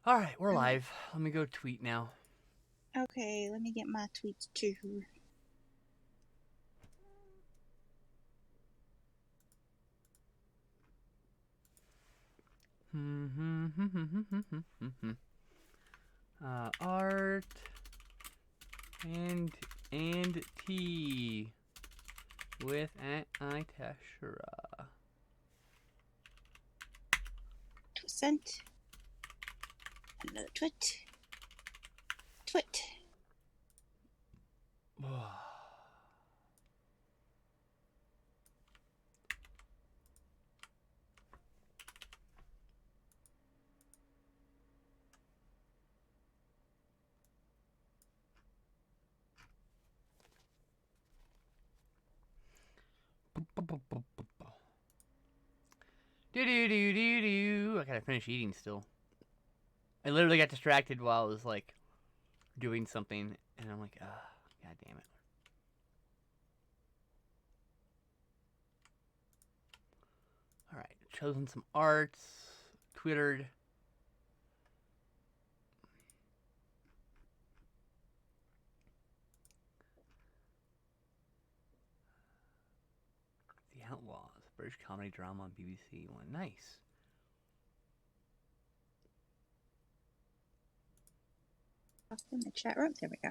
Alright, we're live. Let me go tweet now. Okay, let me get my tweets too. Art and tea with Itashura. Sent. Another twit. Twit. Do. I gotta finish eating still. I literally got distracted while I was like doing something, and I'm like, god damn it. Alright, chosen some arts, twittered. The Outlaws, British comedy drama on BBC One. Nice. Talk in the chat room. There we go.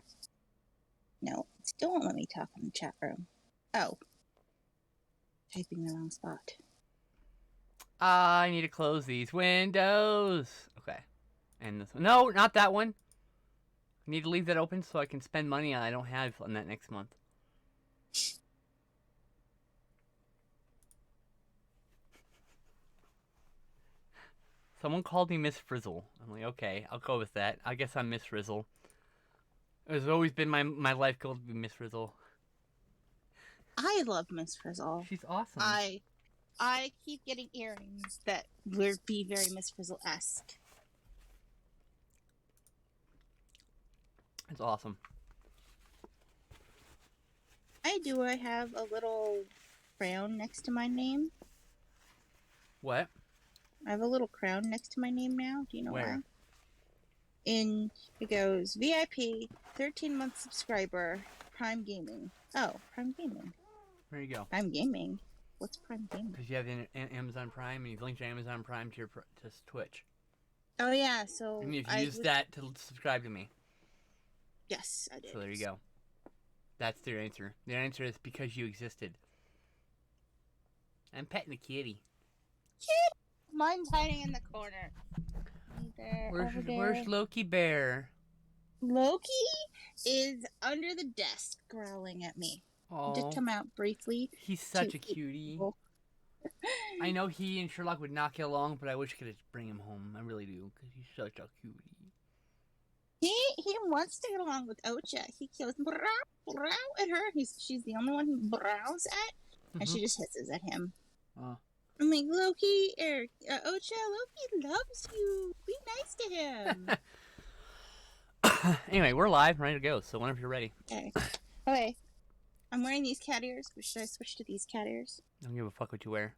No, it still won't let me talk in the chat room. Oh. Typing the wrong spot. I need to close these windows. Okay. And this one. No, not that one. I need to leave that open so I can spend money I don't have on that next month. Someone called me Miss Frizzle. I'm like, okay, I'll go with that. I guess I'm Miss Frizzle. It's always been my life goal to be Miss Frizzle. I love Miss Frizzle. She's awesome. I keep getting earrings that would be very Miss Frizzle-esque. It's awesome. I have a little crown next to my name. What? I have a little crown next to my name now. Do you know where? why? And it goes VIP, 13-month subscriber, Prime Gaming. Oh, Prime Gaming. There you go. Prime Gaming. What's Prime Gaming? Because you have Amazon Prime, and you've linked your Amazon Prime to your to Twitch. Oh yeah, so and you've used that to subscribe to me. Yes, I did. So there you go. That's their answer. Their answer is because you existed. I'm petting a kitty. Kitty! Mine's hiding in the corner. There, where's Loki Bear? Loki is under the desk growling at me. Oh, Just come out briefly. He's such a cutie. I know he and Sherlock would not get along, but I wish I could bring him home. I really do, because he's such a cutie. He wants to get along with Ocha. He goes brow at her. She's the only one he brows at, and she just hisses at him. I'm like, Loki, Ocha, Loki loves you. Be nice to him. Anyway, we're live, ready to go. So whenever you're ready. Okay. I'm wearing these cat ears, but should I switch to these cat ears? I don't give a fuck what you wear.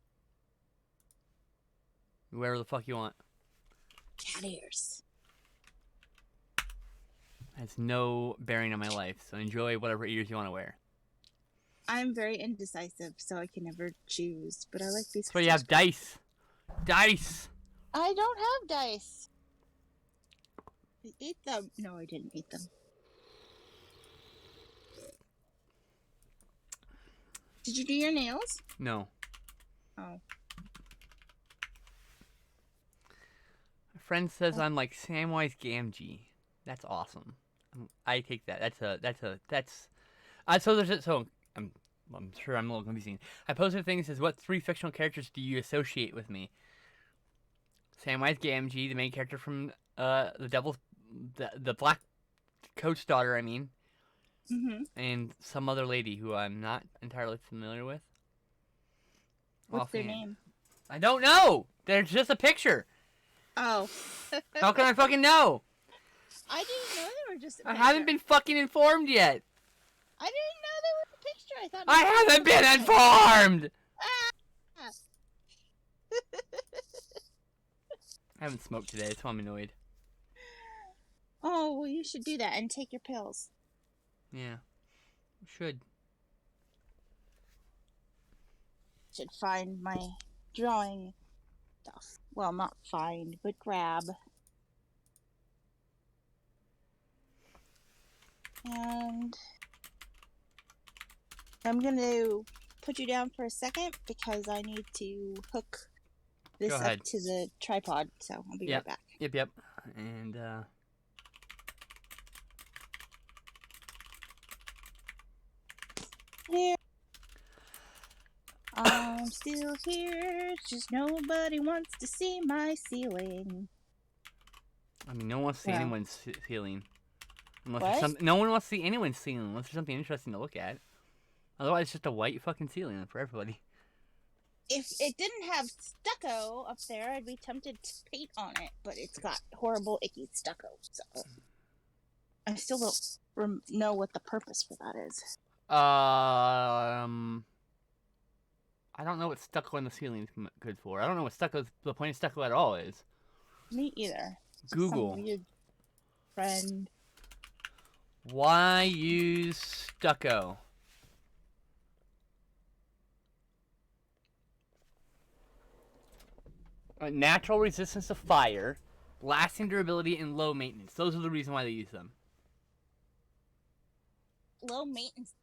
You wear whatever the fuck you want. Cat ears. Has no bearing on my life, so enjoy whatever ears you want to wear. I'm very indecisive, so I can never choose, but I like these. So you have dice. Dice! I don't have dice. I ate them. No, I didn't eat them. Did you do your nails? No. Oh. My friend says I'm like Samwise Gamgee. That's awesome. I take that. I'm sure I'm a little confusing. I posted things as what 3 fictional characters do you associate with me? Samwise Gamgee, the main character from the Black Coat's daughter, I mean. Mm-hmm. And some other lady who I'm not entirely familiar with. What's their name? I don't know! There's just a picture! Oh. How can I fucking know? I didn't know they were just a picture. I haven't been fucking informed yet! I didn't know they were a picture. I thought. I haven't been informed! Ah! I haven't smoked today, so I'm annoyed. well, you should do that and take your pills. Yeah. Should find my drawing stuff. Well, not find, but grab. And I'm going to put you down for a second because I need to hook this up to the tripod. So I'll be right back. Yep. And, here. I'm still here, just nobody wants to see my ceiling. I mean, no one wants to see anyone's ceiling. What? No one wants to see anyone's ceiling unless there's something interesting to look at. Otherwise, it's just a white fucking ceiling for everybody. If it didn't have stucco up there, I'd be tempted to paint on it, but it's got horrible, icky stucco, so... I still don't know what the purpose for that is. I don't know what stucco in the ceiling is good for. I don't know what the point of stucco at all is. Me either. Google. Some weird friend. Why use stucco? Natural resistance to fire, lasting durability, and low maintenance. Those are the reasons why they use them. Low maintenance.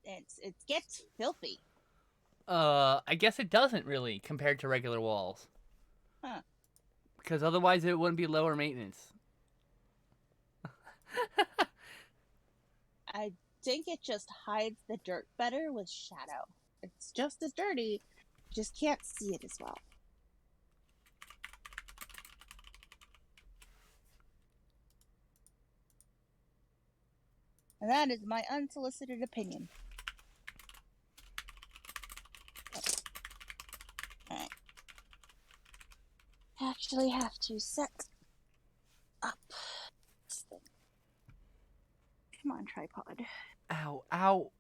It gets filthy. I guess it doesn't really compared to regular walls. Huh. Because otherwise it wouldn't be lower maintenance. I think it just hides the dirt better with shadow. It's just as dirty, just can't see it as well. And that is my unsolicited opinion. Alright. Actually have to set up this thing. Come on, tripod. Ow, ow.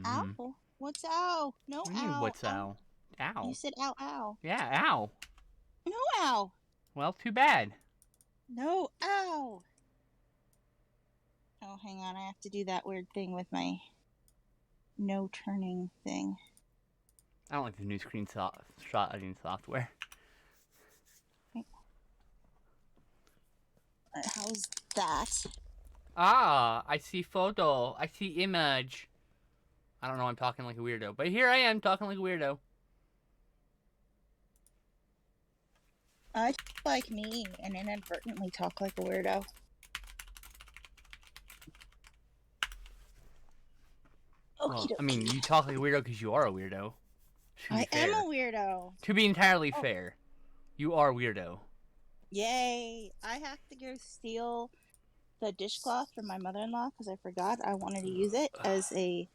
Ow? What's ow? No What do you ow. mean, what's ow? Ow. You said ow, ow. Yeah, ow. No ow. Well, too bad. No ow. Oh, hang on. I have to do that weird thing with my no turning thing. I don't like the new screenshotting software. How's that? Ah, I see photo. I see image. I don't know, I'm talking like a weirdo. But here I am talking like a weirdo. I like me and inadvertently talk like a weirdo. Well, I mean, you talk like a weirdo because you are a weirdo. I am a weirdo. To be entirely fair, you are a weirdo. Yay! I have to go steal the dishcloth from my mother-in-law because I forgot I wanted to use it as a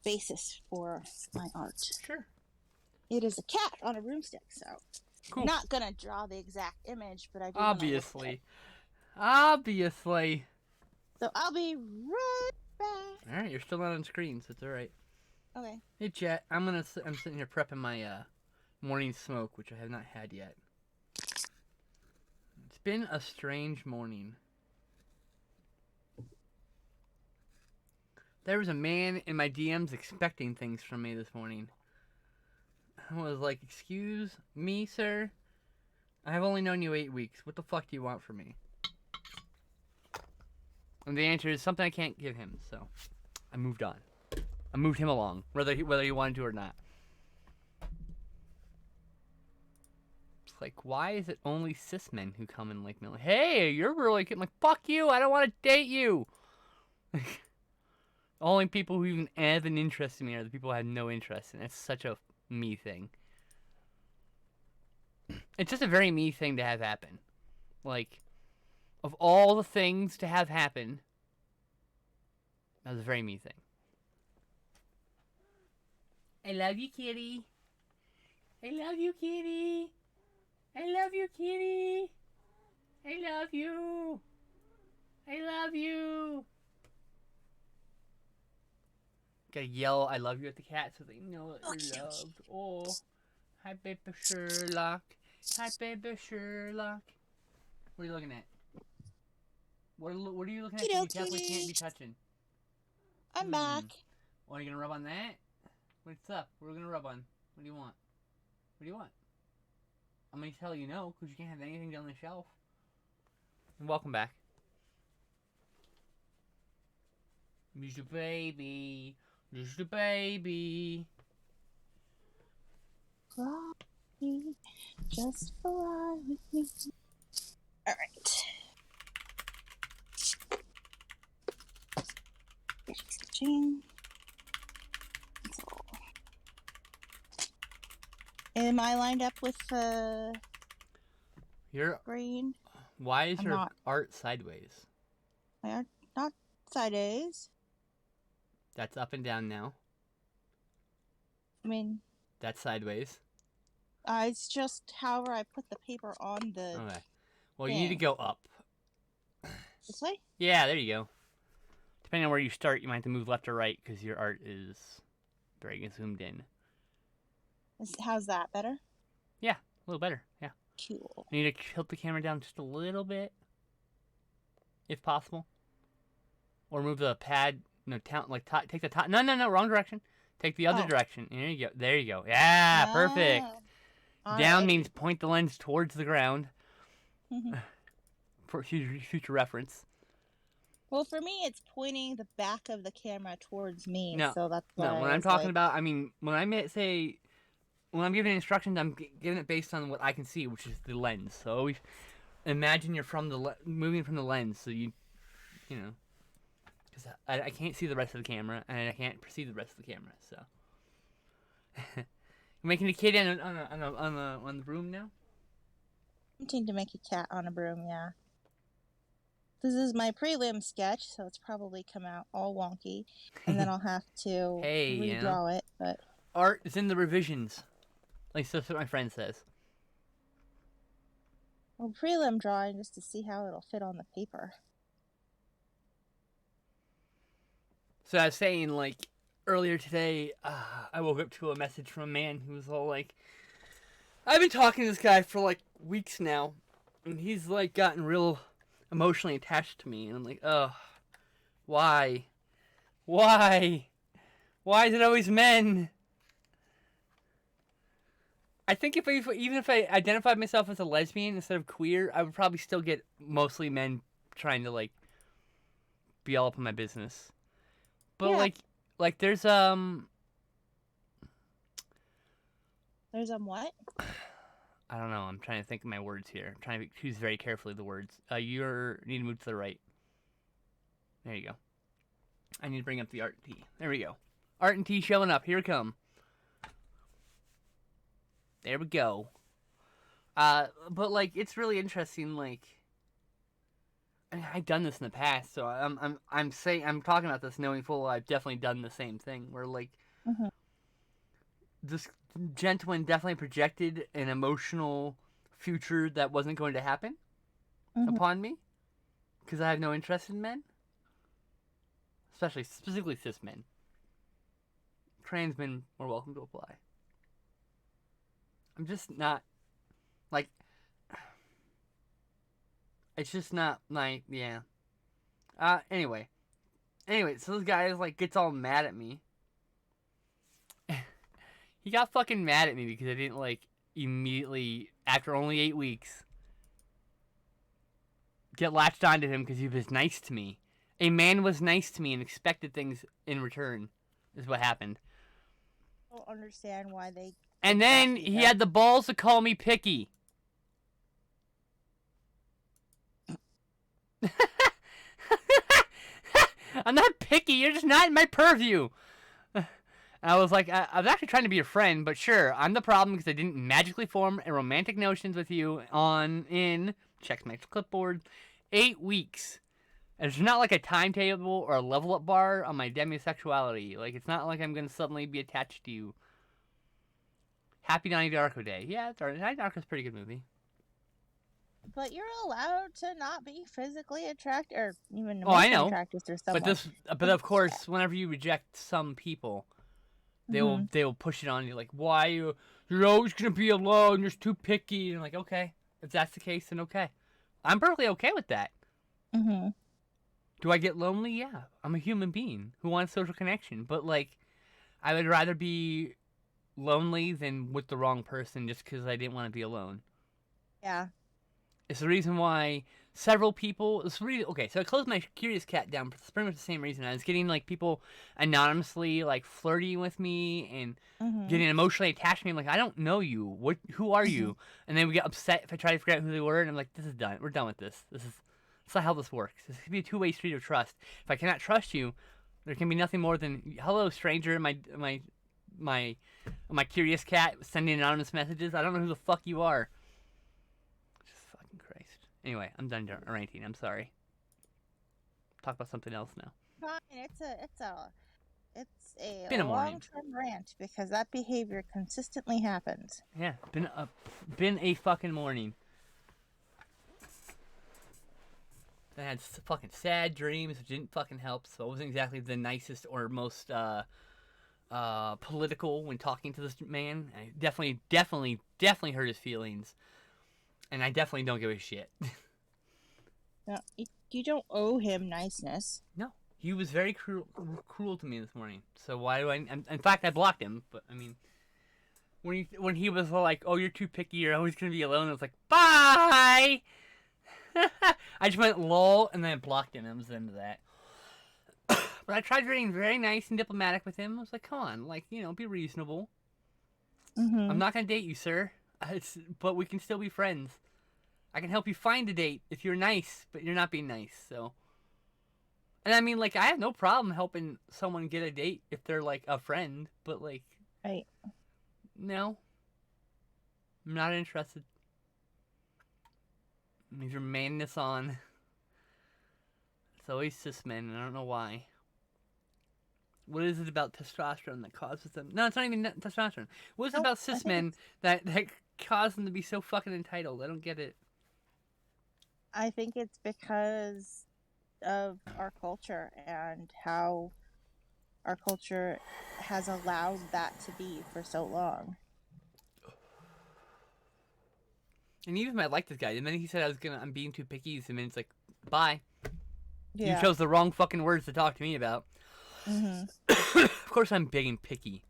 basis for my art. Sure. It is a cat on a broomstick, so cool. I'm not gonna draw the exact image, but I do. Obviously. So I'll be right back. All right, you're still not on screen, so it's all right. Okay. Hey, chat. I'm sitting here prepping my morning smoke, which I have not had yet. It's been a strange morning. There was a man in my DMs expecting things from me this morning. I was like, excuse me, sir? I have only known you 8 weeks. What the fuck do you want from me? And the answer is something I can't give him, so I moved on. I moved him along, whether he wanted to or not. It's like, why is it only cis men who come and like me? Like, hey, you're really cute. I'm like, fuck you, I don't want to date you. Only people who even have an interest in me are the people who have no interest, and it's such a me thing. It's just a very me thing to have happen. Like, of all the things to have happen, that was a very me thing. I love you, kitty. I love you, kitty. I love you, kitty. I love you. I love you. Gotta yell I love you at the cat so they know that you're loved. Oh, hi, baby Sherlock. Hi, baby Sherlock. What are you looking at? What are you looking at? You definitely can't be touching. I'm back. Well, are you gonna rub on that? What's up? We're gonna rub on. What do you want? What do you want? I'm gonna tell you no, because you can't have anything down the shelf. And welcome back. Just a baby. Just a baby. Fly, just fly with me. All right. Am I lined up with Your green? Why is your art sideways? My art not sideways. That's up and down now. I mean, that's sideways. It's just however I put the paper on the. Okay. Well, you need to go up. This way? Yeah, there you go. Depending on where you start, you might have to move left or right because your art is very zoomed in. How's that? Better? Yeah, a little better. Yeah. Cool. You need to tilt the camera down just a little bit, if possible, or move the pad. No, take the top. No, wrong direction. Take the other direction. There you go. There you go. Yeah, perfect. Down means point the lens towards the ground. For future reference. Well, for me, it's pointing the back of the camera towards me. No, so that's no. When I'm talking about, I mean, when I'm giving instructions, I'm giving it based on what I can see, which is the lens. So always imagine you're moving from the lens, so you know, because I can't see the rest of the camera, and I can't perceive the rest of the camera. So, you're making a kid on the broom now. I'm trying to make a cat on a broom. Yeah. This is my prelim sketch, so it's probably come out all wonky, and then I'll have to redraw it. But art is in the revisions. At least that's what my friend says. Well, prelim drawing just to see how it'll fit on the paper. So I was saying, like, earlier today, I woke up to a message from a man who was all like, I've been talking to this guy for, like, weeks now, and he's, like, gotten real emotionally attached to me, and I'm like, ugh, why? Why? Why is it always men? I think even if I identified myself as a lesbian instead of queer, I would probably still get mostly men trying to, like, be all up in my business. But, like, there's, There's what? I don't know. I'm trying to think of my words here. I'm trying to choose very carefully the words. You need to move to the right. There you go. I need to bring up the art and T. There we go. Art and T showing up. Here it come. There we go. But like, it's really interesting. Like, I mean, I've done this in the past, so I'm talking about this knowing full well I've definitely done the same thing. Where like, this gentleman definitely projected an emotional future that wasn't going to happen upon me because I have no interest in men, specifically cis men. Trans men are welcome to apply. I'm just not like. It's just not like Anyway, so this guy like gets all mad at me. He got fucking mad at me because I didn't, like, immediately, after only 8 weeks, get latched onto him because he was nice to me. A man was nice to me and expected things in return, is what happened. I don't understand why they... And then he had the balls to call me picky. I'm not picky, you're just not in my purview. I was like, I was actually trying to be your friend, but sure, I'm the problem because I didn't magically form a romantic notions with you check my clipboard, 8 weeks. And it's not like a timetable or a level up bar on my demisexuality. Like, it's not like I'm going to suddenly be attached to you. Happy Donnie Darko Day. Yeah, Donnie Darko's a pretty good movie. But you're allowed to not be physically attracted, or even I know. attracted to someone. But of course, whenever you reject some people, they will push it on you like, why you're always gonna be alone, you're too picky, and I'm like, okay, if that's the case, then okay, I'm perfectly okay with that. Do I get lonely? Yeah. I'm a human being who wants social connection. But, like, I would rather be lonely than with the wrong person just because I didn't want to be alone. Yeah. It's the reason why several people. It's really okay. So I closed my Curious Cat down for pretty much the same reason. I was getting like people anonymously like flirting with me and getting emotionally attached to me. I'm like, I don't know you. What? Who are you? And then we get upset if I try to figure out who they were. And I'm like, this is done. We're done with this. That's not how this works. This could be a two-way street of trust. If I cannot trust you, there can be nothing more than hello, stranger. My Curious Cat sending anonymous messages. I don't know who the fuck you are. Christ. Anyway, I'm done ranting. I'm sorry. Talk about something else now. Fine. It's a long-term rant because that behavior consistently happens. Yeah, been a fucking morning. I had fucking sad dreams, which didn't fucking help. So I wasn't exactly the nicest or most political when talking to this man. I definitely hurt his feelings. And I definitely don't give a shit. No, you don't owe him niceness. No, he was very cruel to me this morning. So why do I? In fact, I blocked him. But I mean, when he was like, "Oh, you're too picky. You're always gonna be alone," I was like, "Bye." I just went lol and then I blocked him. I was into that. But I tried being very nice and diplomatic with him. I was like, "Come on, like be reasonable. I'm not gonna date you, sir." But we can still be friends. I can help you find a date if you're nice, but you're not being nice, so. And I mean, like, I have no problem helping someone get a date if they're, like, a friend, but, like. Right. No. I'm not interested. Leave your manness on. It's always cis men, and I don't know why. What is it about testosterone that causes them? No, it's not even testosterone. What is it about cis men that cause them to be so fucking entitled? I don't get it. I think it's because of our culture and how our culture has allowed that to be for so long. And even if I like this guy, the minute he said I'm being too picky, the minute it's like, bye. Yeah. You chose the wrong fucking words to talk to me about. Of course I'm big and picky.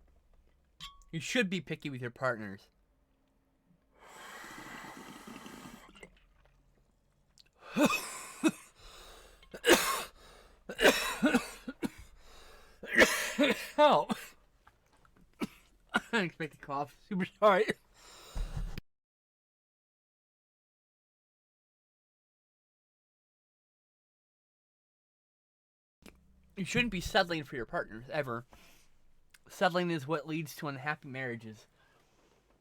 You should be picky with your partners. Oh. I didn't expect to cough. Super sorry. You shouldn't be settling for your partners, ever. Settling is what leads to unhappy marriages.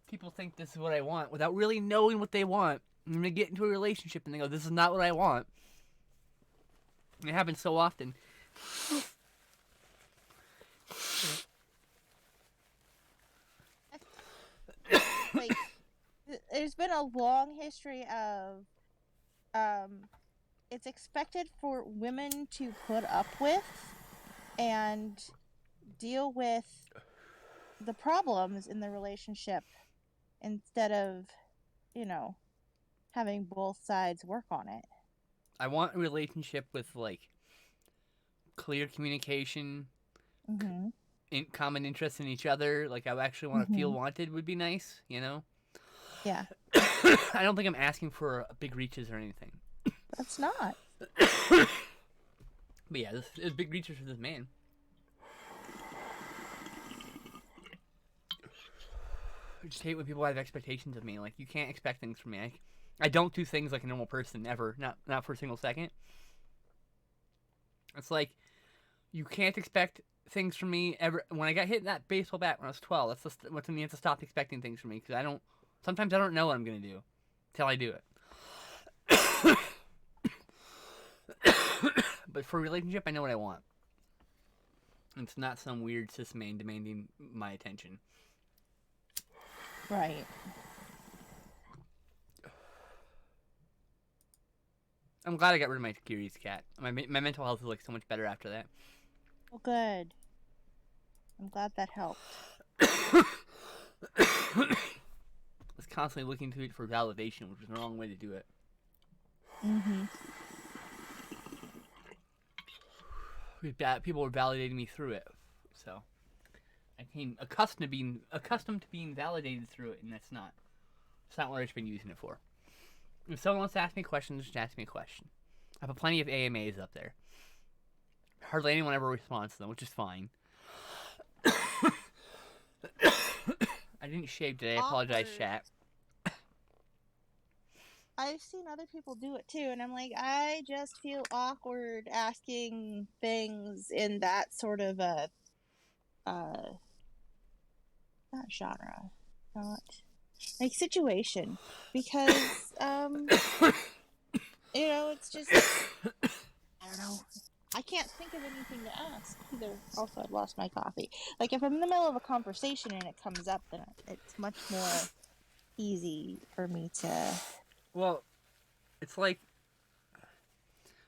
People think this is what I want without really knowing what they want. And they get into a relationship and they go, this is not what I want. And it happens so often. Like, there's been a long history of it's expected for women to put up with and deal with the problems in the relationship instead of, having both sides work on it. I want a relationship with, like, clear communication, common interest in each other. Like, I actually want to feel wanted would be nice, Yeah. I don't think I'm asking for big reaches or anything. That's not. But yeah, there's big reaches for this man. I just hate when people have expectations of me. Like, you can't expect things from me. I don't do things like a normal person ever. Not for a single second. It's like, you can't expect things from me ever. When I got hit in that baseball bat when I was 12, that's what's when you have to stop expecting things from me. Because sometimes I don't know what I'm going to do until I do it. But for a relationship, I know what I want. It's not some weird cis man demanding my attention. Right. I'm glad I got rid of my Curious Cat. My mental health is like so much better after that. Well, good. I'm glad that helped. I was constantly looking to it for validation, which is the wrong way to do it. people were validating me through it. So I became accustomed to being validated through it, and that's not what I've been using it for. If someone wants to ask me questions, just ask me a question. I put plenty of AMAs up there. Hardly anyone ever responds to them, which is fine. I didn't shave today. I apologize, chat. I've seen other people do it too, and I'm like, I just feel awkward asking things in that sort of a not genre, not like situation, because it's just I don't know. I can't think of anything to ask either. Also, I've lost my coffee. Like, if I'm in the middle of a conversation and it comes up, then it's much more easy for me to... Well, it's like...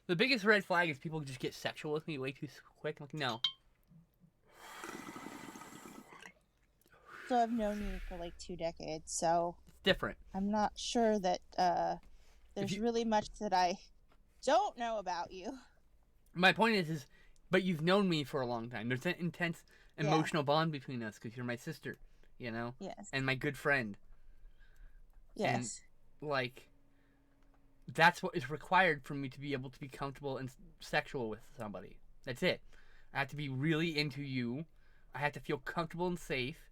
The biggest red flag is people just get sexual with me way too quick. I'm like, no. So I've known you for like 2 decades, so... It's different. I'm not sure that there's really much that I don't know about you. My point is, but you've known me for a long time. There's an intense emotional bond between us because you're my sister, you know? Yes. And my good friend. Yes. And, like, that's what is required for me to be able to be comfortable and sexual with somebody. That's it. I have to be really into you. I have to feel comfortable and safe.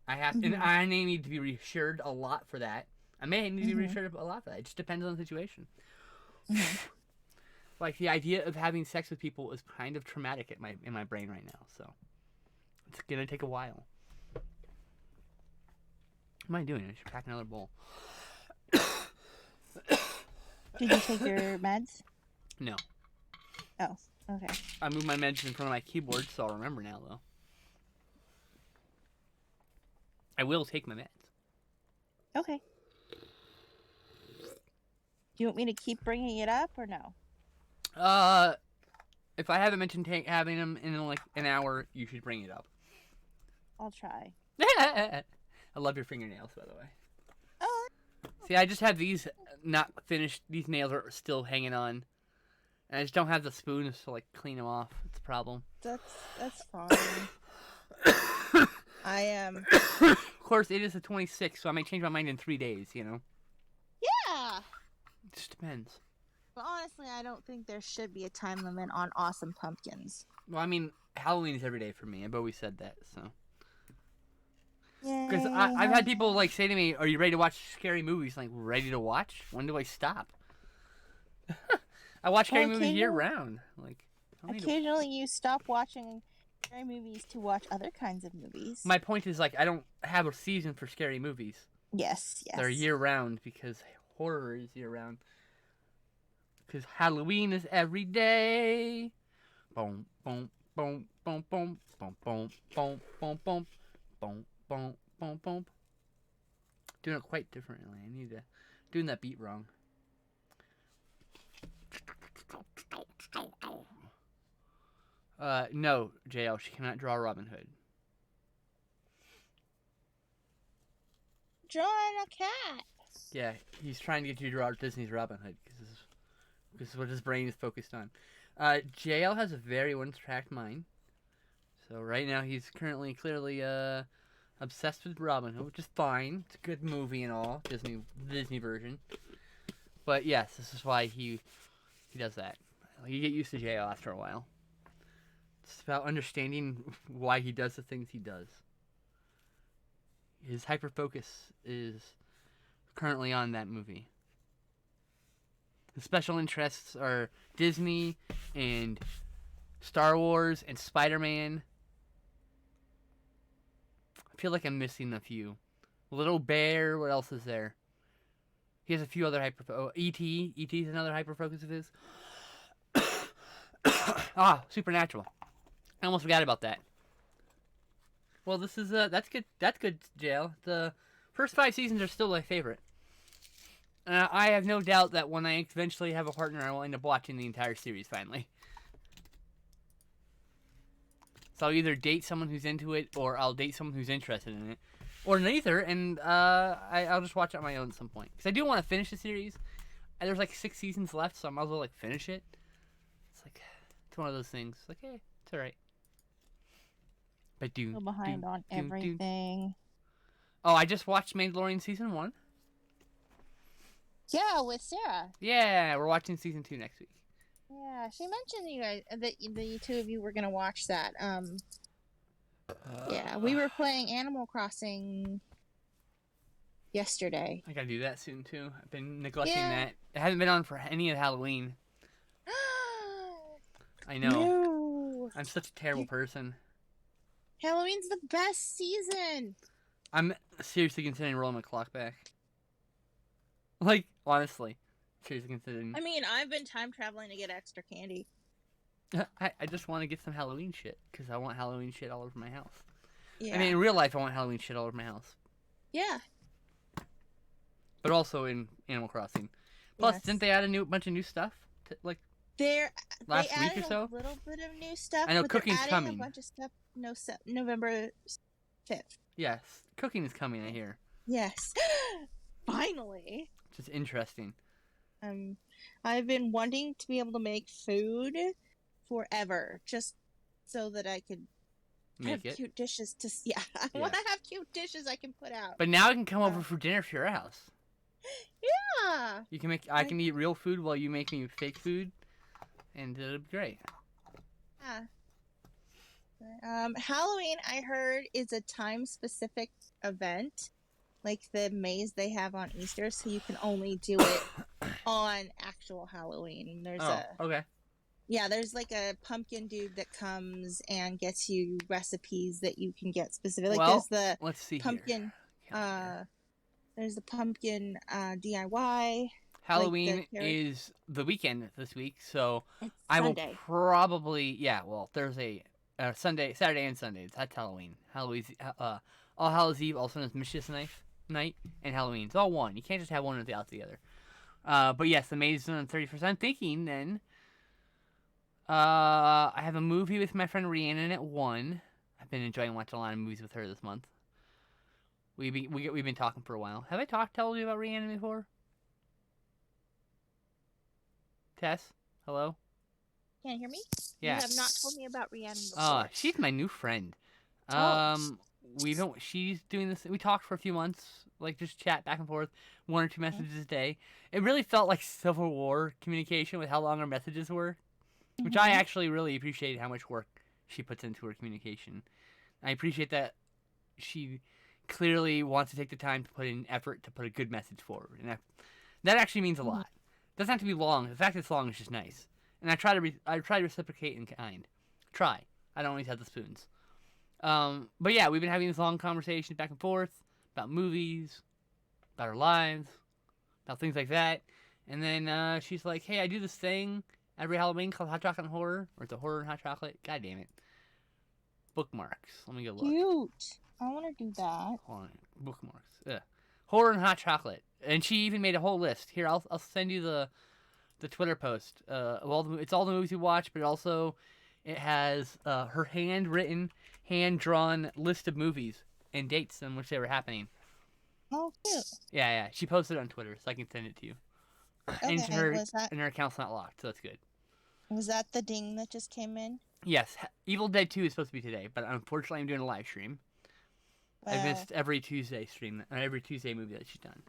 And I need to be reassured a lot for that. I may need to be reassured a lot for that. It just depends on the situation. Like, the idea of having sex with people is kind of traumatic in my brain right now, so it's gonna take a while. What am I doing? I should pack another bowl. Did you take your meds? No. Oh, okay. I moved my meds in front of my keyboard, so I'll remember now, though. I will take my meds. Okay. Do you want me to keep bringing it up, or no? If I haven't mentioned having them in like an hour, you should bring it up. I'll try. I love your fingernails, by the way. Oh. See, I just have these not finished. These nails are still hanging on, and I just don't have the spoons to like clean them off. It's a problem. That's fine. I am. Of course, it is the 26th, so I might change my mind in 3 days. You know. Yeah. It just depends. But honestly, I don't think there should be a time limit on awesome pumpkins. Well, I mean, Halloween is every day for me. I've always said that, so. Yeah. Because I've had people like say to me, "Are you ready to watch scary movies?" I'm like, ready to watch? When do I stop? I watch scary movies year round. Like, occasionally you stop watching scary movies to watch other kinds of movies. My point is, like, I don't have a season for scary movies. Yes. They're year round because horror is year round. Because Halloween is every day. Boom, boom, boom, boom, boom, boom, boom, boom, boom, boom, boom, boom, boom, boom. Doing it quite differently. I need to doing that beat wrong. No, JL, she cannot draw Robin Hood. Drawing a cat. Yeah, he's trying to get you to draw Disney's Robin Hood because this is what his brain is focused on. JL has a very one-track mind. So right now he's currently clearly obsessed with Robin Hood, which is fine. It's a good movie and all, Disney version. But yes, this is why he does that. You get used to JL after a while. It's about understanding why he does the things he does. His hyper-focus is currently on that movie. The special interests are Disney and Star Wars and Spider-Man. I feel like I'm missing a few. Little Bear, what else is there? He has a few other E.T. E.T. is another hyper-focus of his. Supernatural. I almost forgot about that. Well, this is that's good. That's good, JL. The first 5 seasons are still my favorite. I have no doubt that when I eventually have a partner, I will end up watching the entire series finally. So I'll either date someone who's into it, or I'll date someone who's interested in it, or neither, and I'll just watch it on my own at some point. Because I do want to finish the series. There's like 6 seasons left, so I might as well like finish it. It's like It's one of those things. Like, hey, it's all right. But Go behind on everything. Oh, I just watched Mandalorian season 1. Yeah, with Sarah. Yeah, we're watching season 2 next week. Yeah, she mentioned you guys that the two of you were gonna watch that. Yeah, we were playing Animal Crossing yesterday. I gotta do that soon too. I've been neglecting that. It hasn't been on for any of Halloween. I know. No. I'm such a terrible person. Halloween's the best season. I'm seriously considering rolling my clock back. Like, honestly. Seriously considering. I mean, I've been time traveling to get extra candy. I just want to get some Halloween shit. Because I want Halloween shit all over my house. Yeah. I mean, in real life, I want Halloween shit all over my house. Yeah. But also in Animal Crossing. Plus, didn't they add a bunch of new stuff? Last week or so? A little bit of new stuff. I know cooking's coming. A bunch of stuff. No, November 5th. Yes, cooking is coming. I hear. Yes, finally. Which is interesting. I've been wanting to be able to make food forever, just so that I could have cute dishes to. Yeah, I want to have cute dishes I can put out. But now I can come over for dinner to your house. Yeah. You can make. I can eat real food while you make me fake food, and it'll be great. Yeah. Halloween, I heard, is a time-specific event, like the maze they have on Easter, so you can only do it on actual Halloween. There's there's like a pumpkin dude that comes and gets you recipes that you can get specific. Like there's the pumpkin. There's the pumpkin DIY. Halloween is the weekend this week, so I will probably Thursday. Saturday and Sunday. That's Halloween. All Hallows Eve, also known as Mischievous Night, and Halloween. It's all one. You can't just have one without the other. But yes, the maze is on the 31st. I'm thinking then. I have a movie with my friend Rhiannon at 1. I've been enjoying watching a lot of movies with her this month. We've been talking for a while. Have I told you about Rhiannon before? Tess, hello. Can't hear me? Yeah. You have not told me about Rhiannon before. She's my new friend. She's doing this. We talked for a few months, like just chat back and forth, 1 or 2 messages a day. It really felt like Civil War communication with how long our messages were, which I actually really appreciated how much work she puts into her communication. I appreciate that she clearly wants to take the time to put in effort to put a good message forward, and that actually means a lot. It doesn't have to be long. The fact that it's long is just nice. And I try to reciprocate in kind. Try. I don't always have the spoons. But yeah, we've been having these long conversations back and forth about movies, about our lives, about things like that. And then she's like, "Hey, I do this thing every Halloween called Hot Chocolate and Horror, or it's a horror and hot chocolate. God damn it. Bookmarks. Let me go look. Cute. I want to do that. Hold on. Bookmarks. Horror and hot chocolate. And she even made a whole list. Here, I'll send you the Twitter post of it's all the movies we watch, but also it has her handwritten, hand-drawn list of movies and dates in which they were happening. Oh, cute. Yeah. She posted it on Twitter, so I can send it to you. Okay, and her account's not locked, so that's good. Was that the ding that just came in? Yes. Evil Dead 2 is supposed to be today, but unfortunately I'm doing a live stream. Well, I missed every Tuesday movie that she's done.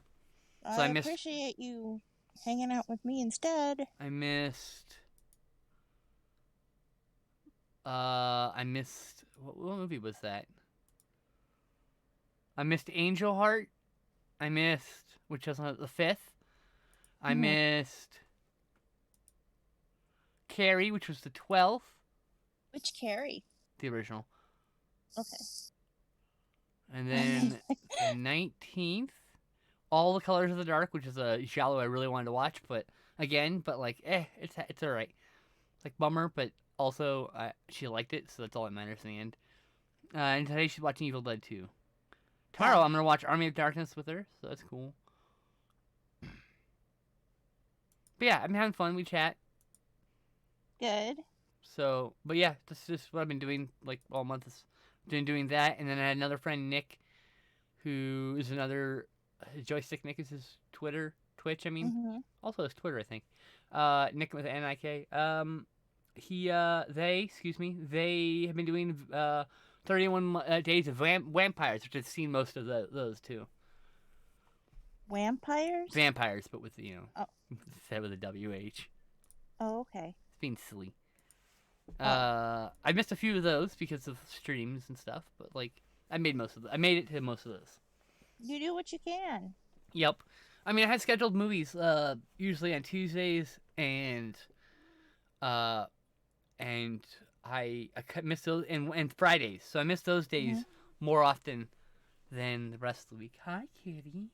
So I appreciate you hanging out with me instead. I missed what movie was that? I missed Angel Heart. I missed, which was on the 5th. I missed Carrie, which was the 12th. Which Carrie? The original. Okay. And then the 19th, All the Colors of the Dark, which is a giallo I really wanted to watch, but it's alright. Like, bummer, but also she liked it, so that's all that matters in the end. And today she's watching Evil Dead 2. Tomorrow I'm gonna watch Army of Darkness with her, so that's cool. But yeah, I'm having fun. We chat. Good. So, but yeah, that's just what I've been doing like all month. Is doing that, and then I had another friend, Nick, who is another Joystick Nick is his Twitch. I mean, also his Twitter, I think. Nick with NIK. they have been doing 31 Days of Vampires, which I've seen most of those too. Vampires? Vampires, but with Oh. said with a WH. Oh, okay. It's being silly. I missed a few of those because of streams and stuff, but like I made it to most of those. You do what you can. Yep. I mean, I had scheduled movies usually on Tuesdays and I missed those and Fridays, so I missed those days more often than the rest of the week. Hi, kitty.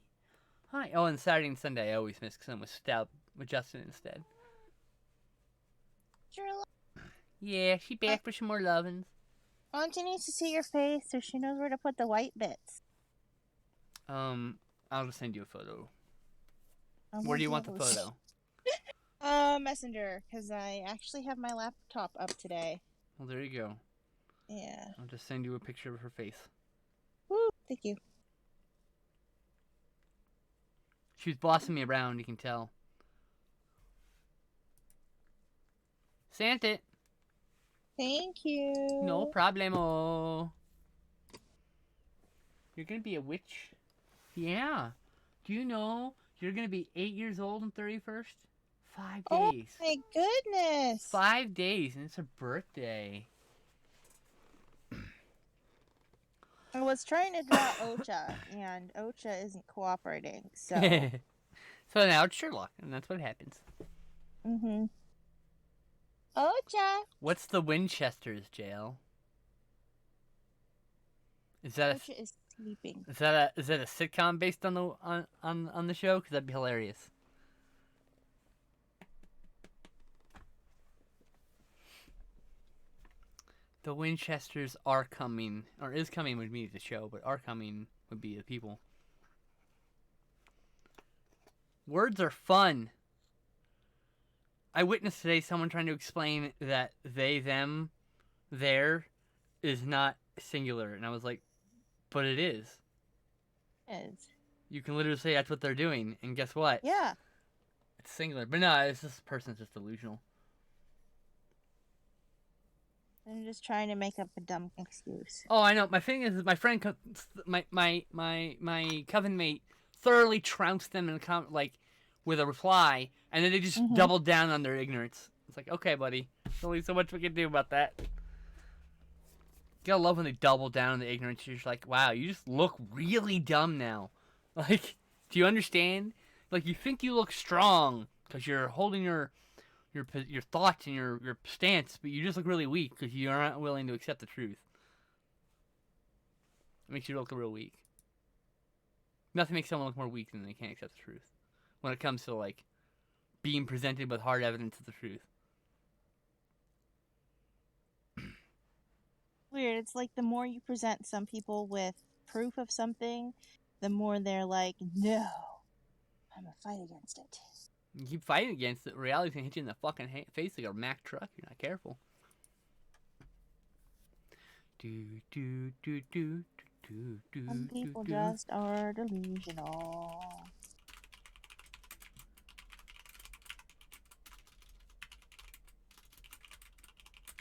Hi. Oh, and Saturday and Sunday I always miss because I'm with Justin instead. Sherlock. Yeah, she back for some more lovins. Auntie needs to see your face so she knows where to put the white bits. I'll just send you a photo. Where do you want the photo? Messenger, because I actually have my laptop up today. Well, there you go. Yeah. I'll just send you a picture of her face. Woo, thank you. She was bossing me around, you can tell. Sent it. Thank you. No problemo. You're gonna be a witch? Yeah. Do you know you're gonna be 8 years old on 31st? 5 days. Oh my goodness. 5 days, and it's her birthday. I was trying to draw Ocha, and Ocha isn't cooperating, so... So now it's Sherlock, and that's what happens. Mm-hmm. Ocha! What's the Winchester's jail? Is that Ocha is sleeping. Is that a sitcom based on the show? Because that'd be hilarious. The Winchesters are coming, or is coming would be the show, but are coming would be the people. Words are fun. I witnessed today someone trying to explain that they, them, there is not singular, and I was like, but it is. It is. You can literally say that's what they're doing, and guess what? Yeah. It's singular. But no, it's this person's just delusional. I'm just trying to make up a dumb excuse. Oh, I know. My thing is, my friend, my coven mate, thoroughly trounced them in with a reply, and then they just doubled down on their ignorance. It's like, okay, buddy, there's only so much we can do about that. You gotta love when they double down on the ignorance. You're just like, wow, you just look really dumb now. Like, do you understand? Like, you think you look strong because you're holding your thoughts and your stance, but you just look really weak because you aren't willing to accept the truth. It makes you look real weak. Nothing makes someone look more weak than they can't accept the truth. When it comes to, like, being presented with hard evidence of the truth. Weird. It's like the more you present some people with proof of something, the more they're like, no, I'm gonna fight against it. You keep fighting against it, reality's gonna hit you in the fucking face like a Mack truck. You're not careful. Some people just are delusional.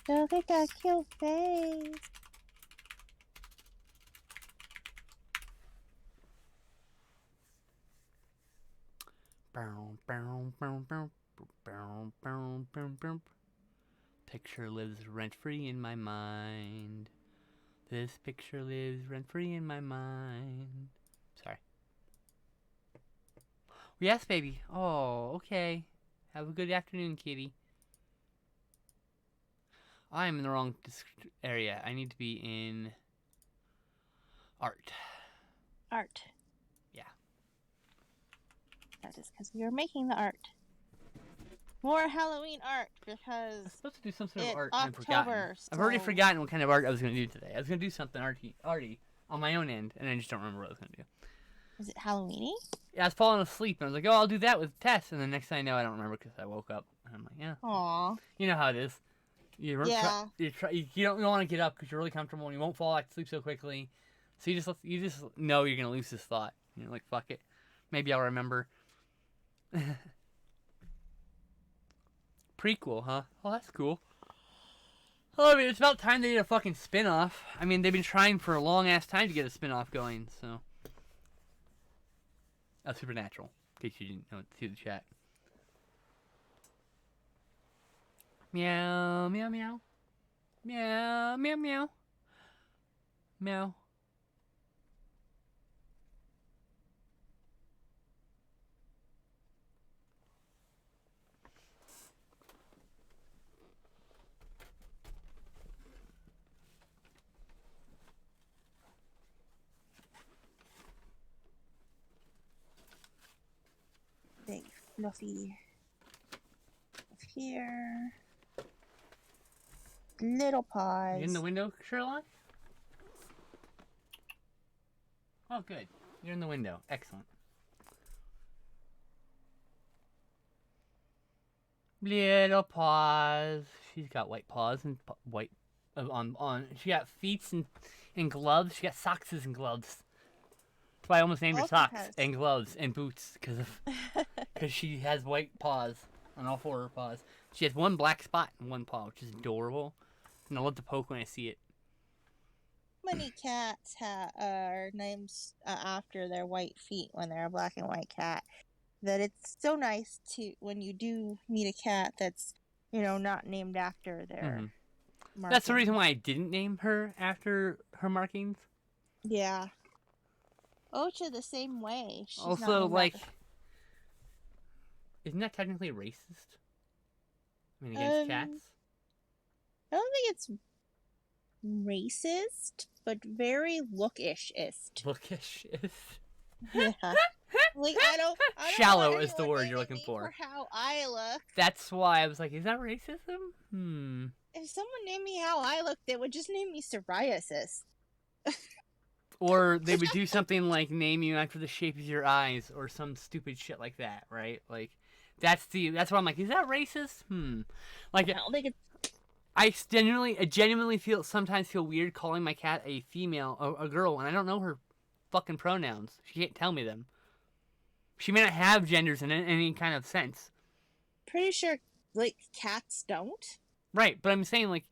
Look at that cute face. Picture lives rent-free in my mind. This picture lives rent-free in my mind. Sorry. Yes, baby. Oh, okay. Have a good afternoon, kitty. I'm in the wrong area. I need to be in art. Art. Yeah. That is because you're making the art. More Halloween art because I'm supposed to do some sort of art. October. I've already forgotten what kind of art I was going to do today. I was going to do something arty on my own end, and I just don't remember what I was going to do. Is it Halloweeny? Yeah, I was falling asleep, and I was like, oh, I'll do that with Tess. And the next thing I know, I don't remember because I woke up. And I'm like, yeah. Aww. You know how it is. You don't want to get up because you're really comfortable, and you won't fall back to sleep so quickly. So you just know you're going to lose this thought. You're like, fuck it. Maybe I'll remember. Prequel, huh? Oh, that's cool. Well, I mean, it's about time they did a fucking spin-off. I mean, they've been trying for a long-ass time to get a spin-off going, so... Supernatural, in case you didn't know, see the chat. Meow, meow, meow. Meow, meow, meow. Meow. Big fluffy of here. Little paws. You in the window, Sherlock? Oh, good. You're in the window. Excellent. Little paws. She's got white paws and white on. She got feet and gloves. She got socks and gloves. That's why I almost named her socks and gloves and boots because she has white paws on all 4 of her paws. She has 1 black spot in 1 paw, which is adorable. And I love to poke when I see it. Many cats are named after their white feet when they're a black and white cat. That it's so nice to when you do meet a cat that's not named after their. Markings. That's the reason why I didn't name her after her markings. Yeah. Ocha the same way. She's also, like, isn't that technically racist? I mean, against cats. I don't think it's racist, but very lookish-ist. Lookish-ist. Yeah. Like, I don't Shallow is the word you're looking for. How I look. That's why I was like, is that racism? If someone named me how I look, they would just name me psoriasis. Or they would do something like name you after the shape of your eyes or some stupid shit like that, right? Like, that's why I'm like, is that racist? Like, I don't think it's... I genuinely sometimes feel weird calling my cat a female, a girl, and I don't know her fucking pronouns. She can't tell me them. She may not have genders in any kind of sense. Pretty sure, like, cats don't. Right, but I'm saying, like,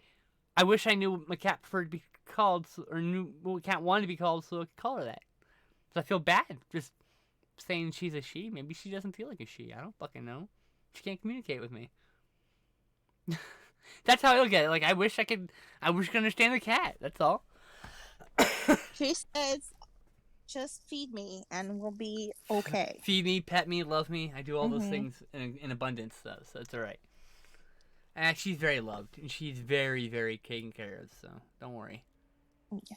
I wish I knew what my cat preferred to be called, or knew what cat wanted to be called, so I could call her that. Because I feel bad just saying she's a she. Maybe she doesn't feel like a she. I don't fucking know. She can't communicate with me. That's how I look at it. Like, I wish I could understand the cat. That's all. She says, just feed me and we'll be okay. Feed me, pet me, love me. I do all those things in abundance, though, so it's alright. And she's very loved, and she's very, very taken care of, so don't worry.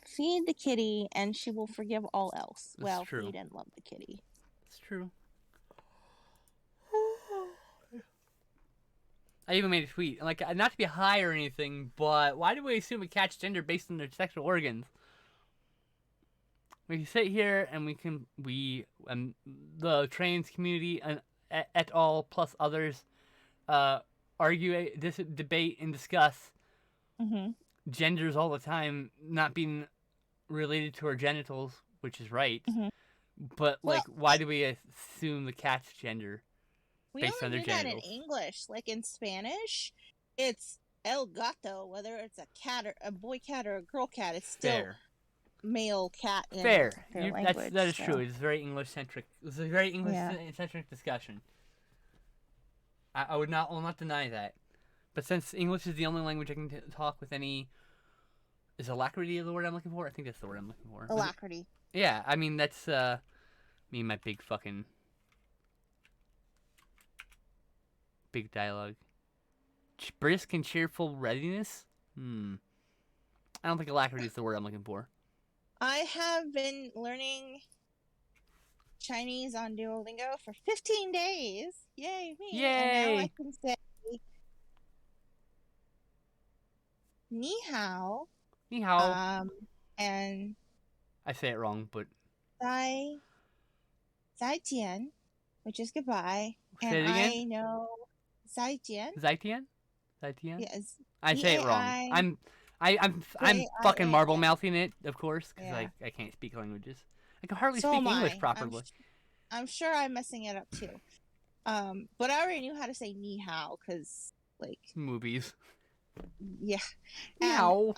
Feed the kitty, and she will forgive all else. That's true. Feed and love the kitty. It's true. I even made a tweet, like, not to be high or anything, but why do we assume a cat's gender based on their sexual organs? We can sit here and the trans community and et al. Plus others, argue, debate, and discuss genders all the time, not being related to our genitals, which is right. But, like, why do we assume the cat's gender based on their genitals? We only do that in English. Like, in Spanish, it's el gato. Whether it's a cat or a boy cat or a girl cat, it's still Fair. Male cat in Fair. their language. That is true. It's very English-centric. It's a very English-centric discussion. I will not deny that. But since English is the only language I can talk with any... Is alacrity the word I'm looking for? I think that's the word I'm looking for. Alacrity. Yeah, I mean, that's me and my big fucking... Big dialogue. Brisk and cheerful readiness? I don't think alacrity is the word I'm looking for. I have been learning Chinese on Duolingo for 15 days. Yay, me. Yay! And now I can say ni hao. Ni hao. And I say it wrong, but... Zaijian, which is goodbye. Say and it again? I know Zaijian. Zaijian? Zaijian? Yes. I say it wrong. I'm fucking marble mouthing it, of course, because I can't speak languages. I can hardly speak English properly. I'm sure I'm messing it up too. But I already knew how to say ni hao because, like, movies. Yeah. And Meow.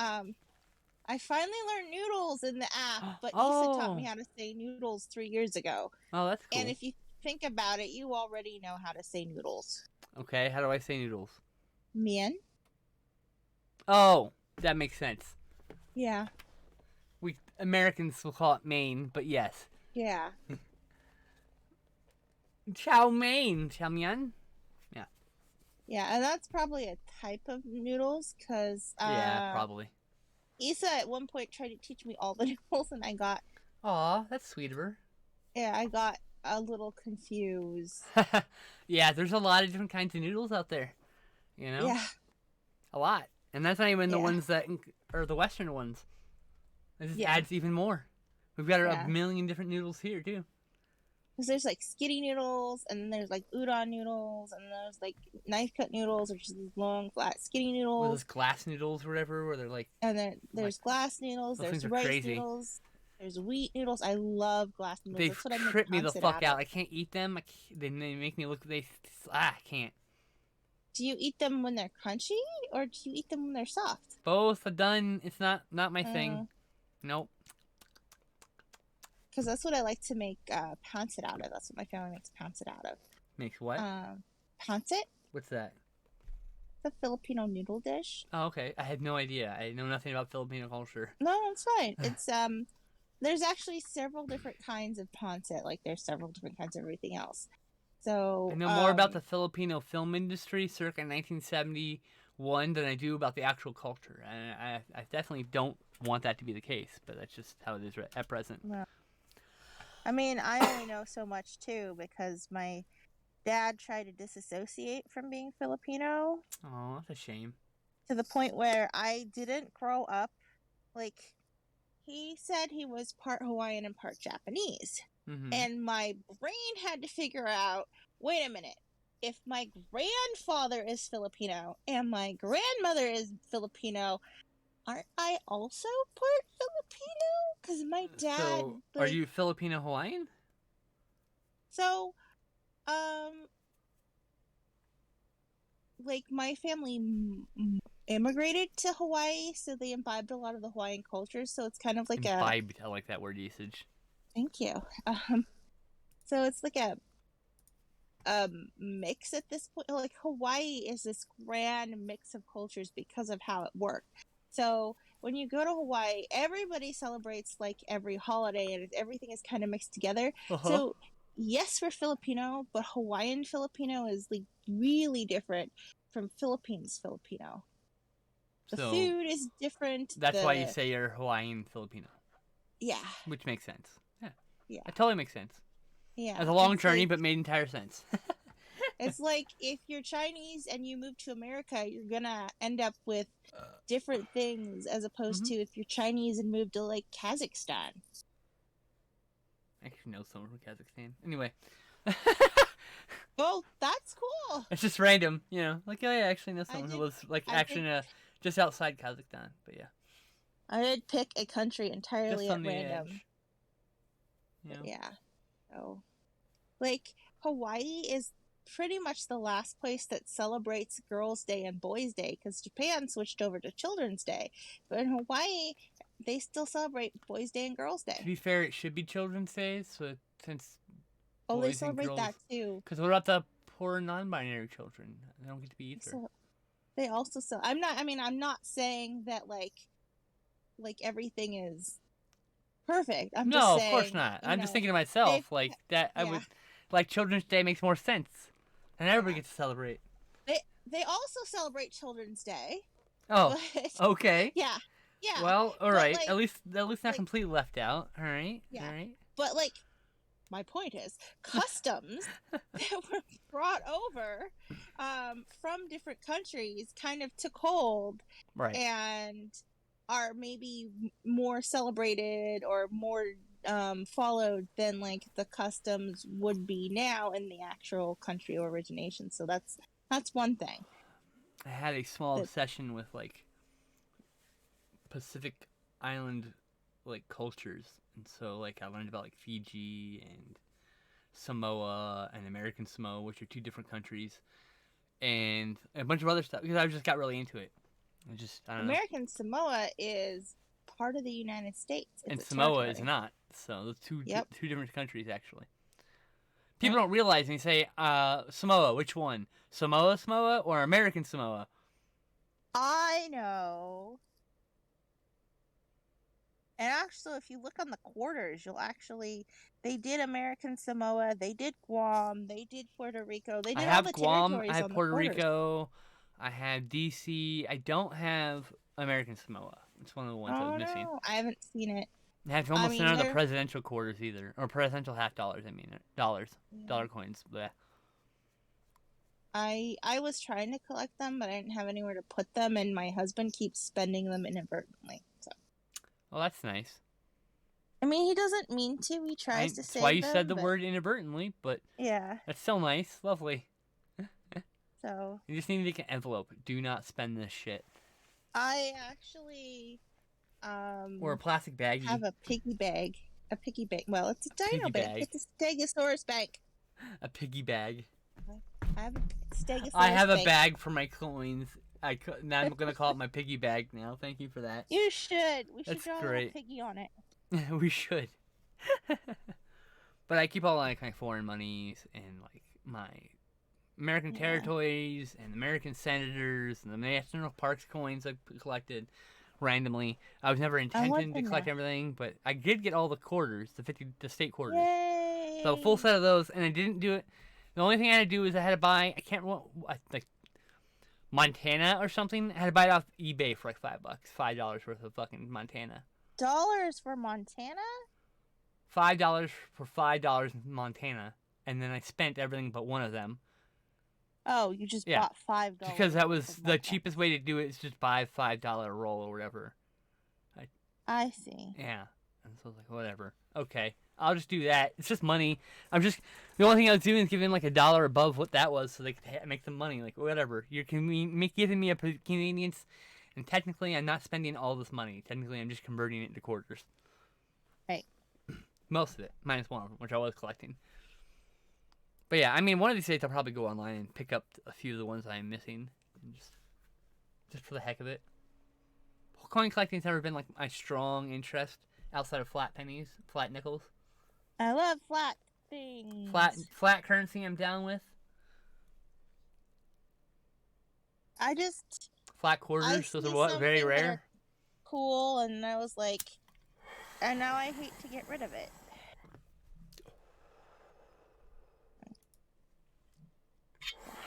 I finally learned noodles in the app, but Issa taught me Oh. how to say noodles 3 years ago. Oh, that's And cool. if you think about it, you already know how to say noodles. Okay, how do I say noodles? Mien? Oh, that makes sense. Yeah. We Americans will call it Maine, but yes. Yeah. Chow mein, chow mein. Yeah. Yeah, and that's probably a type of noodles, because Yeah, probably. Issa at one point tried to teach me all the noodles, and Aw, that's sweet of her. I got a little confused. Yeah, there's a lot of different kinds of noodles out there. You know? Yeah. A lot. And that's not even the Yeah. ones that are the Western ones. This Yeah. adds even more. We've got Yeah. a million different noodles here, too. Because there's like skitty noodles, and then there's like udon noodles, and then there's like knife cut noodles, which is these long, flat, skitty Or noodles. those glass noodles or whatever, where they're like. And then there's glass noodles, Those there's things are rice crazy. noodles, there's wheat noodles. I love glass noodles. They That's what I make trip me the pancit fuck out. of. I can't eat them. They make me look. I can't. Do you eat them when they're crunchy, or do you eat them when they're soft? Both are done. It's not my thing. Nope. Because that's what I like to make pancit out of. That's what my family makes pancit out of. Makes what? Pancit? What's that? The Filipino noodle dish. Oh, okay. I had no idea. I know nothing about Filipino culture. No, it's fine. It's there's actually several different kinds of pancit. Like there's several different kinds of everything else. So I know more about the Filipino film industry circa 1971 than I do about the actual culture. And I definitely don't want that to be the case, but that's just how it is at present. Well, I mean, I only know so much too, because my dad tried to disassociate from being Filipino. Oh, that's a shame. To the point where I didn't grow up. Like, he said he was part Hawaiian and part Japanese. Mm-hmm. And my brain had to figure out, wait a minute, if my grandfather is Filipino and my grandmother is Filipino, aren't I also part Filipino? Because my dad... So, are you Filipino Hawaiian? So, like, my family immigrated to Hawaii, so they imbibed a lot of the Hawaiian culture, so it's kind of like imbibed, I like that word usage. Thank you. So it's like a mix at this point. Like, Hawaii is this grand mix of cultures because of how it worked. So when you go to Hawaii, everybody celebrates like every holiday, and everything is kind of mixed together. So yes, we're Filipino, but Hawaiian Filipino is like really different from Philippines Filipino. The food is different. That's why you say you're Hawaiian Filipino. Yeah. Which makes sense. Yeah. It totally makes sense. Yeah. It's a long journey, but made entire sense. It's like if you're Chinese and you move to America, you're gonna end up with different things as opposed to if you're Chinese and move to like Kazakhstan. I actually know someone from Kazakhstan. Anyway. Well, that's cool. It's just random, you know. Like, oh yeah, I actually know someone who lives like just outside Kazakhstan. But yeah. I did pick a country entirely just at random. Edge. You know? Yeah. So, like, Hawaii is pretty much the last place that celebrates Girls' Day and Boys' Day, because Japan switched over to Children's Day. But in Hawaii, they still celebrate Boys' Day and Girls' Day. To be fair, it should be Children's Day, so since they celebrate that too. Because what about the poor non-binary children? They don't get to be either. So, they also I'm not saying that like everything is perfect. I'm just saying, of course not. I'm just thinking to myself I would like Children's Day makes more sense, and everybody gets to celebrate. They also celebrate Children's Day. Oh, okay. Yeah. Well, all right. At least not completely left out. All right. Yeah. All right. But like, my point is, customs that were brought over from different countries kind of took hold, right, and are maybe more celebrated or more followed than like the customs would be now in the actual country of origination. So that's one thing. I had a small obsession with like Pacific Island like cultures, and so like I learned about like Fiji and Samoa and American Samoa, which are two different countries, and a bunch of other stuff because I just got really into it. I don't know. American Samoa is part of the United States. It's And a Samoa territory. is not. So those two different countries actually. People Yep. don't realize, and you say, Samoa, which one? Samoa, or American Samoa? I know. And actually, if you look on the quarters, they did American Samoa, they did Guam, they did Puerto Rico, they I did all have the Guam, I territories have on the Puerto quarters. Rico, I have DC. I don't have American Samoa. It's one of the ones I was missing. No, I haven't seen it. I have almost none of the presidential quarters either, or presidential half dollars. I mean, dollars, dollar coins. Bleh. I was trying to collect them, but I didn't have anywhere to put them, and my husband keeps spending them inadvertently. So. Well, that's nice. I mean, he doesn't mean to. He tries to save them. That's why you said the word inadvertently, but yeah, that's so nice, lovely. So you just need to make an envelope. Do not spend this shit. I actually or a plastic baggie. Have a piggy bag. A piggy bag. Well, it's a dino bag. It's a Stegosaurus bag. A piggy bag. I have a Stegosaurus I have bag. a bag for my coins. Now I'm gonna call it my piggy bag now. Thank you for that. You should. We should That's draw great. a piggy on it. We should. But I keep all like my foreign monies and like my American territories and American senators and the national parks coins I collected randomly. I was never intending to collect everything, but I did get all the quarters, the state quarters. Yay! So a full set of those, and I didn't do it. The only thing I had to do is I had to buy. I can't remember like Montana or something. I had to buy it off eBay for like $5, $5 worth of fucking Montana. Dollars for Montana? $5 for $5 in Montana, and then I spent everything but one of them. Oh, you just bought $5 because that was the cheapest way to do it. Is just buy $5 roll or whatever. I see. Yeah, and so I was like, whatever. Okay, I'll just do that. It's just money. The only thing I was doing is giving like $1 above what that was, so they could make some money. Like whatever, you're giving me a convenience, and technically I'm not spending all this money. Technically, I'm just converting it into quarters. Right. Most of it, minus one of them, which I was collecting. But yeah, I mean, one of these days I'll probably go online and pick up a few of the ones I'm missing, and just for the heck of it. Coin collecting's never been like my strong interest outside of flat pennies, flat nickels. I love flat things. Flat currency I'm down with. Flat quarters, those are very rare. Cool, and I was like, and now I hate to get rid of it.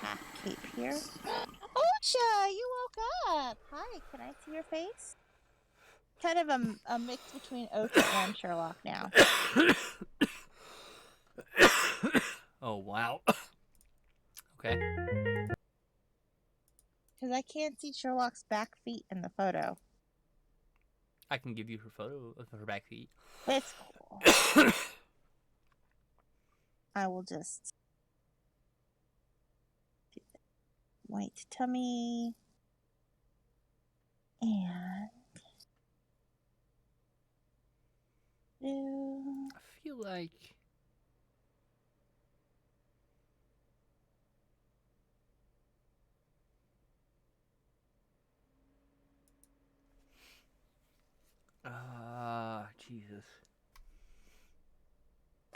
Half cape here. Ocha, you woke up. Hi, can I see your face? Kind of a mix between Ocha and Sherlock now. Oh, wow. Okay. Because I can't see Sherlock's back feet in the photo. I can give you her photo of her back feet. It's cool. I will just... white tummy. And... I feel like... Jesus.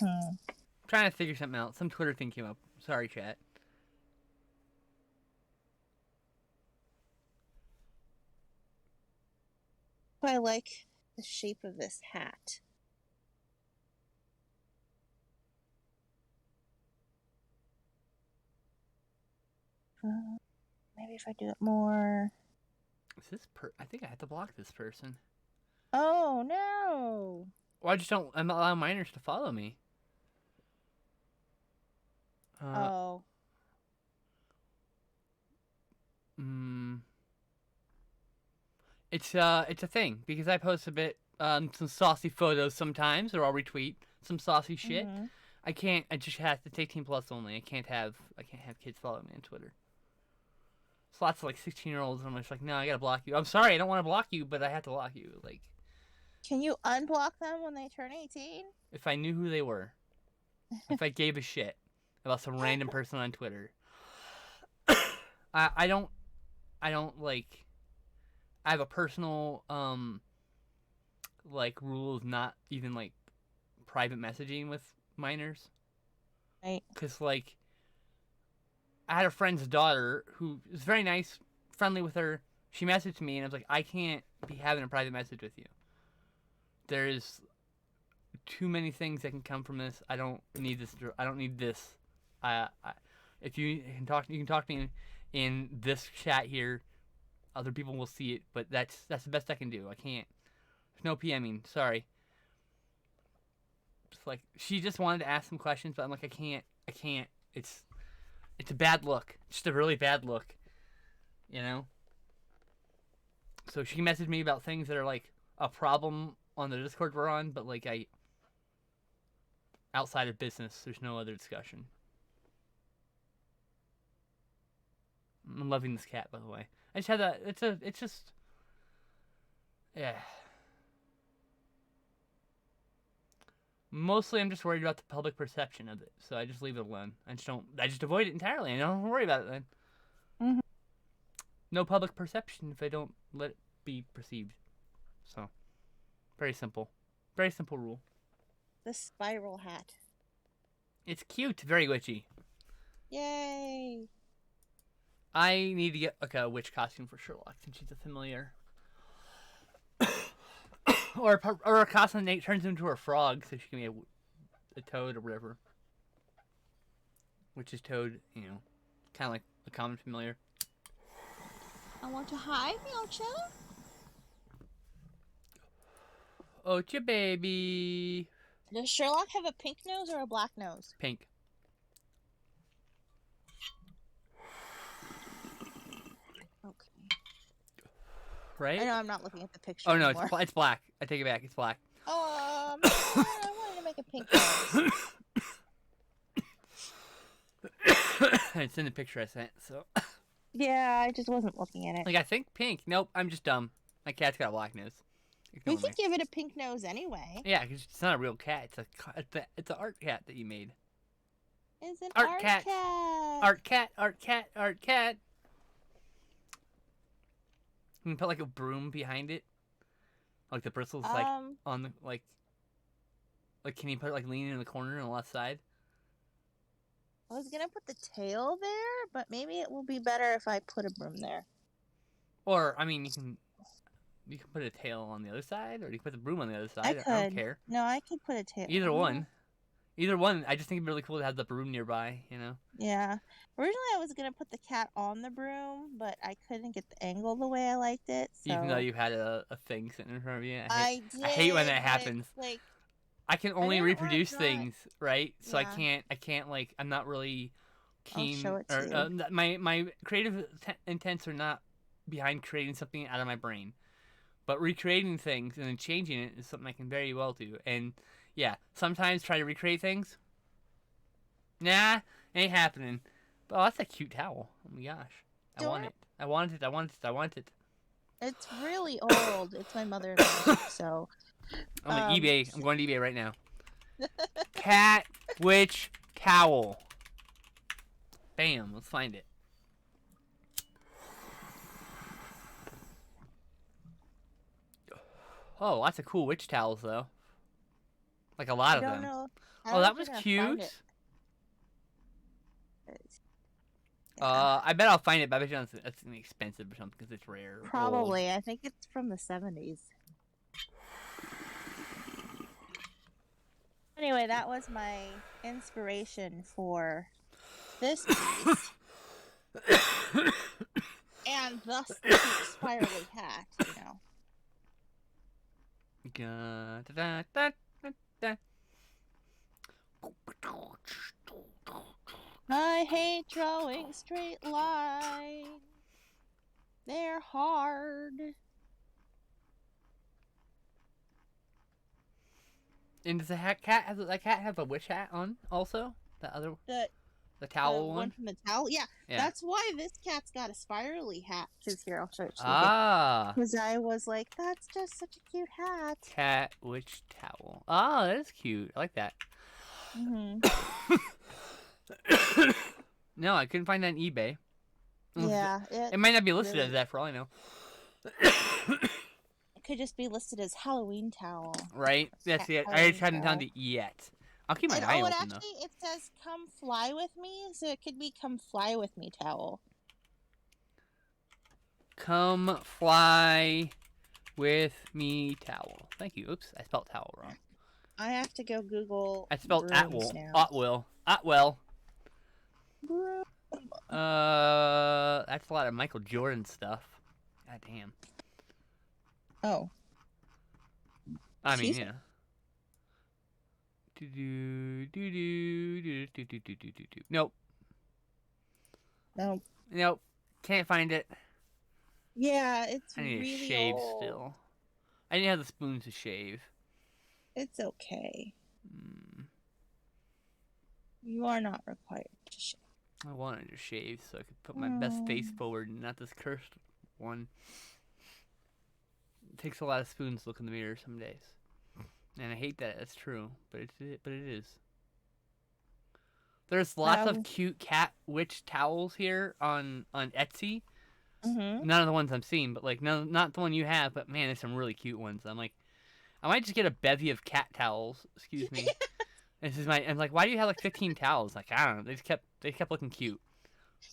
I'm trying to figure something out. Some Twitter thing came up. Sorry, chat. I like the shape of this hat. Maybe if I do it more. Is this I think I have to block this person. Oh no! Well, I just don't allow minors to follow me. Oh. It's a thing because I post a bit some saucy photos sometimes, or I'll retweet some saucy shit. Mm-hmm. I just have to take Team Plus only. I can't have kids follow me on Twitter. It's lots of like 16-year-olds, and I'm just like, no, I gotta block you. I'm sorry, I don't want to block you, but I have to block you. Like, can you unblock them when they turn 18? If I knew who they were, if I gave a shit about some random person on Twitter, I don't like. I have a personal like rule of not even like private messaging with minors. Right. Because like I had a friend's daughter who was very nice, friendly with her. She messaged me and I was like, I can't be having a private message with you. There's too many things that can come from this. I don't need this. I don't need this. If you can talk to me in this chat here. Other people will see it, but that's the best I can do. I can't. There's no PMing. Sorry. It's like she just wanted to ask some questions, but I'm like, I can't. It's a bad look. Just a really bad look. You know. So she messaged me about things that are like a problem on the Discord we're on, but like outside of business, there's no other discussion. I'm loving this cat, by the way. I just had that. It's just. Yeah. Mostly, I'm just worried about the public perception of it, so I just leave it alone. I just avoid it entirely. I don't worry about it then. Mm-hmm. No public perception if I don't let it be perceived. So, very simple. Very simple rule. The spiral hat. It's cute. Very witchy. Yay! I need to get like a witch costume for Sherlock since she's a familiar. or a costume that turns into a frog so she can be a toad or whatever. Which is toad, you know, kind of like a common familiar. I want to hide, Ocha. Ocha baby. Does Sherlock have a pink nose or a black nose? Pink. Okay. Right? I know I'm not looking at the picture. Oh no, anymore. it's black. I take it back. It's black. Oh, I wanted to make a pink nose. It's in the picture I sent, so. Yeah, I just wasn't looking at it. Like, I think pink. Nope, I'm just dumb. My cat's got a black nose. We could give it a pink nose anyway. Yeah, because it's not a real cat. It's an art cat that you made. It's an Art cat. Art cat. Art cat. Art cat. Can you put like a broom behind it? Like the bristles, like on the like. Can you put it like leaning in the corner on the left side? I was gonna put the tail there, but maybe it will be better if I put a broom there. Or I mean, you can put a tail on the other side, or you can put the broom on the other side. I don't care. No, I could put a tail. Either one. Either one. I just think it'd be really cool to have the broom nearby, you know? Yeah. Originally, I was going to put the cat on the broom, but I couldn't get the angle the way I liked it. So... Even though you had a thing sitting in front of you. I hate when that happens. Like, I can only reproduce things, right? So yeah. I can't like, I'm not really keen. I'll show it to you. My creative intents are not behind creating something out of my brain. But recreating things and then changing it is something I can very well do. And yeah, sometimes try to recreate things. Nah, ain't happening. Oh, that's a cute towel. Oh my gosh. I want it. I want it. It's really old. It's my mother-in-law, so. I'm on eBay. I'm going to eBay right now. Cat witch towel. Bam. Let's find it. Oh, lots of cool witch towels, though. Like a lot of them. Oh, that was cute. I bet I'll find it, but I bet you that's expensive or something because it's rare. Probably. I think it's from the 70s. Anyway, that was my inspiration for this piece. And thus the cute spirally hat, you know. I hate drawing straight lines. They're hard. And does that cat have a witch hat on also? The towel one from the towel? Yeah. That's why this cat's got a spirally hat. Because here, I'll show it to you. Because I was like, that's just such a cute hat. Cat witch towel. Oh, that is cute. I like that. Mm-hmm. No, I couldn't find that on eBay. Yeah. It might not be listed as that for all I know. It could just be listed as Halloween towel. Right? That's it. I just hadn't found it yet. I'll keep my eye open, though. It says "Come fly with me," so it could be "Come fly with me" towel. Come fly with me towel. Thank you. Oops, I spelled towel wrong. I have to go Google. I spelled Brooms Atwell. now. Atwell. Broom. That's a lot of Michael Jordan stuff. God damn. Oh. I mean, Excuse Nope. Nope. Nope. Can't find it. Yeah, it's I need really to shave old. still. I didn't have the spoons to shave. It's okay. You are not required to shave. I wanted to shave so I could put my best face forward and not this cursed one. It takes a lot of spoons to look in the mirror some days. And I hate that it's true, but it is. There's lots of cute cat witch towels here on Etsy. Mm-hmm. None of the ones I'm seeing, but like not the one you have, but man, there's some really cute ones. I'm like, I might just get a bevy of cat towels. Excuse me. I'm like, why do you have like 15 towels? Like, I don't know. They kept looking cute.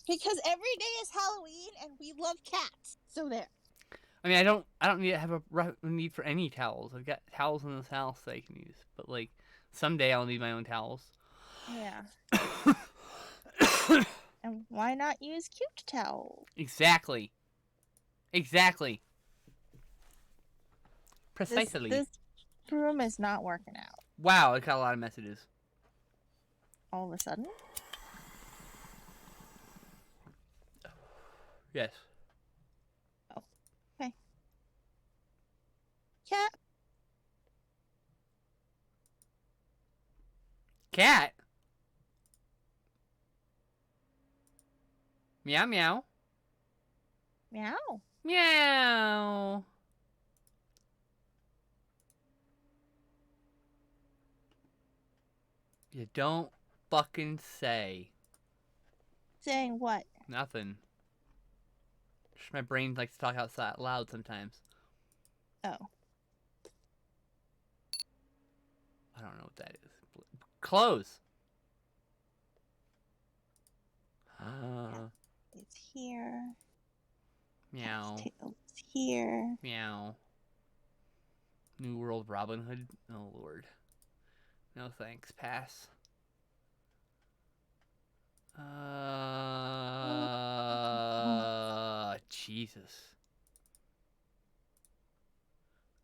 Because every day is Halloween and we love cats. So there. I mean, I don't need to have a need for any towels. I've got towels in this house that I can use. But like, someday I'll need my own towels. Yeah. And why not use cute towels? Exactly. Precisely. This broom is not working out. Wow, it got a lot of messages. All of a sudden? Yes. Oh. Okay. Cat. Cat? Meow meow. Meow. Meow. You don't fucking say. Saying what? Nothing. Just my brain likes to talk outside loud sometimes. Oh. I don't know what that is. Close. It's here. Meow. It's here. Meow. New World Robin Hood? Oh, Lord. No thanks. Pass. Jesus.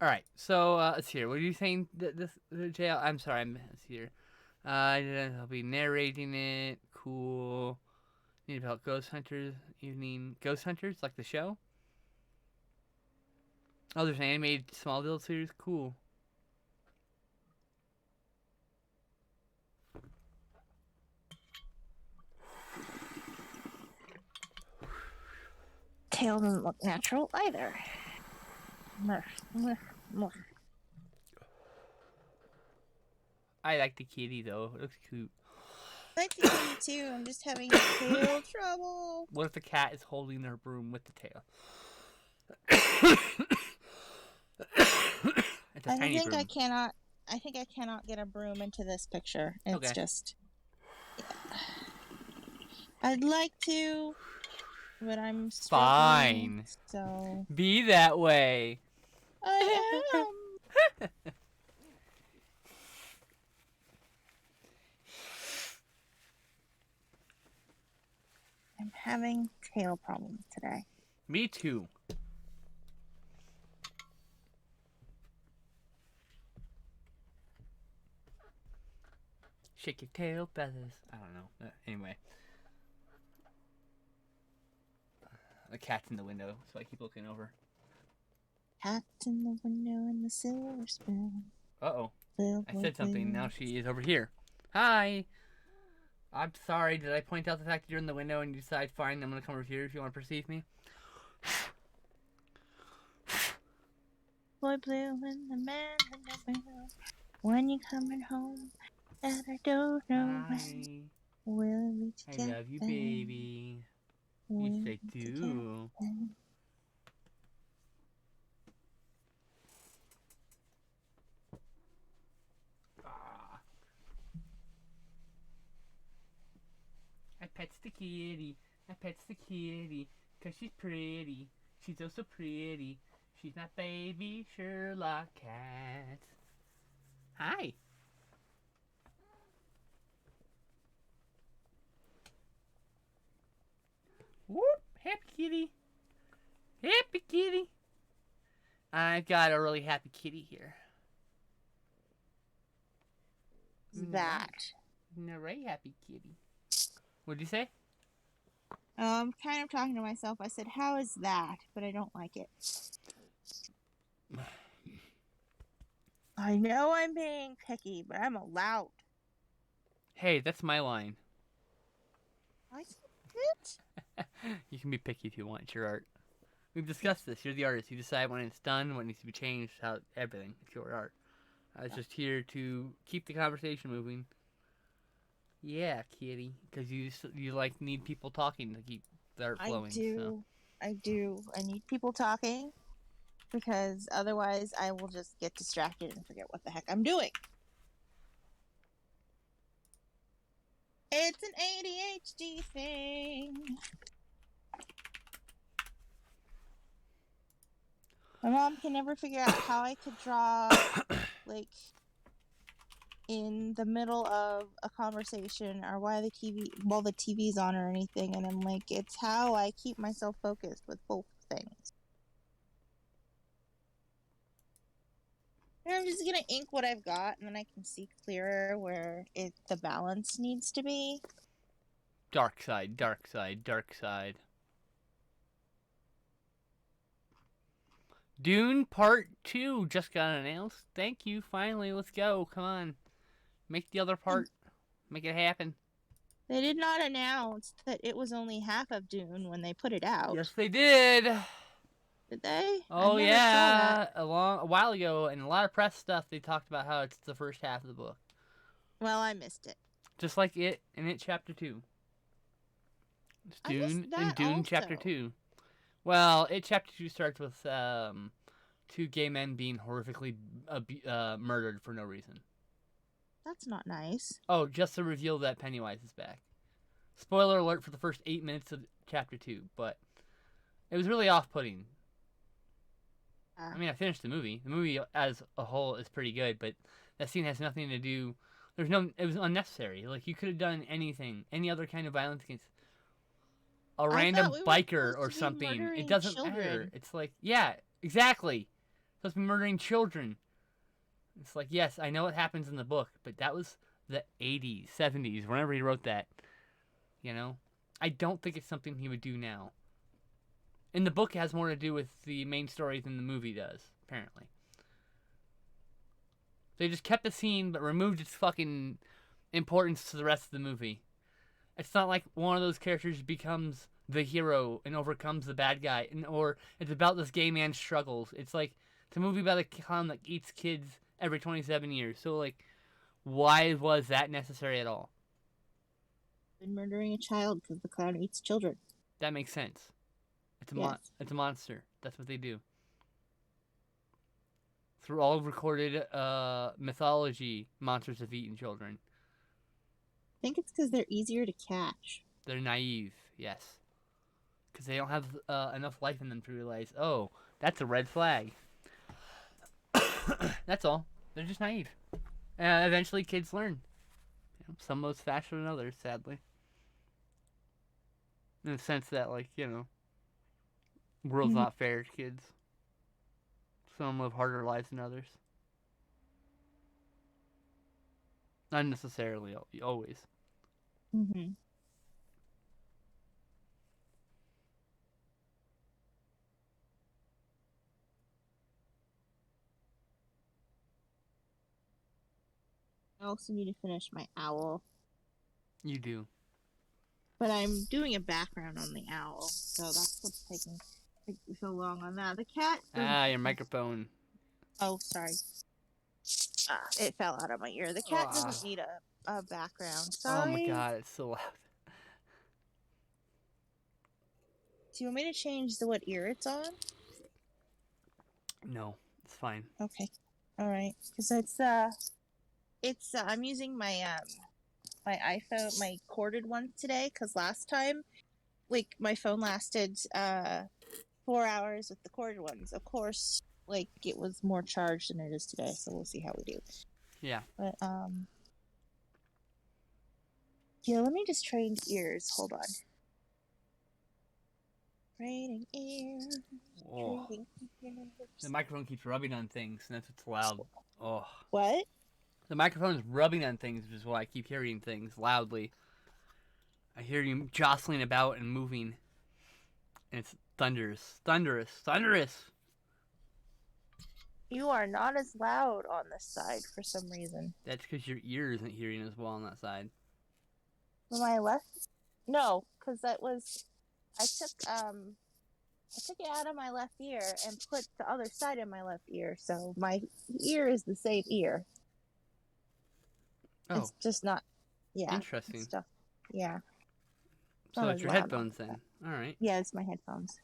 Alright, so, let's hear. What are you saying? The jail? I'm sorry, let's hear. I'll be narrating it. Cool. Need about Ghost Hunters evening. Ghost Hunters, like the show? Oh, there's an animated Smallville series? Cool. Tail doesn't look natural either. Murph, murph, murph. I like the kitty, though. It looks cute. I like the kitty, too. I'm just having tail trouble. What if the cat is holding their broom with the tail? It's a tiny broom. I think I cannot get a broom into this picture. It's just... Yeah. I'd like to, but I'm struggling. Fine. So... Be that way. I am. I'm having tail problems today. Me too. Shake your tail feathers. I don't know. Anyway. The cat's in the window, so I keep looking over. Cat in the window and the silver spoon. Uh-oh. I said something. Now she is over here. Hi. I'm sorry. Did I point out the fact that you're in the window and you decide, fine, I'm going to come over here if you want to perceive me? Boy blue and the man in the window. When you coming home, and I don't know when we'll be together. I love you, baby. Yes, I do. the kitty. I pets the kitty. 'Cause she's pretty. She's oh so pretty. She's my baby Sherlock cat. Hi. Whoop. Happy kitty. Happy kitty. I've got a really happy kitty here. That. No, right, happy kitty. What'd you say? I'm kind of talking to myself. I said, how is that? But I don't like it. I know I'm being picky, but I'm allowed. Hey, that's my line. I it. You can be picky if you want. It's your art. We've discussed this. You're the artist. You decide when it's done, what needs to be changed, how everything. It's your art. I was just here to keep the conversation moving. Yeah, kitty, because you like need people talking to keep the art flowing. I do. I need people talking because otherwise I will just get distracted and forget what the heck I'm doing. It's an ADHD thing. My mom can never figure out how I could draw, like, in the middle of a conversation or while the TV's on or anything, and I'm like, it's how I keep myself focused with both things. And I'm just gonna ink what I've got, and then I can see clearer where the balance needs to be. Dark side, dark side, dark side. Dune Part 2 just got announced. Thank you. Finally, let's go. Come on. Make the other part. Make it happen. They did not announce that it was only half of Dune when they put it out. Yes, they did. Did they? Oh, yeah. A while ago, and a lot of press stuff, they talked about how it's the first half of the book. Well, I missed it. Just like it in It Chapter 2. It's Dune and Dune also. Chapter 2. Well, It Chapter 2 starts with two gay men being horrifically murdered for no reason. That's not nice. Oh, just to reveal that Pennywise is back. Spoiler alert for the first 8 minutes of Chapter 2, but it was really off-putting. I mean, I finished the movie. The movie as a whole is pretty good, but that scene has nothing to do... It was unnecessary. Like, you could have done anything, any other kind of violence against a random biker or something. It doesn't matter. It's like, yeah, exactly. Supposed to be murdering children. It's like, yes, I know what happens in the book, but that was the 80s, 70s, whenever he wrote that. You know? I don't think it's something he would do now. In the book, it has more to do with the main story than the movie does, apparently. They just kept the scene, but removed its fucking importance to the rest of the movie. It's not like one of those characters becomes the hero and overcomes the bad guy, or it's about this gay man's struggles. It's like, it's a movie about a clown that eats kids every 27 years. So, like, why was that necessary at all? Been murdering a child because the clown eats children. That makes sense. It's a monster. That's what they do. Through all recorded mythology, monsters have eaten children. I think it's because they're easier to catch. They're naive, yes. Because they don't have enough life in them to realize, oh, that's a red flag. That's all. They're just naive. Eventually, kids learn. You know, some of us faster than others, sadly. In the sense that, like, you know, world's not fair to kids. Some live harder lives than others. Not necessarily, always. Mm-hmm. I also need to finish my owl. You do. But I'm doing a background on the owl, so that's what's taking so long on that. The cat... Your microphone. Oh, sorry. It fell out of my ear. The cat doesn't need a background. Sorry. Oh my god, it's so loud. Do you want me to change what ear it's on? No, it's fine. Okay. Alright. Because I'm using my, my iPhone, my corded one today, because last time, like, my phone lasted 4 hours with the corded ones. Of course, like, it was more charged than it is today, so we'll see how we do. Yeah. But yeah, let me just train ears. Hold on. Training ears. Oh. Training ears. The microphone keeps rubbing on things, and that's what's loud. Oh. What? The microphone's rubbing on things, which is why I keep hearing things loudly. I hear you jostling about and moving. And it's thunderous. Thunderous. Thunderous! You are not as loud on this side for some reason. That's because your ear isn't hearing as well on that side. My left? No, because that was... I took it out of my left ear and put the other side of my left ear, so my ear is the same ear. Oh. It's just not... Yeah. Interesting. Stuff. Yeah. So it's your headphones then. Alright. Yeah, it's my headphones.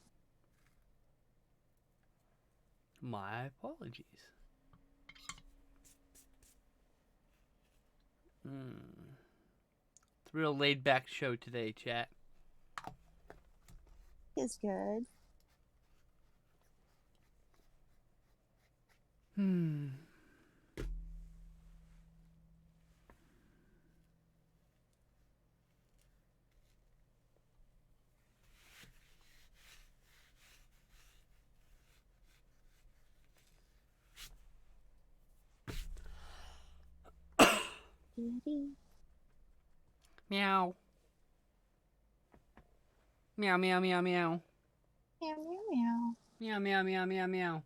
My apologies. It's a real laid back show today, chat. It's good. Meow. Meow, meow, meow, meow. Meow, meow, meow. Meow, meow, meow, meow, meow.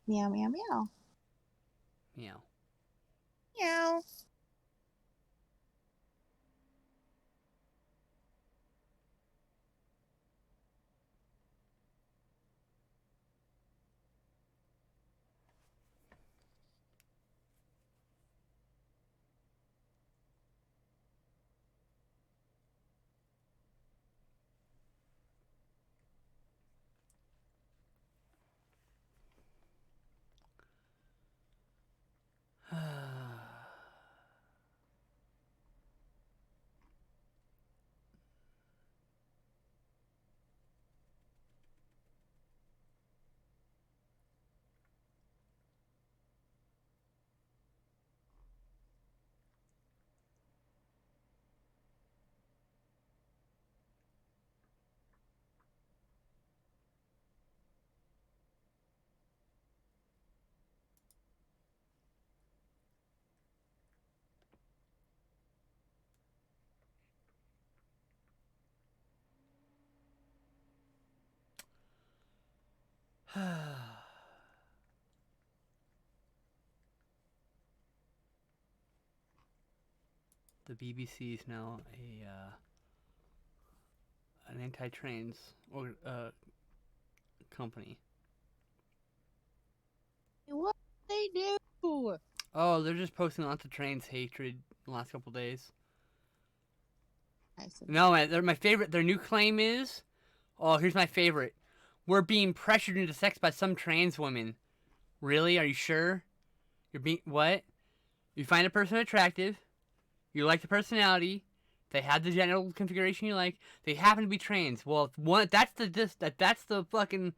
Meow, meow, meow. Meow. Meow. The BBC is now an anti-trans company. What they do? Oh, they're just posting lots of trans hatred the last couple days. No, man, they're my favorite. Their new claim is, oh, here's my favorite. We're being pressured into sex by some trans women. Really? Are you sure? You're being what? You find a person attractive. You like the personality. They have the genital configuration you like. They happen to be trans. Well, that's the fucking,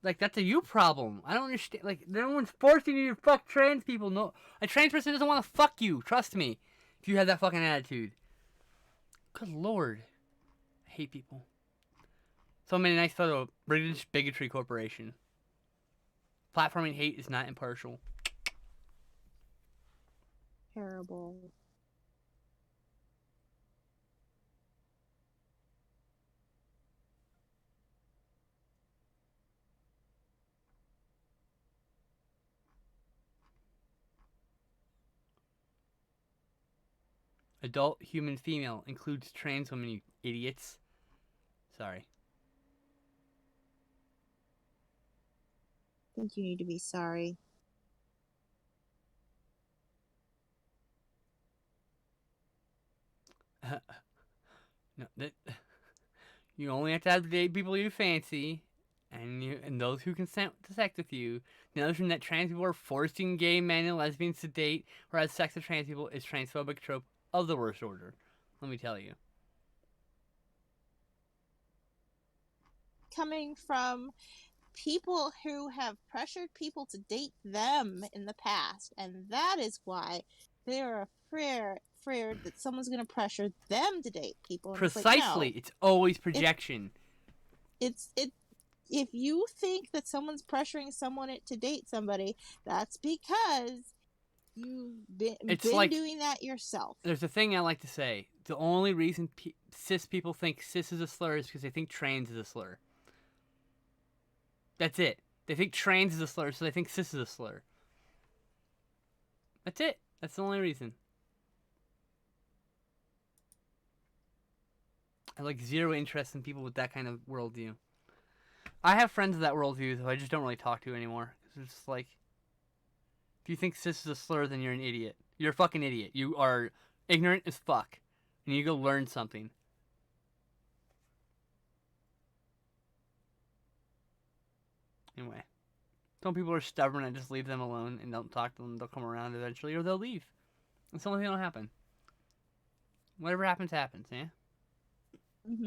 like, that's a you problem. I don't understand. Like, no one's forcing you to fuck trans people. No, a trans person doesn't want to fuck you. Trust me. If you have that fucking attitude. Good lord. I hate people. So many nice photo. British Bigotry Corporation. Platforming hate is not impartial. Terrible. Adult human female includes trans women, you idiots. Sorry. I think you need to be sorry. No, you only have to have to date people you fancy, and those who consent to sex with you. The notion that trans people are forcing gay men and lesbians to date or have sex with trans people is transphobic trope of the worst order. Let me tell you. Coming from people who have pressured people to date them in the past, and that is why they're afraid that someone's going to pressure them to date people. And Precisely. It's always projection. It's if you think that someone's pressuring someone to date somebody, that's because you've been doing that yourself. There's a thing I like to say. The only reason cis people think cis is a slur is because they think trans is a slur. That's it. They think trans is a slur, so they think cis is a slur. That's it. That's the only reason. I have zero interest in people with that kind of worldview. I have friends with that worldview, though I just don't really talk to anymore. It's just if you think cis is a slur, then you're an idiot. You're a fucking idiot. You are ignorant as fuck. And you go learn something. Anyway. Some people are stubborn and just leave them alone and don't talk to them. They'll come around eventually or they'll leave. That's the only thing that'll happen. Whatever happens, happens, yeah? Mm-hmm.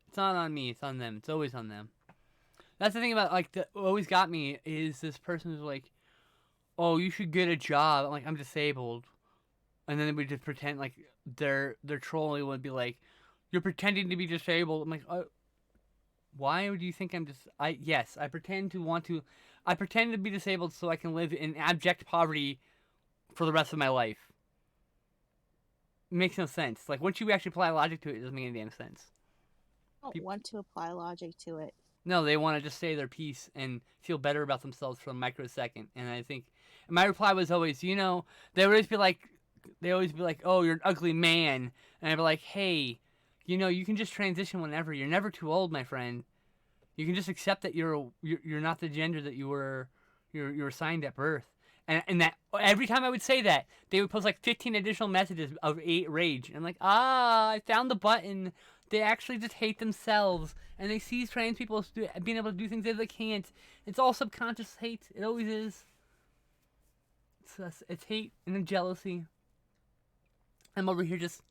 It's not on me. It's on them. It's always on them. That's the thing about, what always got me is this person who's like, oh, you should get a job. I'm like, I'm disabled. And then they would just pretend their trolling would be like, you're pretending to be disabled. I'm like, why would you think I'm just... Yes, I pretend to be disabled so I can live in abject poverty for the rest of my life. It makes no sense. Once you actually apply logic to it, it doesn't make any damn sense. I don't want to apply logic to it. No, they want to just say their piece and feel better about themselves for a microsecond. And I think... And my reply was always, they would always be like, oh, you're an ugly man. And I'd be like, hey... you can just transition whenever. You're never too old, my friend. You can just accept that you're not the gender that you were assigned at birth. And that every time I would say that, they would post 15 additional messages of rage. And I'm like, I found the button. They actually just hate themselves, and they see trans people being able to do things that they can't. It's all subconscious hate. It always is. It's hate and then jealousy. I'm over here just,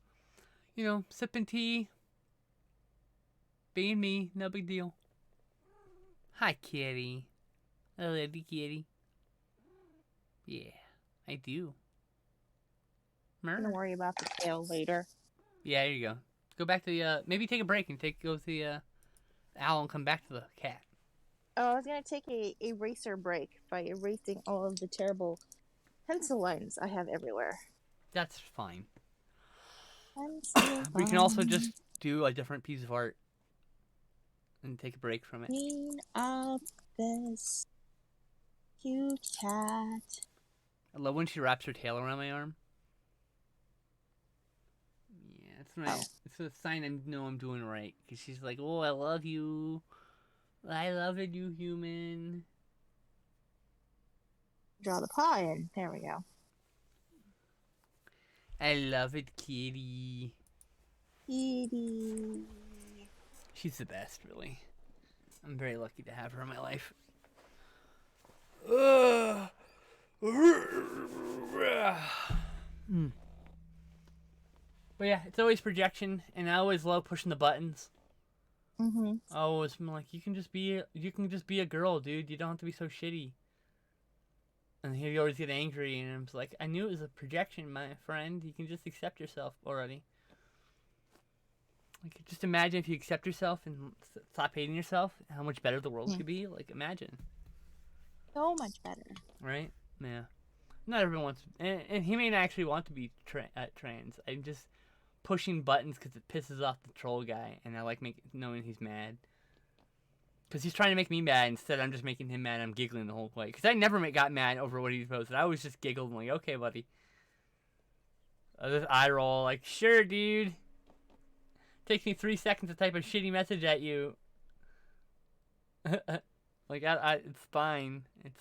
sipping tea, being me, no big deal. Hi, kitty. I love you, kitty. Yeah, I do. I'm gonna worry about the tail later. Yeah, there you go. Go back to the, maybe take a break and go to the owl and come back to the cat. Oh, I was gonna take a eraser break by erasing all of the terrible pencil lines I have everywhere. That's fine. We can also just do a different piece of art and take a break from it. Clean up this cute cat. I love when she wraps her tail around my arm. Yeah, it's nice. It's a sign I know I'm doing right. Because she's like, oh, I love you. I love it, you human. Draw the paw in. There we go. I love it, kitty. Kitty. She's the best, really. I'm very lucky to have her in my life. But yeah, it's always projection, and I always love pushing the buttons. Mm-hmm. I always am like, you can just be a girl, dude. You don't have to be so shitty. And he always get angry, and I'm just like, I knew it was a projection, my friend. You can just accept yourself already. Just imagine if you accept yourself and stop hating yourself, how much better the world could be. Imagine. So much better. Right? Yeah. Not everyone wants to, and he may not actually want to be trans. I'm just pushing buttons because it pisses off the troll guy, and I like knowing he's mad. Because he's trying to make me mad. Instead, I'm just making him mad. I'm giggling the whole way. Because I never got mad over what he posted. I always just giggled. I'm like, okay, buddy. I just eye roll. Sure, dude. Takes me 3 seconds to type a shitty message at you. It's fine. It's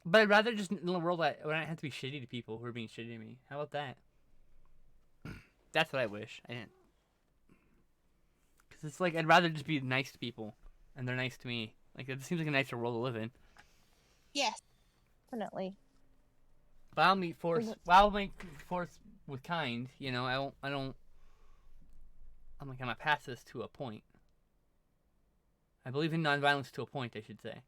but I'd rather just in a world where I don't have to be shitty to people who are being shitty to me. How about that? That's what I wish. I didn't. Because it's I'd rather just be nice to people, and they're nice to me. It seems like a nicer world to live in. Yes, definitely. But I'll meet force. Well, I'll make force with kind. You know, I don't. I'm like, I'm a pacifist to a point. I believe in nonviolence to a point, I should say.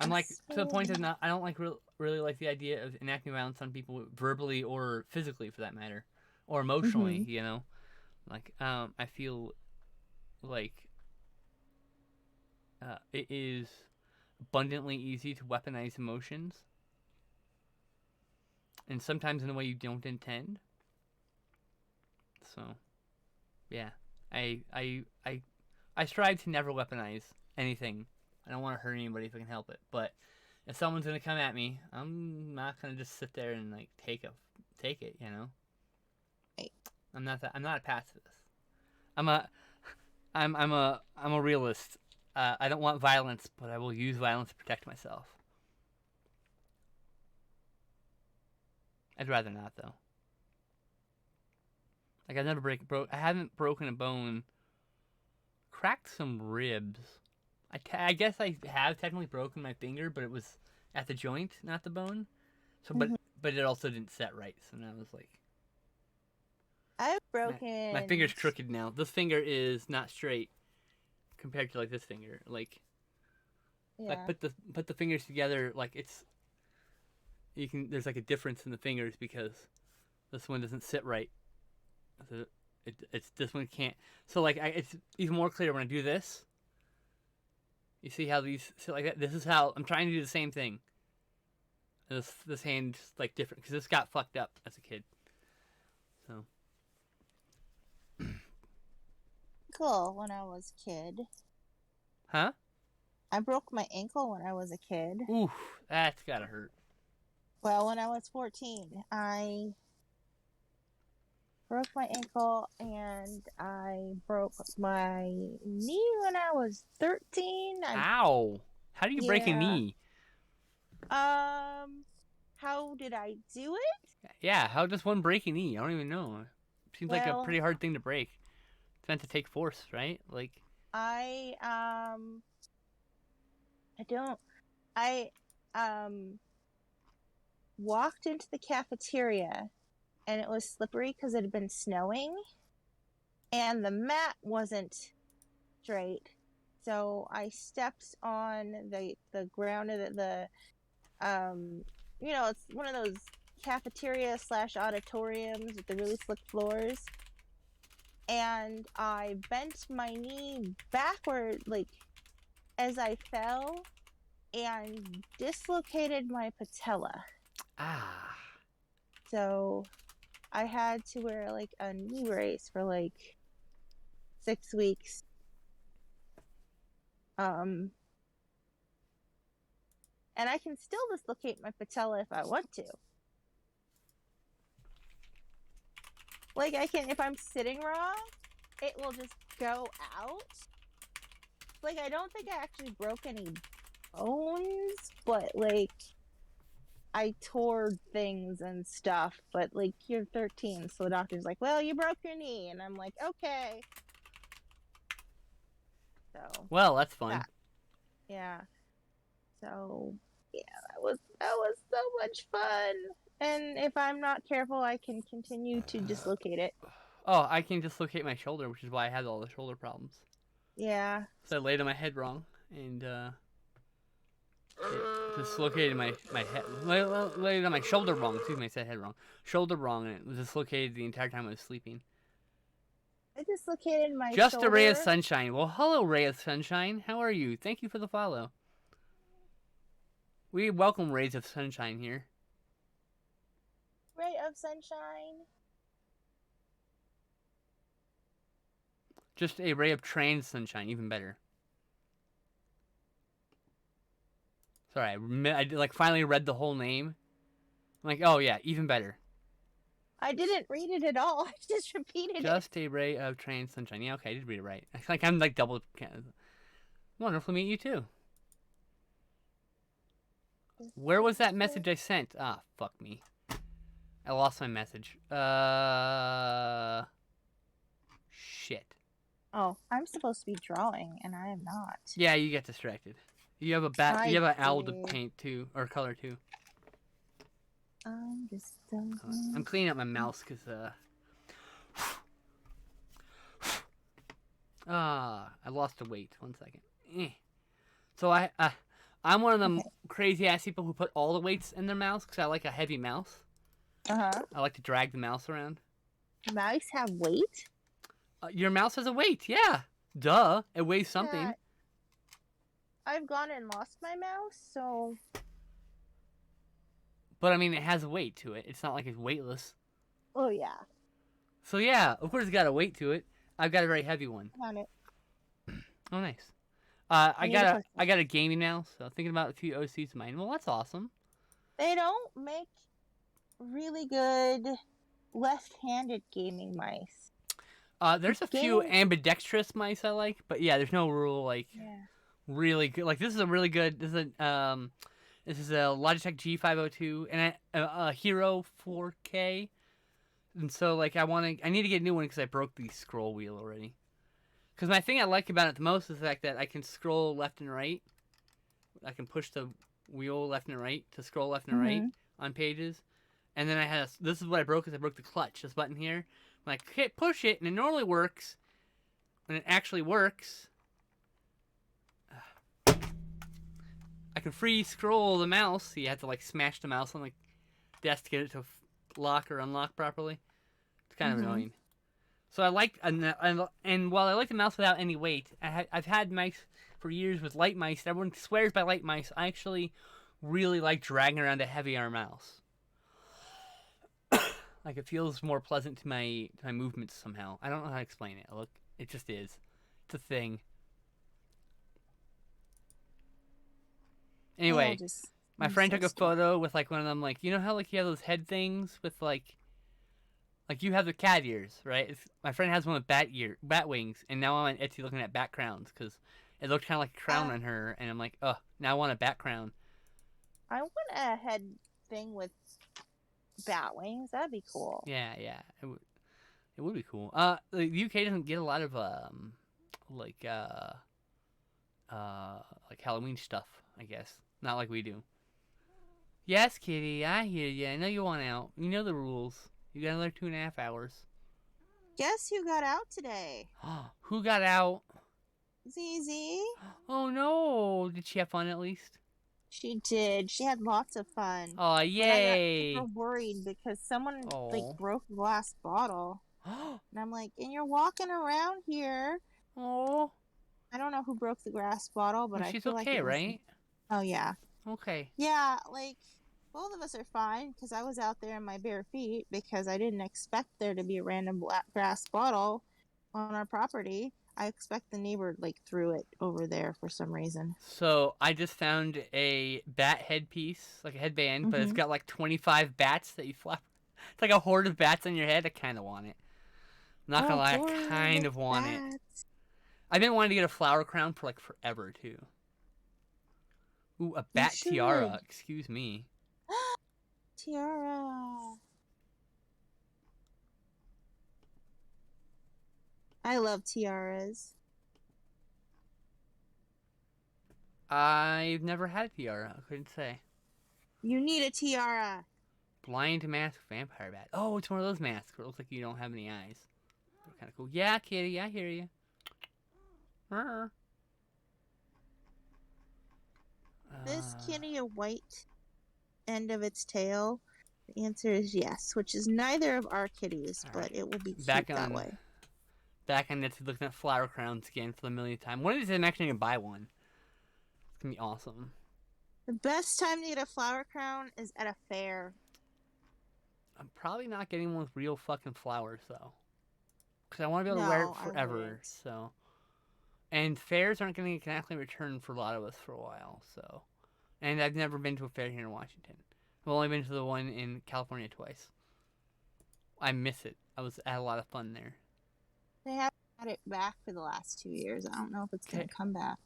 I'm like, to the point of not. I don't like really like the idea of enacting violence on people verbally or physically, for that matter, or emotionally. You know, like I feel like it is abundantly easy to weaponize emotions, and sometimes in a way you don't intend. So, yeah, I strive to never weaponize anything. I don't want to hurt anybody if I can help it. But if someone's gonna come at me, I'm not gonna just sit there and like take it. You know. Right. I'm not a pacifist. I'm a realist. I don't want violence, but I will use violence to protect myself. I'd rather not, though. Like, I've never I haven't broken a bone. Cracked some ribs. I guess I have technically broken my finger, but it was at the joint, not the bone. So, but it also didn't set right. So now I was like, I've broken. My finger's crooked now. This finger is not straight compared to like this finger. Like, like put the fingers together. Like there's like a difference in the fingers because this one doesn't sit right. So it's this one can't. So like it's even more clear when I do this. You see how these sit like that? This is how I'm trying to do the same thing. This hand's like different because this got fucked up as a kid. So. Cool. When I was a kid. Huh? I broke my ankle when I was a kid. Oof, that's gotta hurt. Well, when I was 14, I broke my ankle and I broke my knee when I was 13. Ow! How do you break a knee? How did I do it? Yeah, how does one break a knee? I don't even know. Seems like a pretty hard thing to break. It's meant to take force, right? Like I walked into the cafeteria and it was slippery because it had been snowing and the mat wasn't straight. So I stepped on the ground of the it's one of those cafeteria / auditoriums with the really slick floors. And I bent my knee backward, like, as I fell, and dislocated my patella. Ah. So I had to wear, like, a knee brace for, like, 6 weeks. And I can still dislocate my patella if I want to. Like, I can, if I'm sitting wrong, it will just go out. Like, I don't think I actually broke any bones, but, like, I tore things and stuff. But, like, you're 13, so the doctor's like, well, you broke your knee. And I'm like, okay. So. Well, that's fun. Yeah. So, yeah, that was so much fun. And if I'm not careful, I can continue to dislocate it. Oh, I can dislocate my shoulder, which is why I had all the shoulder problems. Yeah. So I laid on my head wrong, and it dislocated my head. Laid on my shoulder wrong. Excuse me, I said head wrong. Shoulder wrong, and it was dislocated the entire time I was sleeping. I dislocated my Just shoulder. a ray of sunshine. Well, hello, ray of sunshine. How are you? Thank you for the follow. We welcome rays of sunshine here. Ray of sunshine. Just a ray of trans sunshine, even better. Sorry, I like finally read the whole name. I'm like, oh yeah, even better. I didn't read it at all. I just repeated Just a ray of trans sunshine. Yeah, okay, I did read it right. Like I'm like double. Wonderful to meet you too. Where was that message I sent? Ah, fuck me. I lost my message. Shit. Oh, I'm supposed to be drawing, and I am not. Yeah, you get distracted. You have a bat. I You have an owl to did. paint too, or color too. I'm just. I'm cleaning up my mouse because I lost the weight. 1 second. So I'm one of them crazy ass people who put all the weights in their mouse because I like a heavy mouse. I like to drag the mouse around. Mice have weight? Your mouse has a weight, yeah. Duh, it weighs something. Yeah. I've gone and lost my mouse, so. But I mean, it has a weight to it. It's not like it's weightless. Oh yeah. So yeah, of course it's got a weight to it. I've got a very heavy one. On it. Oh, nice. I got a gaming mouse. So thinking about a few OCs of mine. Well, that's awesome. They don't make really good left-handed gaming mice. There's a few ambidextrous mice I like, but yeah, there's no rule like really good. Like this is a really good. This is a Logitech G502 and a Hero 4K. And so like I need to get a new one because I broke the scroll wheel already. Because my thing I like about it the most is the fact that I can scroll left and right. I can push the wheel left and right to scroll left and right on pages. And then this is what I broke, is I broke the clutch, this button here. When I hit push it, and it normally works, when it actually works, I can free scroll the mouse. So you have to like smash the mouse on the desk to get it to lock or unlock properly. It's kind of annoying. So I like, and while I like the mouse without any weight, I've had mice for years with light mice. Everyone swears by light mice. I actually really like dragging around a heavier mouse. Like it feels more pleasant to my movements somehow. I don't know how to explain it. Look, it just is. It's a thing. Anyway, my friend took a photo with like one of them, like, you know how like you have those head things with like you have the cat ears, right? My friend has one with bat wings, and now I'm on Etsy looking at bat crowns because it looked kind of like a crown on her, and I'm like, oh, now I want a bat crown. I want a head thing with bat wings. That'd be cool. Yeah, it would be cool. The UK doesn't get a lot of like Halloween stuff, I guess. Not like we do. Yes, kitty, I hear you. I know you want out. You know the rules. You got another 2.5 hours. Guess who got out today? Who got out? ZZ. Oh no! Did she have fun at least? She did. She had lots of fun. Oh yay! But I got super worried because someone like broke a glass bottle, and I'm like, and you're walking around here. Oh. I don't know who broke the glass bottle, but she's feel okay, like right? Oh yeah. Okay. Yeah, like both of us are fine because I was out there in my bare feet because I didn't expect there to be a random glass bottle on our property. I expect the neighbor like threw it over there for some reason. So I just found a bat headpiece, like a headband, but it's got like 25 bats that you flap. It's like a horde of bats on your head. I kind of want it. I'm not gonna lie, I kind of want it. I've been wanting to get a flower crown for like forever too. Ooh, a bat tiara. Excuse me. Tiara. I love tiaras. I've never had a tiara. I couldn't say. You need a tiara. Blind mask vampire bat. Oh, it's one of those masks where it looks like you don't have any eyes. They're kind of cool. Yeah, kitty, I hear you. This kitty a white end of its tail? The answer is yes, which is neither of our kitties, but it will be cute that way. Back on Etsy looking at flower crowns again for the millionth time. One of these I'm actually going to buy one. It's going to be awesome. The best time to get a flower crown is at a fair. I'm probably not getting one with real fucking flowers, though. Because I want to be able to wear it forever, so... And fairs aren't going to exactly return for a lot of us for a while, so... And I've never been to a fair here in Washington. I've only been to the one in California twice. I miss it. I had a lot of fun there. They haven't had it back for the last 2 years. I don't know if it's going to come back.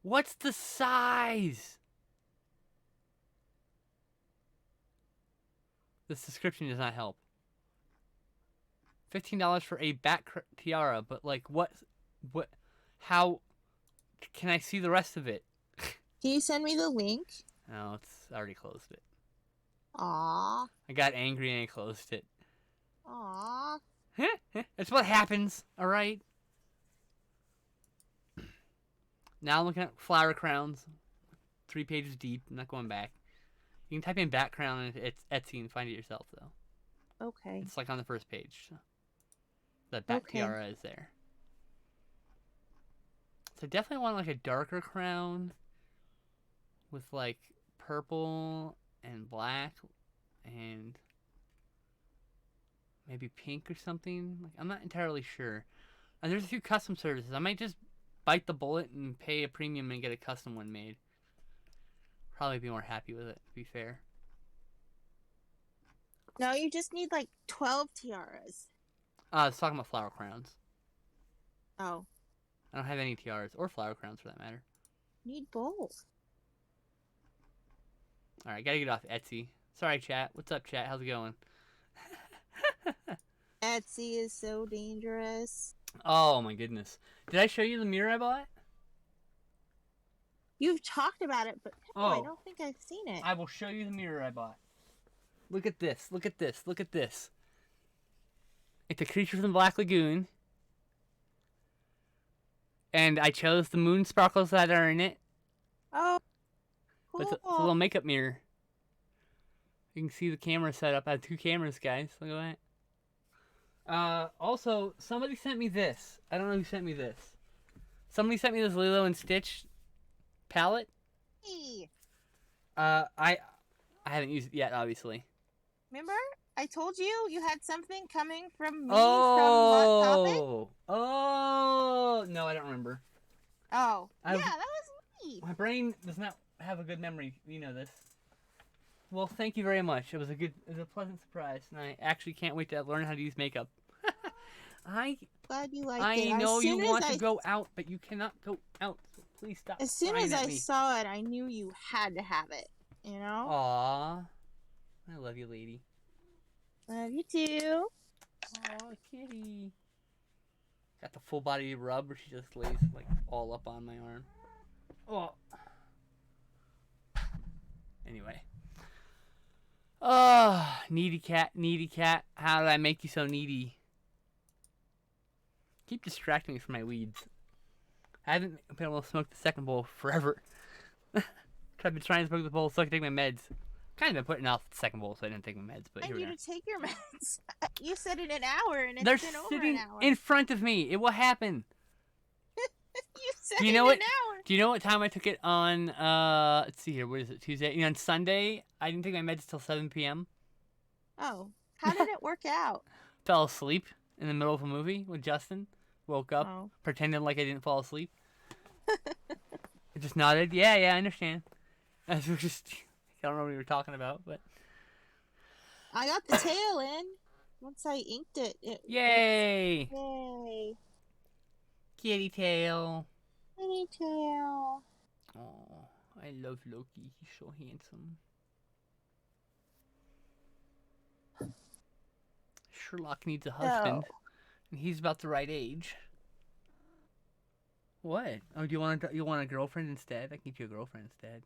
What's the size? This description does not help. $15 for a bat tiara, but like what, how can I see the rest of it? Can you send me the link? No, it's I already closed it. Aww. I got angry and I closed it. Aww. That's what happens, alright? Now I'm looking at flower crowns. 3 pages deep. I'm not going back. You can type in background and it's Etsy and find it yourself, though. Okay. It's like on the first page. So. The back tiara is there. So I definitely want like a darker crown with like purple and black and maybe pink or something. Like, I'm not entirely sure. And there's a few custom services. I might just bite the bullet and pay a premium and get a custom one made. Probably be more happy with it, to be fair. No, you just need like 12 tiaras. I was talking about flower crowns. Oh. I don't have any tiaras or flower crowns for that matter. Need both. Alright, gotta get off Etsy. Sorry, chat. What's up, chat? How's it going? Etsy is so dangerous. Oh my goodness. Did I show you the mirror I bought? You've talked about it, but no, I don't think I've seen it. I will show you the mirror I bought. Look at this. Look at this. Look at this. It's a creature from the Black Lagoon. And I chose the moon sparkles that are in it. Oh, cool. It's a little makeup mirror. You can see the camera set up. I have 2 cameras, guys. Look at that. Also, somebody sent me this. I don't know who sent me this. Somebody sent me this Lilo and Stitch palette. Hey. I haven't used it yet, obviously. Remember? I told you had something coming from me from Oh! Hot Topic? Oh! No, I don't remember. Oh. Yeah, that was me. My brain does not have a good memory. You know this. Well, thank you very much. It was a pleasant surprise, and I actually can't wait to learn how to use makeup. Glad you liked it. I know you want to go out, but you cannot go out. So please stop. As soon as I saw it, I knew you had to have it. You know? Aw. I love you, lady. Love you too. Aw, kitty. Got the full body rub where she just lays like all up on my arm. Oh. Anyway. Oh, needy cat, needy cat. How did I make you so needy? Keep distracting me from my weeds. I haven't been able to smoke the second bowl forever. I've been trying to smoke the bowl so I can take my meds. Kind of been putting off the second bowl so I didn't take my meds, but here we are. I need to take your meds. You said in an hour, and They're been over sitting an hour. in front of me. It will happen. You said Do you know in what? an hour. Do you know what time I took it on? Let's see here. What is it? Tuesday. You know, on Sunday, I didn't take my meds till 7 p.m. Oh, how did it work out? Fell asleep in the middle of a movie with Justin. Woke up, pretended like I didn't fall asleep. I just nodded. Yeah, I understand. I don't know what we were talking about, but I got the tail in. Once I inked it. Yay! Yay! Kitty tail. Kitty tail. Oh, I love Loki. He's so handsome. Sherlock needs a husband, and he's about the right age. What? Oh, do you want a girlfriend instead? I can get you a girlfriend instead.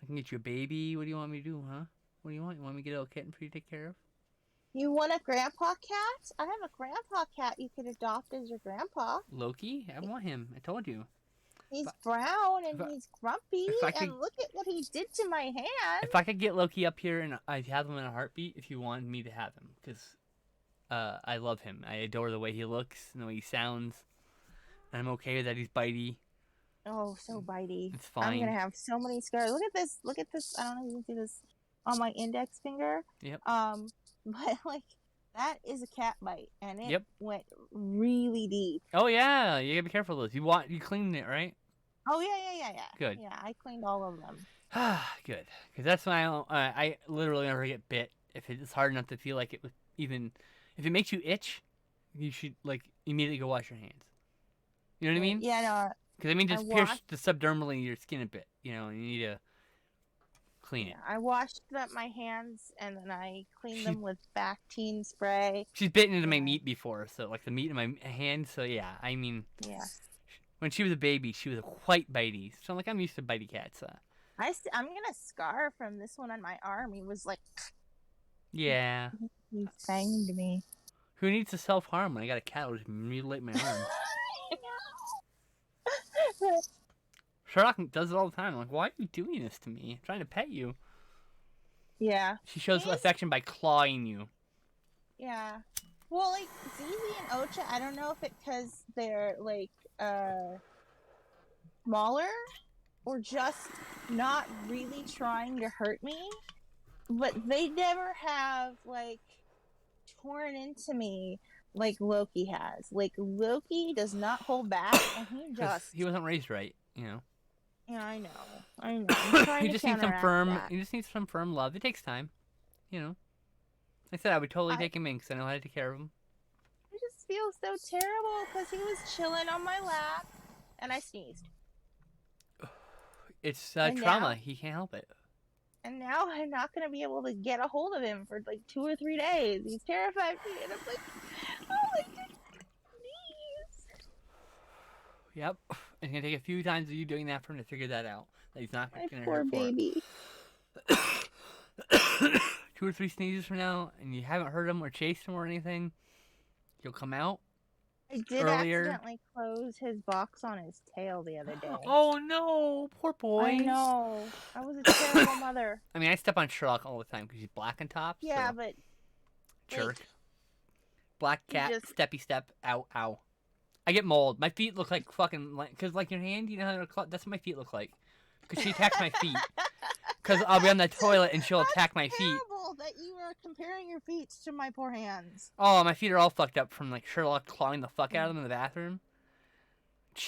I can get you a baby. What do you want me to do, huh? What do you want? You want me to get a little kitten for you to take care of? You want a grandpa cat? I have a grandpa cat you could adopt as your grandpa. Loki? I want him. I told you. He's brown and he's grumpy, and look at what he did to my hand. If I could get Loki up here and I'd have him in a heartbeat if you wanted me to have him, because I love him. I adore the way he looks and the way he sounds. And I'm okay with that he's bitey. Oh, so bitey. It's fine. I'm going to have so many scars. Look at this. Look at this. I don't know if you can see this on my index finger. Yep. But, like, that is a cat bite, and it went really deep. Oh, yeah. You got to be careful with those. You cleaned it, right? Oh, yeah. Good. Yeah, I cleaned all of them. Good. Because that's when I literally never get bit. If it's hard enough to feel like it was even... If it makes you itch, you should, like, immediately go wash your hands. You know what I mean? Yeah, no. Because, I mean, just pierce the subdermally your skin a bit. You know, you need to clean it. I washed up my hands, and then I cleaned them with Bactine spray. She's bitten into my meat before, so, like, the meat in my hand, so, yeah. I mean... Yeah. When she was a baby, she was quite bitey. So I'm like, I'm used to bitey cats. I'm gonna scar from this one on my arm. He was like, yeah. He fanged me. Who needs to self-harm when I got a cat who'll just mutilate my arm? Sherlock does it all the time. I'm like, why are you doing this to me? I'm trying to pet you. Yeah. She shows affection by clawing you. Yeah. Well, like, Zizi and Ocha, I don't know if it's because they're, like, smaller or just not really trying to hurt me, but they never have, like, torn into me like Loki has. Like, Loki does not hold back, and he wasn't raised right, you know. Yeah, I know. I'm trying he to just needs some counteract that. He just needs some firm love. It takes time, you know. I said I would totally take him in because I know how to take care of him. I just feel so terrible because he was chilling on my lap, and I sneezed. It's trauma. He can't help it. And now I'm not going to be able to get a hold of him for like 2 or 3 days. He's terrified me, and I'm like, oh my goodness, please. Yep. It's going to take a few times of you doing that for him to figure that out. That he's not going to hurt poor baby. 2 or 3 sneezes from now, and you haven't hurt him or chased him or anything, he'll come out. I did accidentally close his box on his tail the other day. Oh no, poor boy. I know. I was a terrible mother. I mean, I step on Sherlock all the time because he's black on top. Yeah, so. but Jerk. Like, black cat, steppy step, ow, ow. I get mold. My feet look like fucking, because like your hand, you know how to that's what my feet look like. Because she attacks my feet. Because I'll be on the toilet and she'll attack my feet. It's terrible that you are comparing your feet to my poor hands. Oh, my feet are all fucked up from like Sherlock clawing the fuck out of them in the bathroom.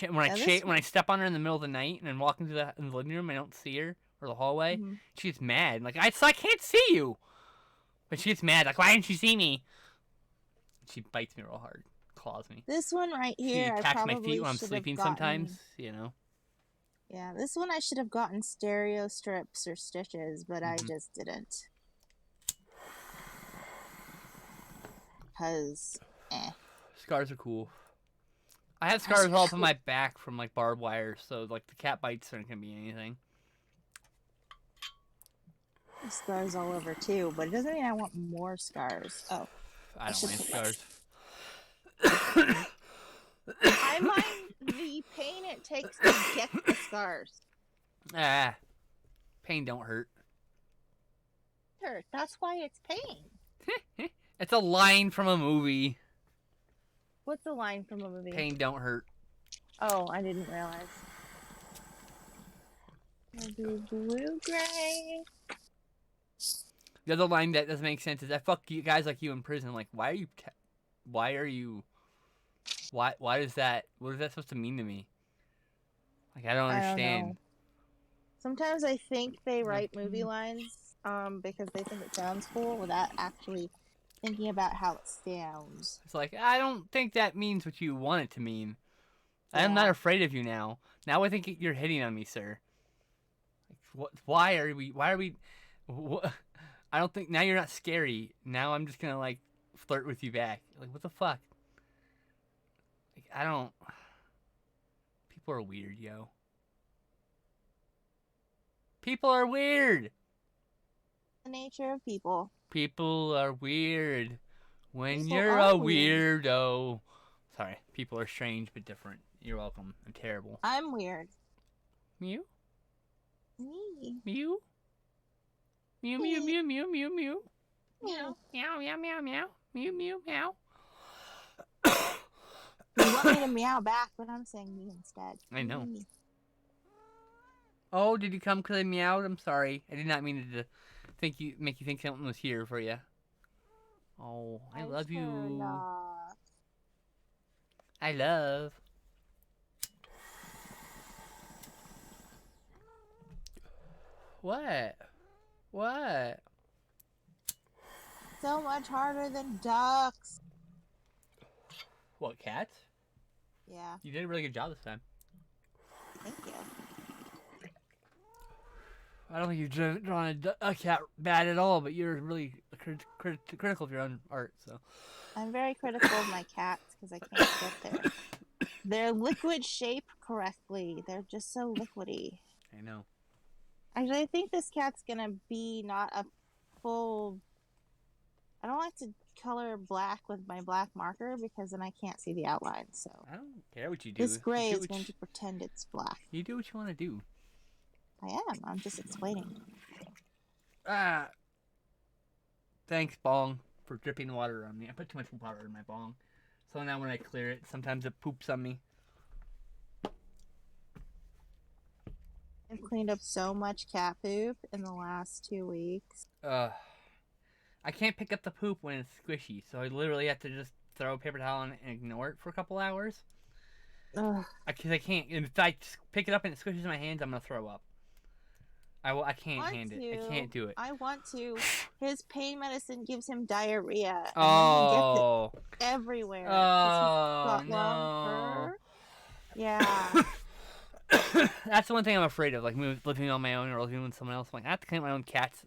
When I step on her in the middle of the night and I'm walking through the living room, I don't see her or the hallway. She's mad. Like I can't see you. But she's mad. Like, why didn't you see me? She bites me real hard, claws me. This one right here, she attacks my feet when I'm sleeping sometimes. You know. Yeah, this one I should have gotten stereo strips or stitches, but I just didn't. Because, Scars are cool. I have scars all up on my back from, like, barbed wire, so, like, the cat bites aren't going to be anything. Scars all over, too, but it doesn't mean I want more scars. Oh. I don't mind scars. I mind the pain it takes to get the scars. Pain don't hurt. Hurt. That's why it's pain. It's a line from a movie. What's the line from a movie? Pain don't hurt. Oh, I didn't realize. Blue-gray. The other line that doesn't make sense is I fuck you guys like you in prison. Like, why is that? What is that supposed to mean to me? Like, I don't understand. Don't know. Sometimes I think they write movie lines because they think it sounds cool without actually thinking about how it sounds. It's like, I don't think that means what you want it to mean. Yeah. I'm not afraid of you now. Now I think you're hitting on me, sir. Like, why are we? What? I don't think now you're not scary. Now I'm just gonna like flirt with you back. Like, what the fuck? Like, I don't. People are weird, yo. People are weird. The nature of people. People are weird. When you're a weirdo. Sorry, people are strange but different. You're welcome. I'm terrible. I'm weird. Mew? Me. Mew? Mew, mew, mew, mew, mew, mew. Meow. Meow, meow, meow, meow. Mew, mew, meow. You want me to meow back, but I'm saying me instead. I know. Me. Oh, did you come because I meowed? I'm sorry. I did not mean to make you think something was here for you. Oh, I love you. I love. What? What? So much harder than ducks. What, cats? Yeah. You did a really good job this time. Thank you. I don't think you've drawn a cat bad at all, but you're really critical of your own art, so. I'm very critical of my cats because I can't get there. Their liquid shape correctly. They're just so liquidy. I know. Actually, I think this cat's gonna be not a full. I don't like to color black with my black marker because then I can't see the outline. So I don't care what you do. this gray you is going to pretend it's black. You do what you want to do. I am. I'm just explaining. Ah. Thanks, bong, for dripping water on me. I put too much water in my bong. So now when I clear it, sometimes it poops on me. I've cleaned up so much cat poop in the last 2 weeks. I can't pick up the poop when it's squishy, so I literally have to just throw a paper towel on it and ignore it for a couple hours. Because I can't. If I pick it up and it squishes my hands, I'm going to throw up. I can't hand it. I can't do it. I want to. His pain medicine gives him diarrhea. And oh. He gets it everywhere. Oh, no. Long fur. Yeah. That's the one thing I'm afraid of, like living on my own or living with someone else. I'm like, I have to clean my own cat's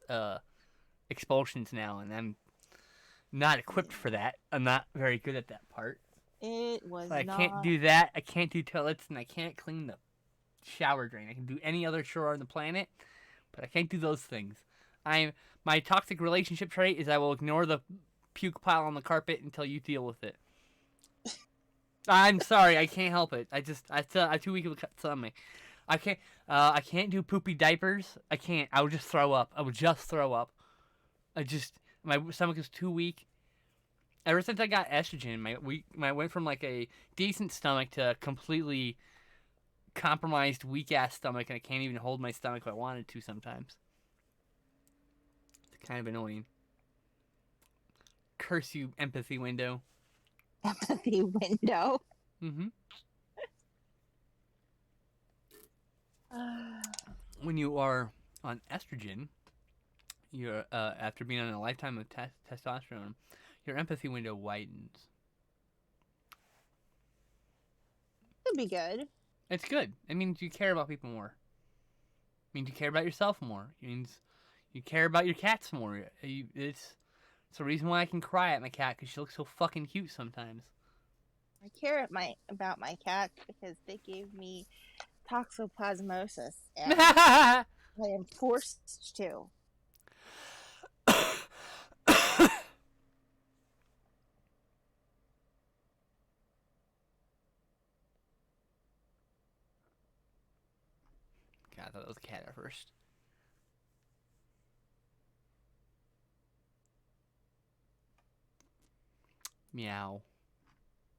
expulsions now, and I'm not equipped for that. I'm not very good at that part. It was I can't do that. I can't do toilets, and I can't clean the shower drain. I can do any other chore on the planet, but I can't do those things. My toxic relationship trait is I will ignore the puke pile on the carpet until you deal with it. I'm sorry, I can't help it. I'm too weak of a stomach. I can't do poopy diapers. I can't. I would just throw up. My stomach is too weak. Ever since I got estrogen, my went from like a decent stomach to a completely compromised, weak ass stomach, and I can't even hold my stomach if I wanted to sometimes. It's kind of annoying. Curse you, empathy window. Empathy window. Mm-hmm. When you are on estrogen, you're after being on a lifetime of testosterone, your empathy window widens. Could be good. It's good. It means you care about people more. It means you care about yourself more. It means you care about your cats more. It's the reason why I can cry at my cat, because she looks so fucking cute sometimes. I care about my cat because they gave me toxoplasmosis, and I am forced to. God, I thought it was a cat at first. Meow.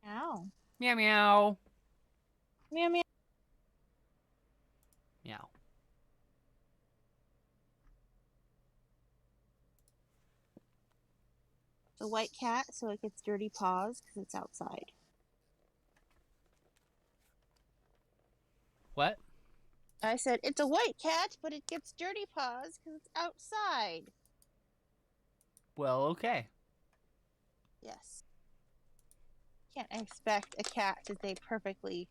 Ow. Meow meow. Meow meow. Meow. The white cat, so it gets dirty paws because it's outside. What? I said, it's a white cat, but it gets dirty paws because it's outside. Well, okay. Yes. Can't expect a cat to stay perfectly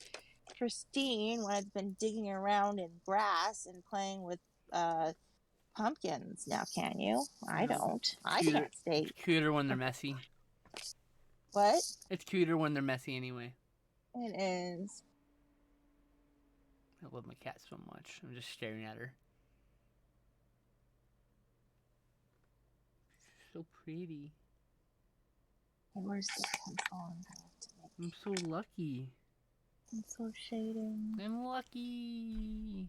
pristine when it's been digging around in grass and playing with pumpkins now, can you? I don't. I can't stay. It's cuter when they're messy. What? It's cuter when they're messy anyway. It is. I love my cat so much. I'm just staring at her. She's so pretty. Where's the pencil? I'm so lucky. I'm so shading. I'm lucky.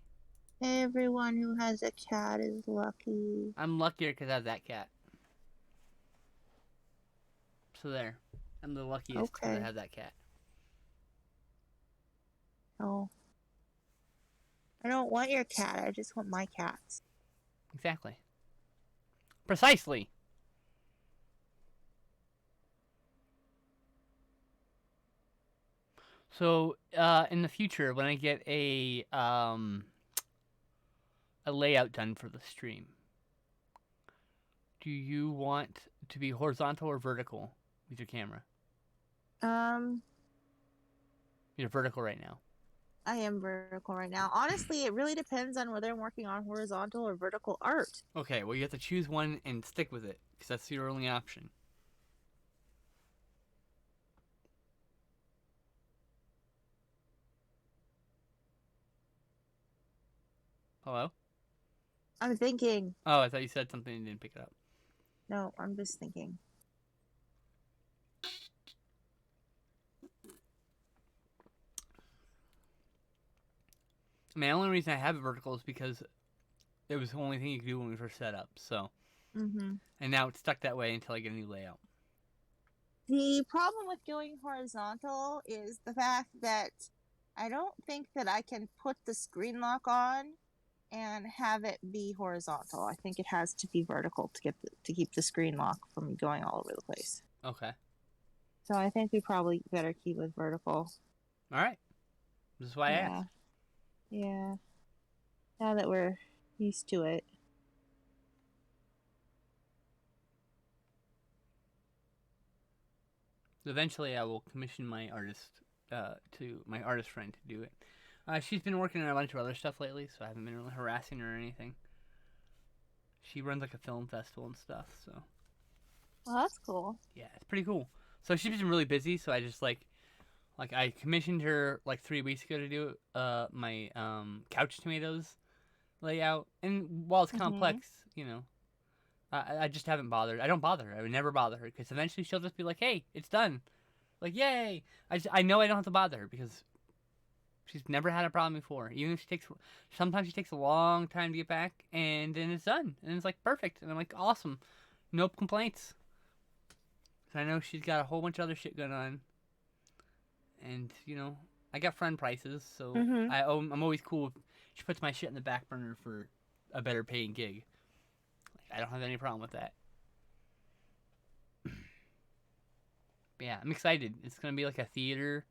Everyone who has a cat is lucky. I'm luckier because I have that cat. So there. I'm the luckiest because I have that cat. Oh. I don't want your cat. I just want my cats. Exactly. Precisely. So, in the future, when I get a layout done for the stream, do you want to be horizontal or vertical with your camera? You're vertical right now. I am vertical right now. Honestly, it really depends on whether I'm working on horizontal or vertical art. Okay, well, you have to choose one and stick with it, because that's your only option. Hello? I'm thinking. Oh, I thought you said something and didn't pick it up. No, I'm just thinking. The only reason I have vertical is because it was the only thing you could do when we first set up. So, Mm-hmm. and now it's stuck that way until I get a new layout. The problem with going horizontal is the fact that I don't think that I can put the screen lock on and have it be horizontal. I think it has to be vertical to keep the screen lock from going all over the place. Okay. So I think we probably better keep with vertical. All right. This is why I asked. Yeah. Now that we're used to it. Eventually, I will commission my artist my artist friend to do it. She's been working on a bunch of other stuff lately, so I haven't been really harassing her or anything. She runs like a film festival and stuff, so. Well, that's cool. Yeah, it's pretty cool. So she's been really busy, so I just like I commissioned her like 3 weeks ago to do my couch tomatoes layout, and while it's complex, you know, I just haven't bothered. I don't bother her. I would never bother her because eventually she'll just be like, "Hey, it's done." Like, yay! I know I don't have to bother her because she's never had a problem before. Even if sometimes she takes a long time to get back, and then it's done, and it's like perfect, and I'm like, awesome, no complaints. So I know she's got a whole bunch of other shit going on, and you know, I got friend prices, so I'm always cool if she puts my shit in the back burner for a better paying gig. I don't have any problem with that. But yeah, I'm excited. It's gonna be like a theater,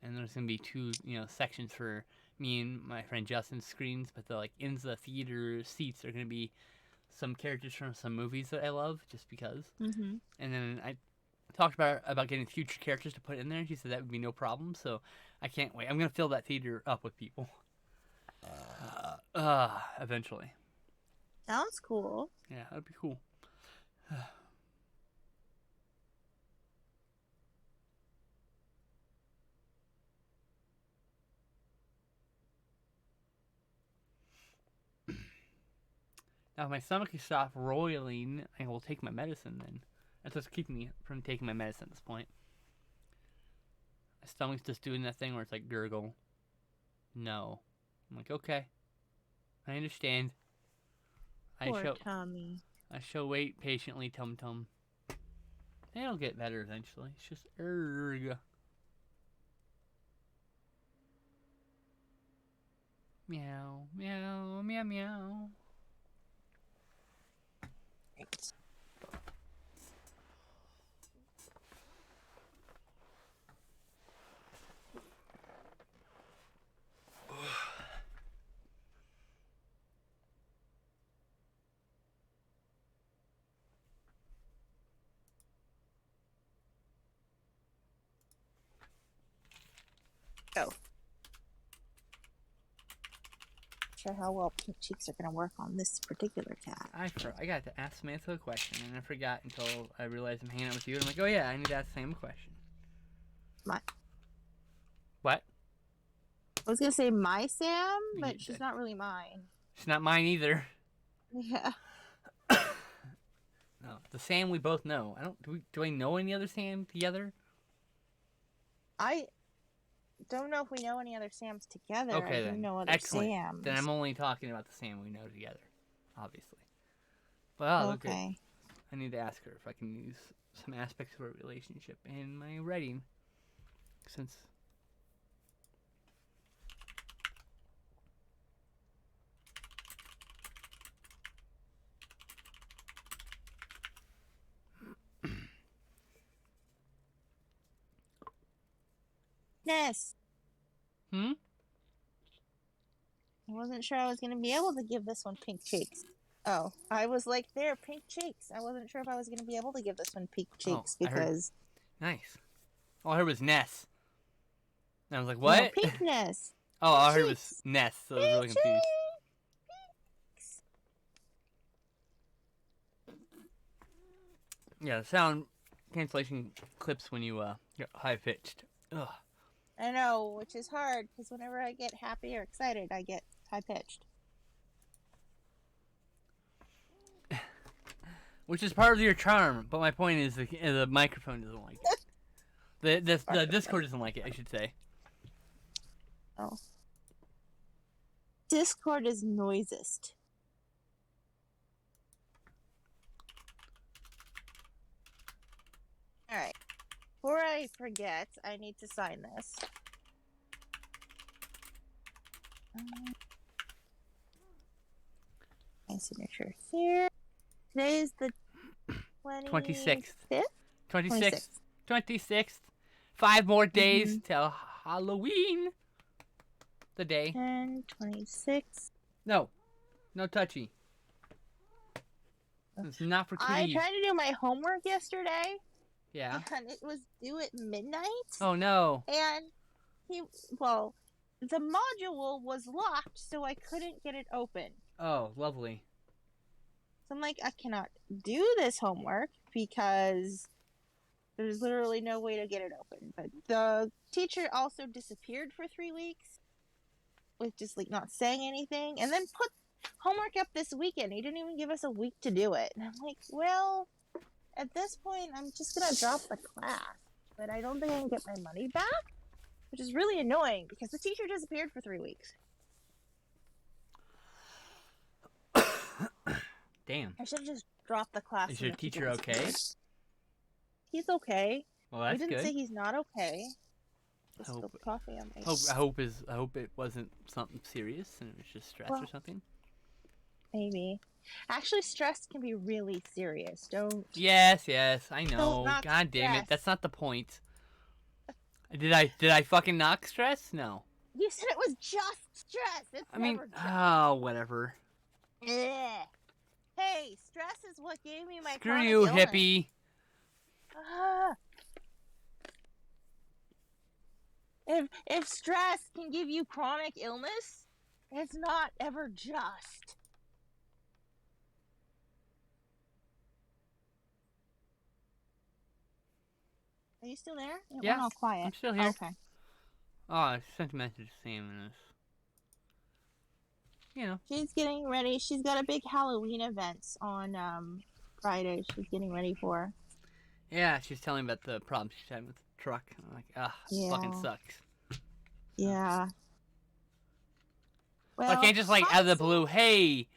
and there's gonna be 2, sections for me and my friend Justin's screens. But the in the theater seats are gonna be some characters from some movies that I love, just because. Mm-hmm. And then I talked about getting future characters to put in there. She said that would be no problem. So I can't wait. I'm gonna fill that theater up with people. Eventually. Sounds cool. Yeah, that'd be cool. Now, if my stomach can stop roiling, I will take my medicine then. That's what's keeping me from taking my medicine at this point. My stomach's just doing that thing where it's like gurgle. No. I'm like, okay. I understand. Poor Tommy. I shall wait patiently, Tum Tum. It'll get better eventually. It's just erg. Meow, meow, meow, meow. Thanks. Go. Sure how well pink cheeks are going to work on this particular cat. I got to ask Samantha a question, and I forgot until I realized I'm hanging out with you. And I'm like, oh yeah, I need to ask Sam a question. What? I was going to say my Sam, but she's not really mine. She's not mine either. Yeah. No, the Sam we both know. Do I know any other Sam together? I don't know if we know any other Sams together. Okay, I then. do know other Excellent. Sams. Then I'm only talking about the Sam we know together, obviously. Well, okay. I need to ask her if I can use some aspects of our relationship in my writing, since. Ness. I wasn't sure I was going to be able to give this one pink cheeks. Oh, I was like, there, pink cheeks. I wasn't sure if I was going to be able to give this one pink cheeks because... Nice. All I heard was Ness. And I was like, what? No, pink Ness. All I heard was Ness, so I was really confused. Yeah, the sound cancellation clips when you get high-pitched. Ugh. I know, which is hard, because whenever I get happy or excited, I get high-pitched. Which is part of your charm, but my point is the microphone doesn't like it. The Discord doesn't like it, I should say. Oh. Discord is noisist. Alright. Before I forget, I need to sign this. My signature here. Today is the 26th. 26th. 26th. 5 more days till Halloween. The day. 10, 26. No touchy. It's not for I kids. tried to do my homework yesterday. Yeah. And it was due at midnight. Oh no. And the module was locked, so I couldn't get it open. Oh, lovely. So I'm like, I cannot do this homework because there's literally no way to get it open. But the teacher also disappeared for 3 weeks with just like not saying anything, and then put homework up this weekend. He didn't even give us a week to do it. And I'm like, well, at this point, I'm just gonna drop the class. But I don't think I can get my money back, which is really annoying because the teacher disappeared for 3 weeks. Damn. I should have just dropped the class. Is your teacher okay? He's okay. Well, that's good. He didn't say he's not okay. I hope, coffee on me. I hope it wasn't something serious and it was just stress or something. Maybe. Actually, stress can be really serious. Don't. Yes, I know. God damn it, that's not the point. Did I fucking knock stress? No. You said it was just stress. It's whatever. Ugh. Hey, stress is what gave me my. Screw you, illness. hippie. If stress can give you chronic illness, it's not ever just. Are you still there? It Yeah, went all quiet. I'm still here. Okay. Oh, I sent a message to Sam in this. You know. She's getting ready. She's got a big Halloween event on Friday. She's getting ready for. Yeah, she's telling me about the problems she's having with the truck. I'm like, it fucking sucks. Yeah. Well, I can't just out of the blue, hey,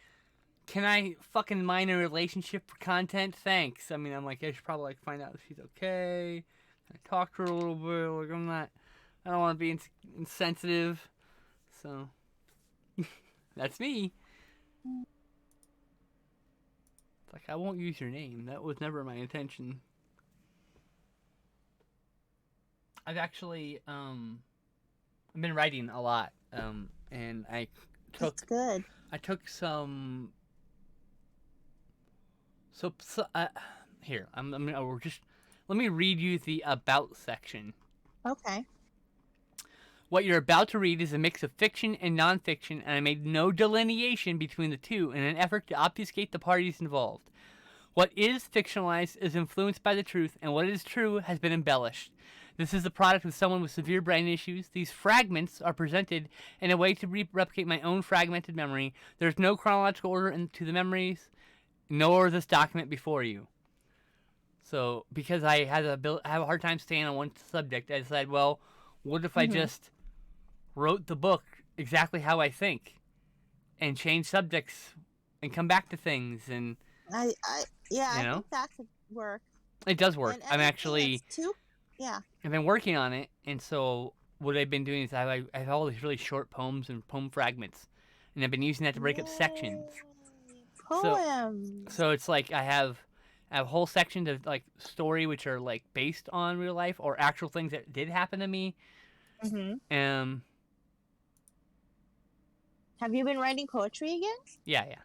can I fucking mine a relationship for content? Thanks. I mean, I'm like, I should probably find out if she's okay. I talk to her a little bit. Like, I don't want to be insensitive. So, that's me. It's like, I won't use your name. That was never my intention. I've actually, I've been writing a lot. And I took. That's good. I took some. Here, let me read you the about section. Okay. What you're about to read is a mix of fiction and nonfiction, and I made no delineation between the two in an effort to obfuscate the parties involved. What is fictionalized is influenced by the truth, and what is true has been embellished. This is the product of someone with severe brain issues. These fragments are presented in a way to replicate my own fragmented memory. There's no chronological order to the memories, nor this document before you. So, because I have a hard time staying on one subject, I decided, well, what if I just wrote the book exactly how I think, and change subjects, and come back to things, and I think that could work. It does work. And I'm actually. Yeah. I've been working on it, and so what I've been doing is I have all these really short poems and poem fragments, and I've been using that to break up sections. Poems. So it's like I have a whole section of like story which are like based on real life or actual things that did happen to me. Mm-hmm. Have you been writing poetry again? Yeah.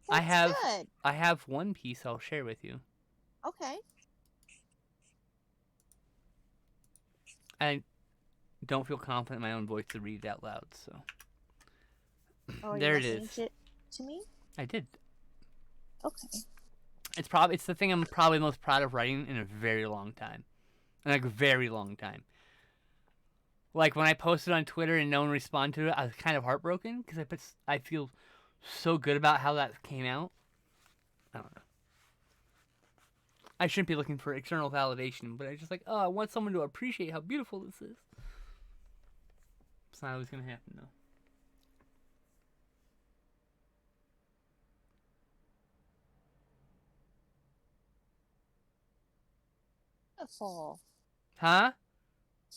That's good. I have one piece I'll share with you. Okay. I don't feel confident in my own voice to read it out loud, so. There it is. It to me? I did. Okay. It's the thing I'm probably most proud of writing in a very long time. Like a very long time. Like when I posted on Twitter and no one responded to it, I was kind of heartbroken because I feel so good about how that came out. I don't know. I shouldn't be looking for external validation, but I just like, oh, I want someone to appreciate how beautiful this is. It's not always gonna happen though. Beautiful. Huh?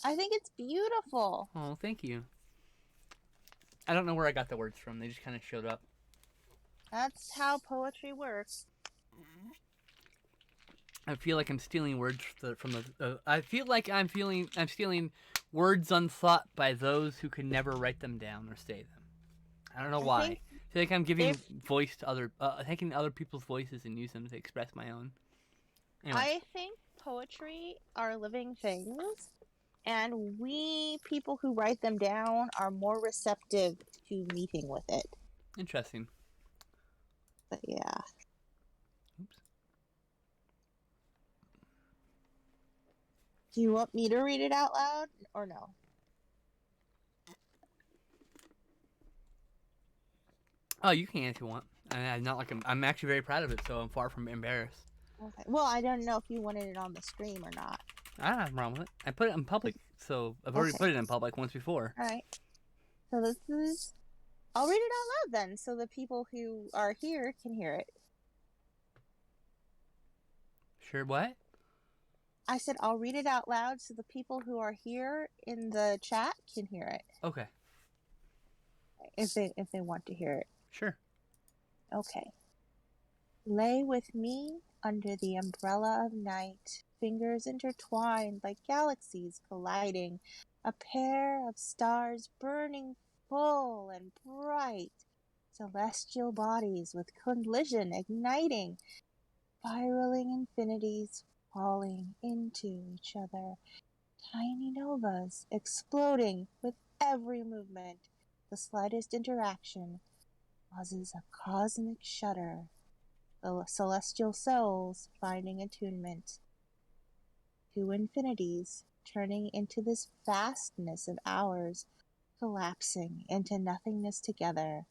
I think it's beautiful. Oh, thank you. I don't know where I got the words from. They just kind of showed up. That's how poetry works. I feel like I'm stealing words from the. I feel like I'm stealing words unthought by those who can never write them down or say them. I don't know why. I feel like I'm giving voice to taking other people's voices and use them to express my own. Anyway. I think poetry are living things, and we people who write them down are more receptive to meeting with it. Interesting. But yeah. Oops. Do you want me to read it out loud or no? Oh, you can if you want. I'm not like I'm actually very proud of it, so I'm far from embarrassed. Okay. Well, I don't know if you wanted it on the stream or not. I don't have a problem with it. I put it in public, so I've already put it in public once before. All right. So this is. I'll read it out loud then, so the people who are here can hear it. Sure, what? I said I'll read it out loud so the people who are here in the chat can hear it. Okay. If they want to hear it. Sure. Okay. Lay with me under the umbrella of night, fingers intertwined like galaxies colliding, a pair of stars burning full and bright, celestial bodies with collision igniting, spiraling infinities falling into each other, tiny novas exploding with every movement. The slightest interaction causes a cosmic shudder, the celestial souls finding attunement. Two infinities turning into this vastness of ours, collapsing into nothingness together.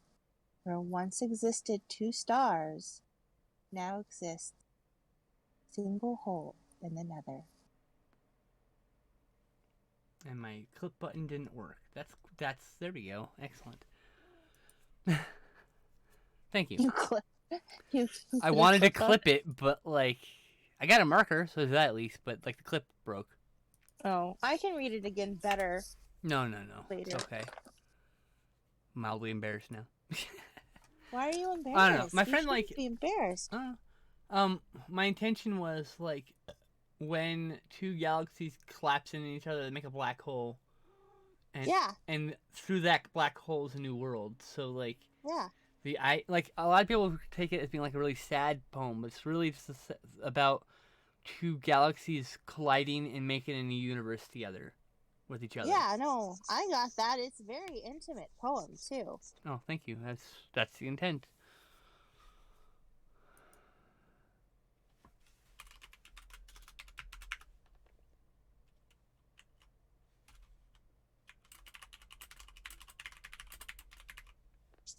Where once existed two stars, now exists single hole in the nether. And my clip button didn't work. That's there we go. Excellent. Thank you. I wanted to clip it, but like I got a marker, so there's that at least, but like the clip broke. Oh, I can read it again better. No. Later. It's okay. I'm mildly embarrassed now. Why are you embarrassed? I don't know. My friend like be embarrassed. My intention was like when two galaxies collapse into each other, they make a black hole. And through that black hole is a new world. So like like a lot of people take it as being like a really sad poem, but it's really just about two galaxies colliding and making a new universe together with each other. Yeah, no, I got that. It's a very intimate poem too. Oh, thank you. That's the intent.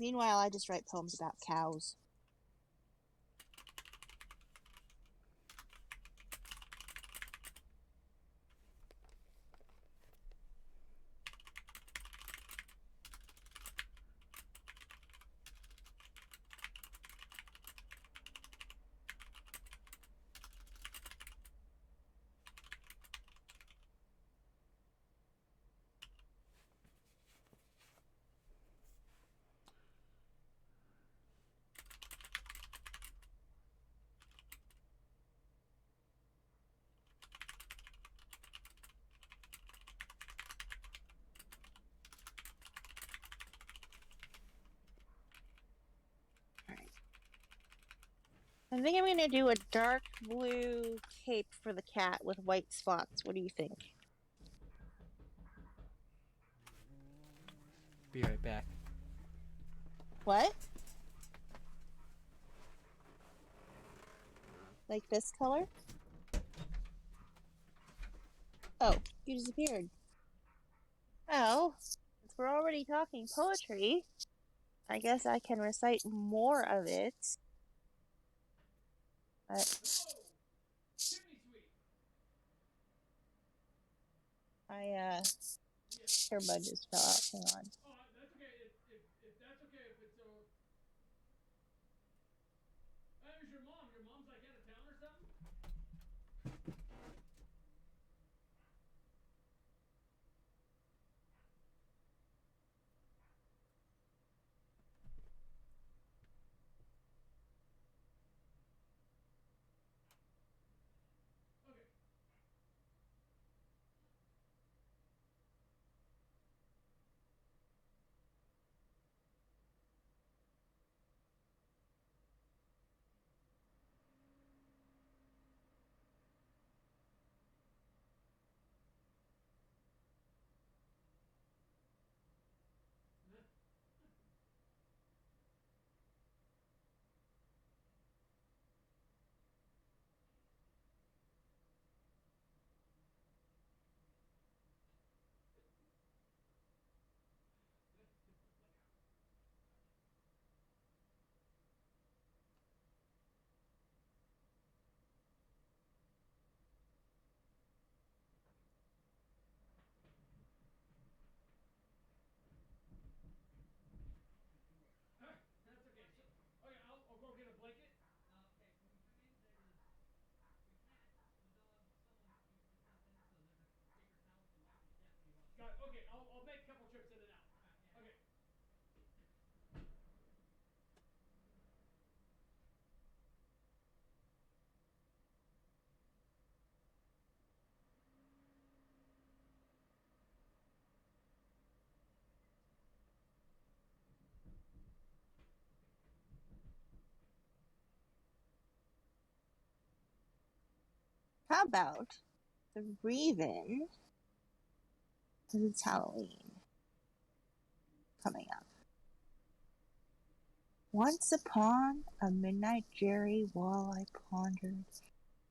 Meanwhile, I just write poems about cows. I think I'm going to do a dark blue cape for the cat with white spots. What do you think? Be right back. What? Like this color? Oh, you disappeared. Well, since we're already talking poetry, I guess I can recite more of it. But My earbud just fell out. Hang on. Oh, that's okay. If that's okay, if it's so. It was your mom. Your mom's like out of town or something. Okay. That's okay. So, okay, I'll go get a blanket. Okay, when we come in, we can't. Got it. Okay, I'll make a couple trips in and out. Okay. How about the Raven? Because it's Halloween coming up. Once upon a midnight Jerry, while I pondered,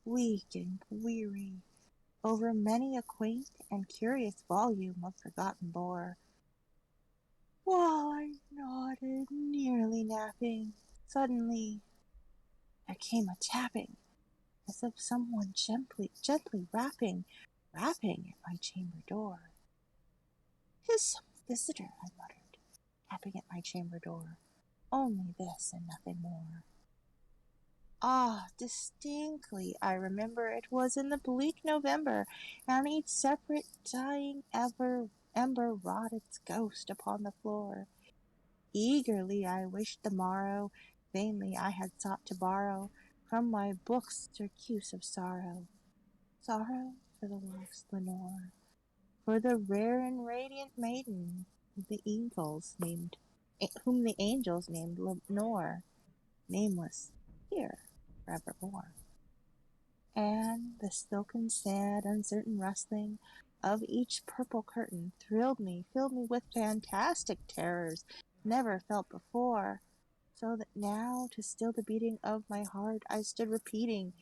weak and weary, over many a quaint and curious volume of forgotten lore, while I nodded, nearly napping, suddenly there came a tapping, as of someone gently rapping at my chamber door. "'Tis some visitor," I muttered, tapping at my chamber door. "Only this and nothing more." Ah, distinctly I remember it was in the bleak November, and each separate dying ember wrought its ghost upon the floor. Eagerly I wished the morrow, vainly I had sought to borrow from my books surcease of sorrow. Sorrow for the lost Lenore, for the rare and radiant maiden whom the angels named Lenore, nameless here forevermore. And the silken, sad, uncertain rustling of each purple curtain filled me with fantastic terrors never felt before, so that now, to still the beating of my heart, I stood repeating,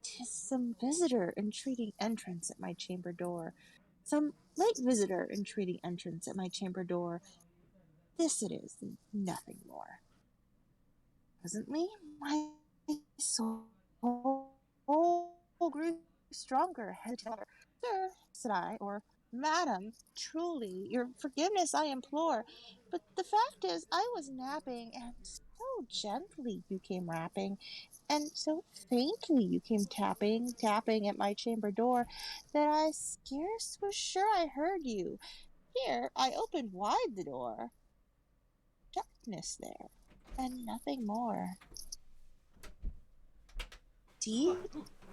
"'Tis some visitor entreating entrance at my chamber door, some late visitor entreating entrance at my chamber door. This it is, and nothing more." Presently, my soul grew stronger, hesitating. "Sir," said I, or "Madam, truly, your forgiveness I implore. But the fact is, I was napping, and so gently you came rapping, and so faintly you came tapping at my chamber door, that I scarce was sure I heard you. Here I opened wide the door. Darkness there, and nothing more. Deep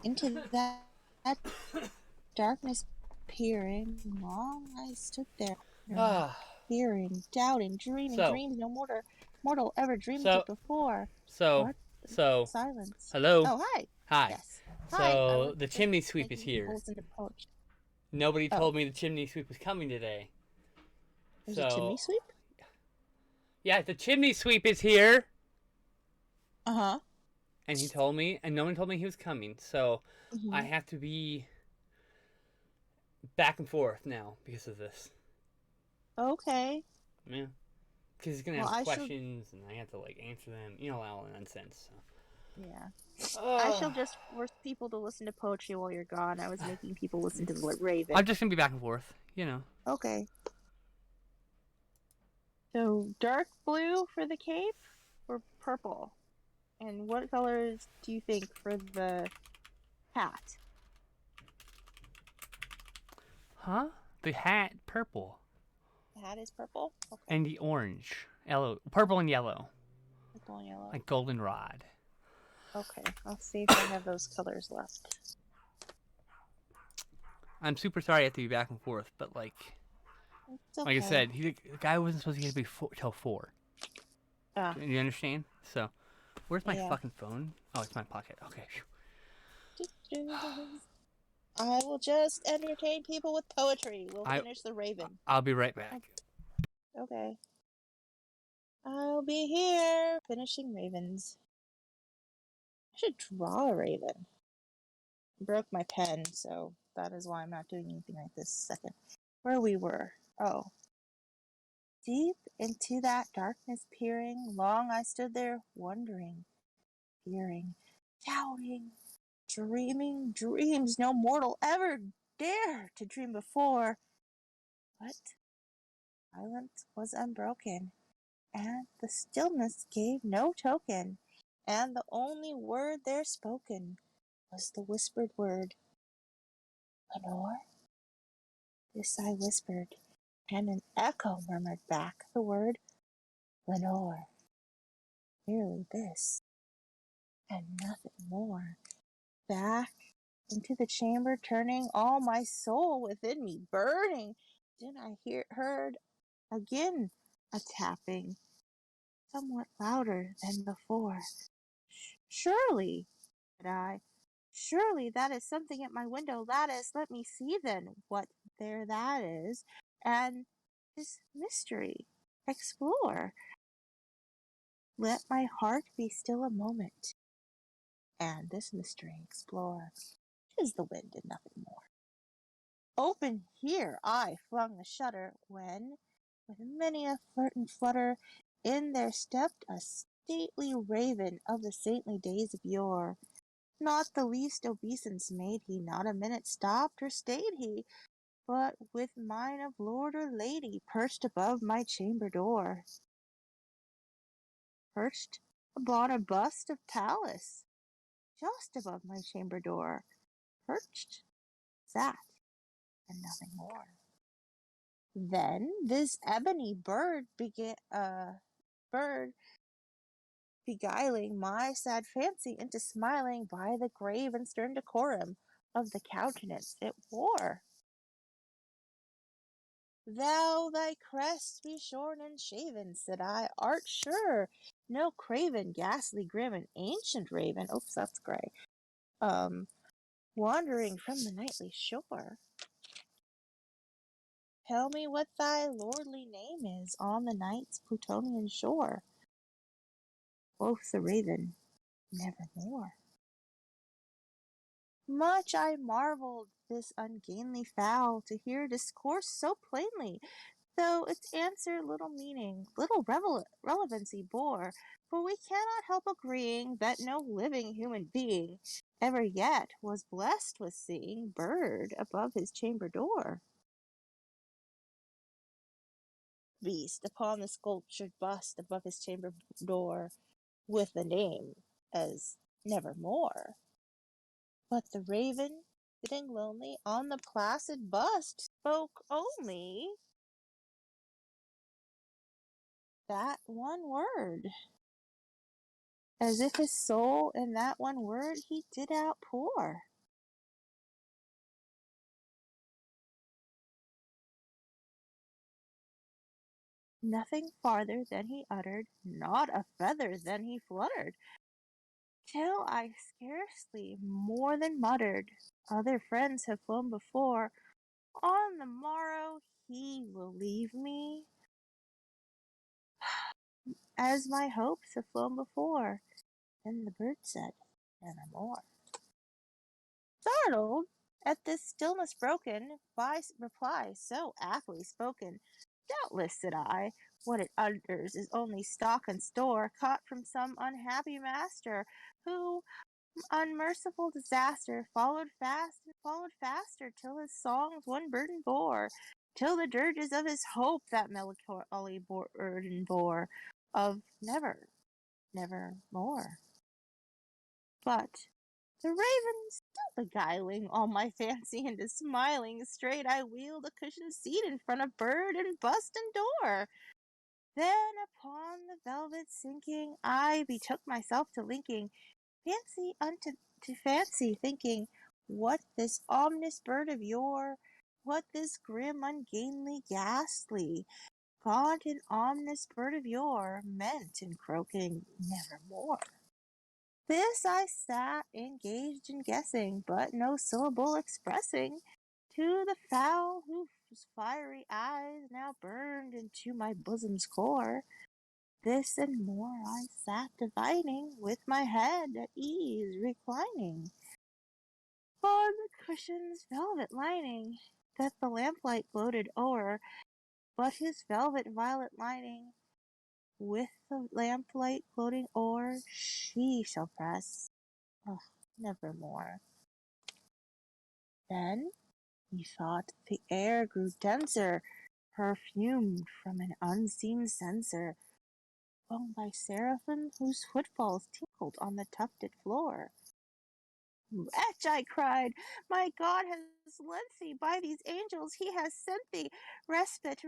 into that darkness peering, long I stood there, wondering, Ah. fearing, doubting, dreaming So. dreams no mortal ever dreamed So. of before. So. What? So. Silence. Hello. Oh, hi. Hi. Yes. Hi. I So was the just chimney sweep is making here. holes into poach. Nobody Oh, told me the chimney sweep was coming today. there's a chimney So. sweep? Yeah, the chimney sweep is here. Uh-huh. And he told me, and no one told me he was coming. So I Mm-hmm. have to be back and forth now because of this. Okay. Yeah. Because he's gonna Well, ask I shall... questions, and I have to like answer them. You know, all the nonsense. So. Yeah. I shall just force people to listen to poetry while you're gone. I was making people listen to the Raven. I'm just gonna be back and forth, Okay. So dark blue for the cape or purple? And what colors do you think for the hat? Huh? The hat, purple. The hat is purple? Okay. And the orange. Purple and yellow. Purple and yellow. Like goldenrod. Okay, I'll see if I have those colors left. I'm super sorry I have to be back and forth, but like okay. I said, the guy wasn't supposed to get to be till 4. You understand? So, where's my fucking phone? Oh, it's my pocket. Okay. I will just entertain people with poetry. We'll finish the Raven. I'll be right back. Okay. I'll be here finishing Ravens. I should draw a Raven. I broke my pen, so that is why I'm not doing anything right this second. Where we were. Oh. Deep into that darkness peering, long I stood there wondering, fearing, doubting, dreaming dreams no mortal ever dared to dream before. But silence was unbroken, and the stillness gave no token, and the only word there spoken was the whispered word, Lenore? This I whispered, and an echo murmured back the word, Lenore. Merely this, and nothing more. Back into the chamber turning, all my soul within me burning, then I heard again a tapping, somewhat louder than before. Surely, said I, surely that is something at my window lattice. Let me see then what there that is, and this mystery explore. Let my heart be still a moment, and this mystery explore. 'Tis the wind and nothing more. Open here I flung the shutter, when, with many a flirt and flutter, in there stepped a stately raven of the saintly days of yore. Not the least obeisance made he, not a minute stopped or stayed he, but with mine of lord or lady perched above my chamber door. Perched upon a bust of Pallas, just above my chamber door. Perched, sat, and nothing more. Then this ebony bird beguiling my sad fancy into smiling by the grave and stern decorum of the countenance it wore. Thou thy crest be shorn and shaven, said I, art sure no craven, ghastly, grim, and ancient raven, oops, that's gray, wandering from the nightly shore. Tell me what thy lordly name is on the night's Plutonian shore. Quoth the raven, nevermore. Much I marveled this ungainly fowl to hear discourse so plainly, though its answer little meaning, little relevancy bore, for we cannot help agreeing that no living human being ever yet was blessed with seeing bird above his chamber door. Beast upon the sculptured bust above his chamber door, with the name as nevermore. But the raven, sitting lonely on the placid bust, spoke only that one word, as if his soul in that one word he did outpour. Nothing farther than he uttered, not a feather than he fluttered, till I scarcely more than muttered, other friends have flown before, on the morrow he will leave me, as my hopes have flown before. Then the bird said, nevermore. Startled at this stillness broken by reply so aptly spoken, doubtless, said I, what it utters is only stock and store caught from some unhappy master, who, Unmerciful disaster followed fast and followed faster, till his songs one burden bore, till the dirges of his hope that melancholy burden bore, of never, never more. But the raven still beguiling all my fancy into smiling, straight I wheeled a cushioned seat in front of bird and bust and door. Then upon the velvet sinking, I betook myself to linking fancy unto to fancy, thinking what this ominous bird of yore, what this grim, ungainly, ghastly, gaunt and ominous bird of yore meant in croaking nevermore. This I sat engaged in guessing, but no syllable expressing to the fowl whose fiery eyes now burned into my bosom's core. This and more I sat divining, with my head at ease reclining on the cushion's velvet lining, that the lamplight gloated o'er, but his velvet violet lining, with the lamplight gloating o'er, she shall press, oh, nevermore. Then, methought, the air grew denser, perfumed from an unseen censer, blown by seraphim whose footfalls tinkled on the tufted floor. Wretch, I cried, my God has lent thee, by these angels he has sent thee, respite,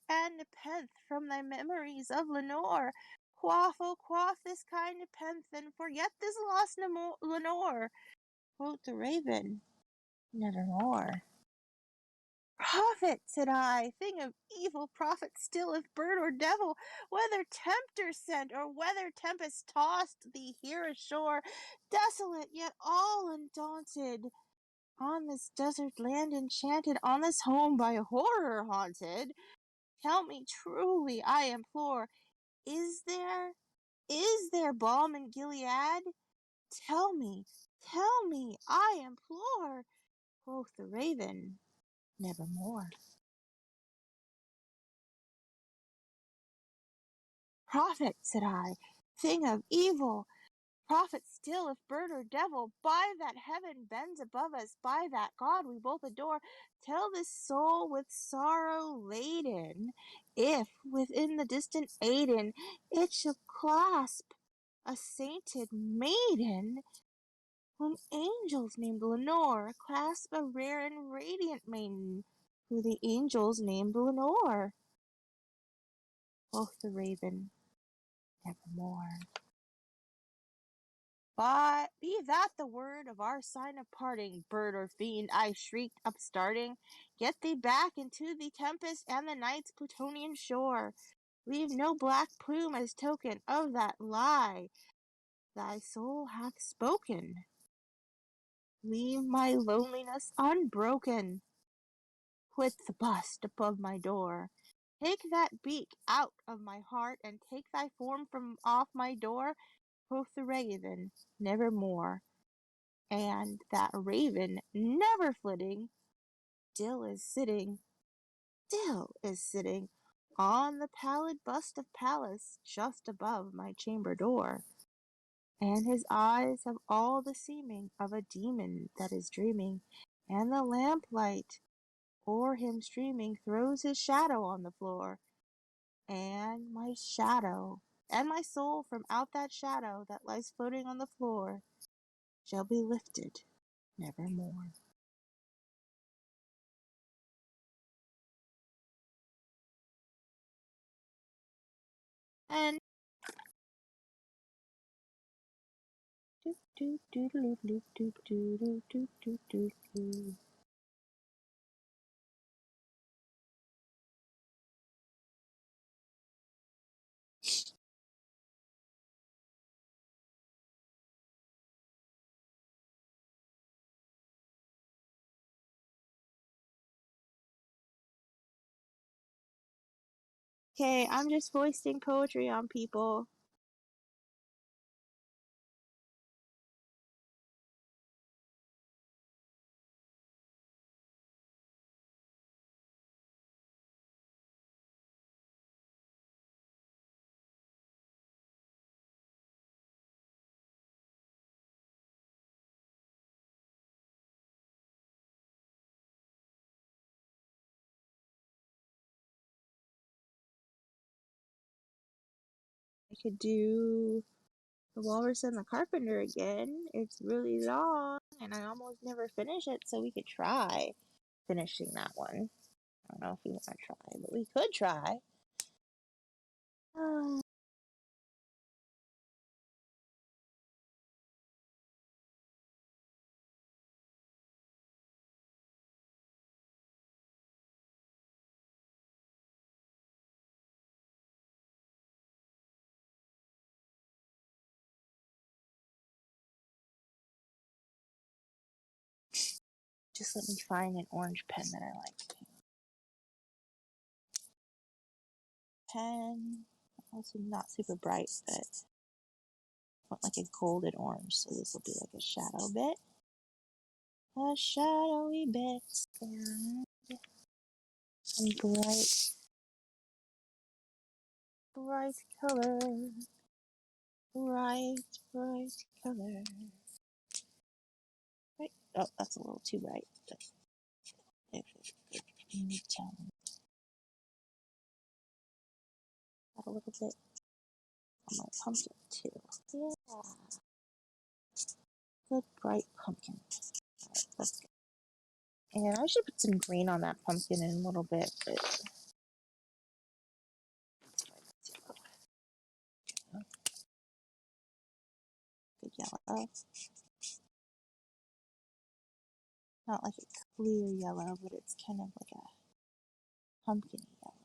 and nepenthe from thy memories of Lenore. Quaff, oh quaff this kind nepenthe, and forget this lost Lenore. Quoth the raven, nevermore. Prophet, said I, thing of evil, prophet still, if bird or devil, whether tempter sent, or whether tempest tossed thee here ashore, desolate, yet all undaunted, on this desert land enchanted, on this home by horror haunted. Tell me truly, I implore, is there balm in Gilead? Tell me, I implore. Quoth the raven, nevermore. Prophet, said I, thing of evil, prophet still, if bird or devil, by that heaven bends above us, by that God we both adore, tell this soul with sorrow laden, if within the distant Aden it shall clasp a sainted maiden, whom angels named Lenore, clasp a rare and radiant maiden, who the angels named Lenore. Quoth the raven, nevermore. But be that the word of our sign of parting, bird or fiend, I shrieked, upstarting, get thee back into the tempest and the night's Plutonian shore. Leave no black plume as token of that lie thy soul hath spoken. Leave my loneliness unbroken. Quit the bust above my door. Take that beak out of my heart, and take thy form from off my door. Quoth the raven, nevermore. And that raven, never flitting, still is sitting on the pallid bust of Pallas, just above my chamber door. And his eyes have all the seeming of a demon that is dreaming, and the lamplight o'er him streaming throws his shadow on the floor. And my shadow, and my soul from out that shadow that lies floating on the floor, shall be lifted nevermore. And okay, I'm just foisting poetry on people. I could do The Walrus and the Carpenter again. It's really long, and I almost never finish it, so we could try finishing that one. I don't know if we want to try, but we could try. Just let me find an orange pen that I like. Pen, also not super bright, but I want like a golden orange, so this will be like a shadow bit. A shadowy bit, and some bright color. Bright color. Right. Oh, that's a little too bright. Mid-tone. Add a little bit on my pumpkin too. Yeah. Good bright pumpkin. Alright, that's good. And I should put some green on that pumpkin in a little bit, but good yellow. Not like a clear yellow, but it's kind of like a pumpkin yellow.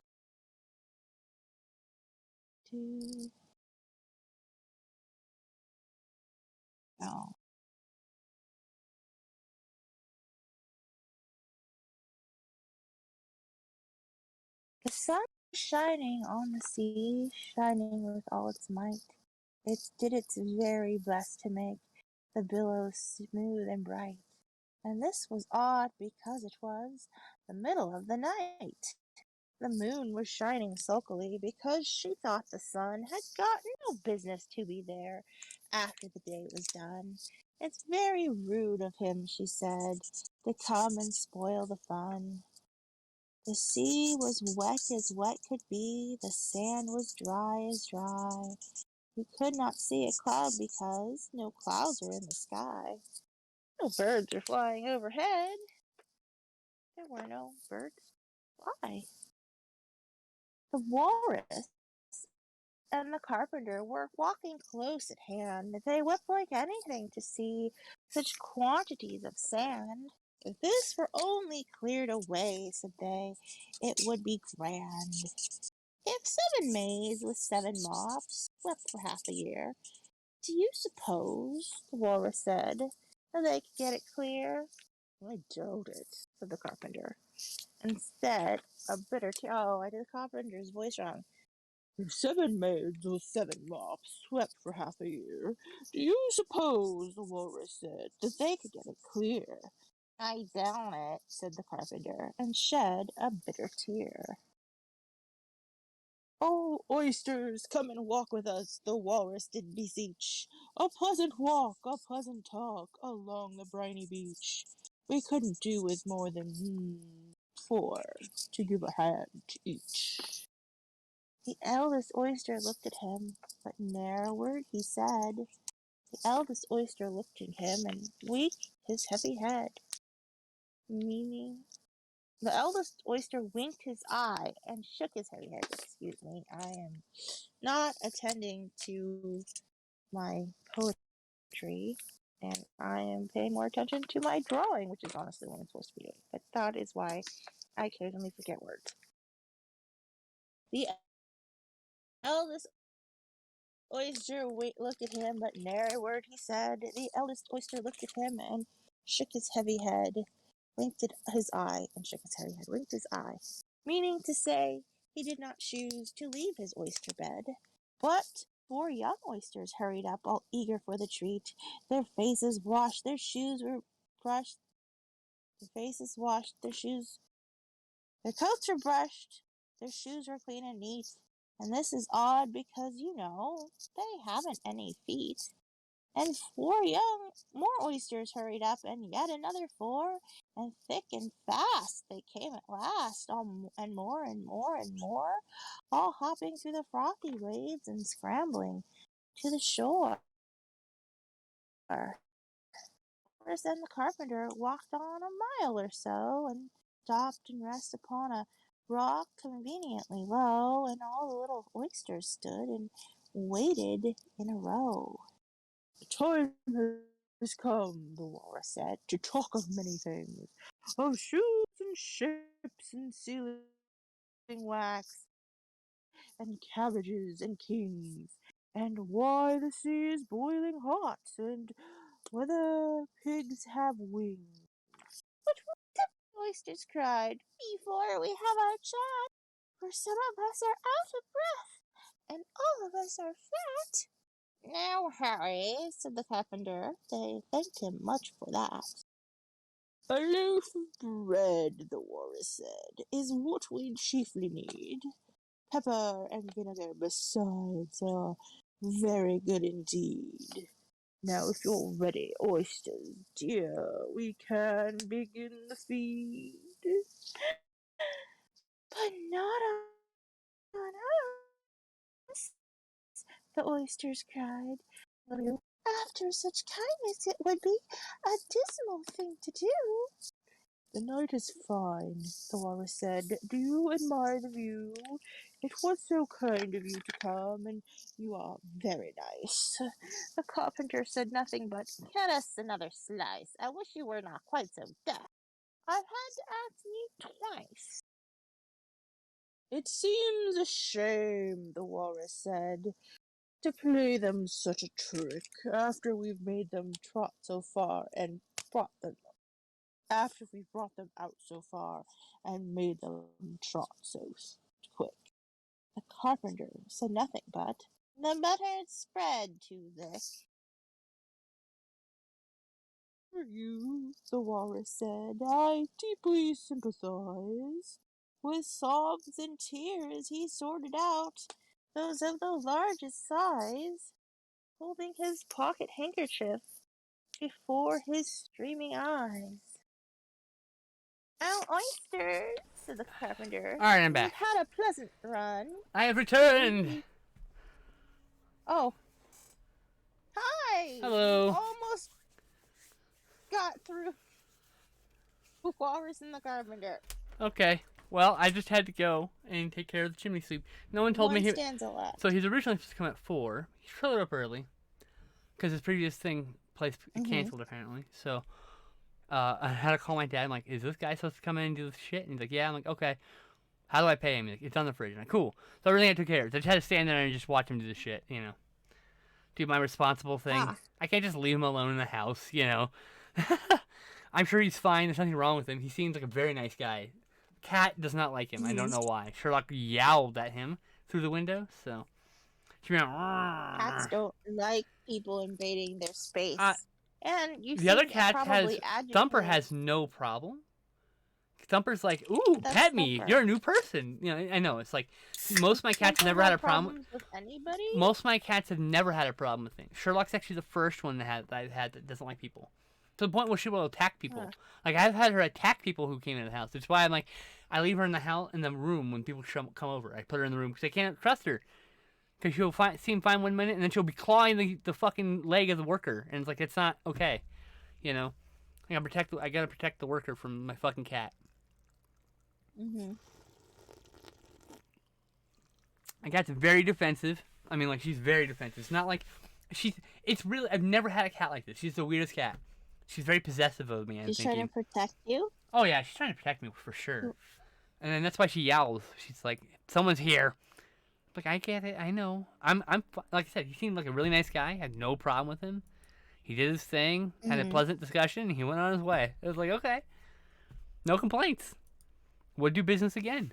Oh. The sun was shining on the sea, shining with all its might. It did its very best to make the billows smooth and bright. And this was odd because it was the middle of the night. The moon was shining sulkily because she thought the sun had got no business to be there after the day was done. It's very rude of him, she said, to come and spoil the fun. The sea was wet as wet could be, the sand was dry as dry. You could not see a cloud because no clouds were in the sky. No birds were flying overhead. There were no birds to fly. The walrus and the carpenter were walking close at hand. They wept like anything to see such quantities of sand. If this were only cleared away, said they, it would be grand. If 7 maids with 7 mops wept for half a year, do you suppose, the walrus said, that they could get it clear? I doubt it, said the carpenter. Instead, a bitter oh, I did the carpenter's voice wrong. If 7 maids with 7 mops swept for half a year, do you suppose, the walrus said, that they could get it clear? I doubt it, said the carpenter, and shed a bitter tear. Oh, oysters, come and walk with us, the walrus did beseech. A pleasant walk, a pleasant talk, along the briny beach. We couldn't do with more than 4 to give a hand to each. The eldest oyster looked at him, but ne'er a word he said. The eldest oyster looked at him and winked his heavy head, meaning the eldest oyster winked his eye and shook his heavy head. Excuse me, I am not attending to my poetry, and I am paying more attention to my drawing, which is honestly what I'm supposed to be doing. But that is why I occasionally forget words. The eldest oyster looked at him, but ne'er a word he said. The eldest oyster looked at him and shook his heavy head, winked his eye, and shook his heavy head, winked his eye, meaning to say he did not choose to leave his oyster bed. But 4 young oysters hurried up, all eager for the treat. Their faces washed, their shoes were brushed, their coats were brushed, their shoes were clean and neat. And this is odd because, they haven't any feet. And more oysters hurried up, and yet another 4, and thick and fast they came at last, and more and more and more, all hopping through the frothy waves and scrambling to the shore. Walrus and the carpenter walked on a mile or so, and stopped and rested upon a rock conveniently low, and all the little oysters stood and waited in a row. "The time has come," the walrus said, "to talk of many things, of shoes and ships and sealing wax and cabbages and kings, and why the sea is boiling hot, and whether pigs have wings." "But wait up," the oysters cried, "before we have our chat, for some of us are out of breath, and all of us are fat." "Now, Harry," said the carpenter. They thanked him much for that. "A loaf of bread," the walrus said, "is what we chiefly need. Pepper and vinegar besides are very good indeed. Now, if you're ready, oysters dear, we can begin the feed." "But not on us," the oysters cried. "After such kindness it would be a dismal thing to do." "The night is fine," the walrus said. "Do you admire the view? It was so kind of you to come, and you are very nice." The carpenter said nothing but, "Get us another slice. I wish you were not quite so deaf. I've had to ask you twice." "It seems a shame," the walrus said, "to play them such a trick after we've made them trot so far and brought them after we've brought them out so far and made them trot so quick." The carpenter said nothing but, "The buttered spread to this." "For you," the walrus said, "I deeply sympathize." With sobs and tears he sorted out those of the largest size, holding his pocket handkerchief before his streaming eyes. "Now, oysters," said the carpenter. All right, I'm back. "We've had a pleasant run." I have returned. Oh. Hi! Hello. You almost got through the walrus and the carpenter. Okay. Well, I just had to go and take care of the chimney sweep. No one told me he. Stanza left. So he's originally supposed to come at 4. He showed up early because his previous place canceled apparently. So I had to call my dad. I'm like, "Is this guy supposed to come in and do this shit?" And he's like, "Yeah." I'm like, "Okay. How do I pay him?" He's like, "It's on the fridge." I'm like, "Cool." So everything I took care of. I just had to stand there and just watch him do the shit. Do my responsible thing. I can't just leave him alone in the house. I'm sure he's fine. There's nothing wrong with him. He seems like a very nice guy. Cat does not like him. I don't know why. Sherlock yowled at him through the window, so she went. Cats don't like people invading their space. And you the other cat has Thumper has no problem. Thumper's like, "Ooh, pet me. You're a new person." I know. It's like most of my cats never had a problem with anybody. Most of my cats have never had a problem with things. Sherlock's actually the first one that I've had that doesn't like people. To the point where she will attack people. Like I've had her attack people who came into the house. That's why I'm like, I leave her in the room when people come over. I put her in the room because I can't trust her. Because she'll seem fine one minute and then she'll be clawing the fucking leg of the worker, and it's like it's not okay. I gotta protect the worker from my fucking cat. My cat's very defensive. I mean, like she's very defensive. It's not like It's really. I've never had a cat like this. She's the weirdest cat. She's very possessive of me. She's trying to protect you? Oh, yeah. She's trying to protect me for sure. And then that's why she yowls. She's like, "Someone's here." Like, I get it. I know. I'm like I said, he seemed like a really nice guy. I had no problem with him. He did his thing, had a pleasant discussion, and he went on his way. It was like, okay. No complaints. Would do business again.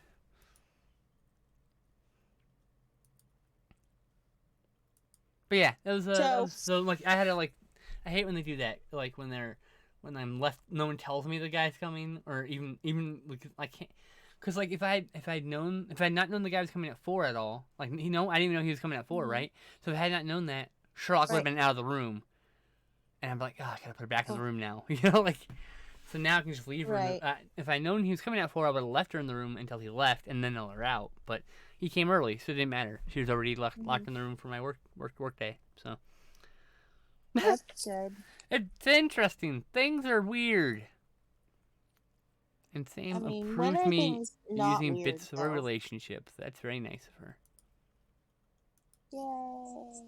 But yeah, it was so like I had to like I hate when they do that, like when I'm left, no one tells me the guy's coming, or even like I can't, cause like if I had not known the guy was coming at 4 at all, like I didn't even know he was coming at 4, right? So if I had not known that, Sherlock would have been out of the room, and I'm like, oh, I gotta put her back in the room now. You know, like, so now I can just leave her. Right. If I'd known he was coming at 4, I would have left her in the room until he left, and then let her out. But he came early, so it didn't matter. She was already locked in the room for my work day. So That's good. it's interesting. Things are weird. And Sam approved me using weird, bits of our relationships. That's very nice of her. Yay.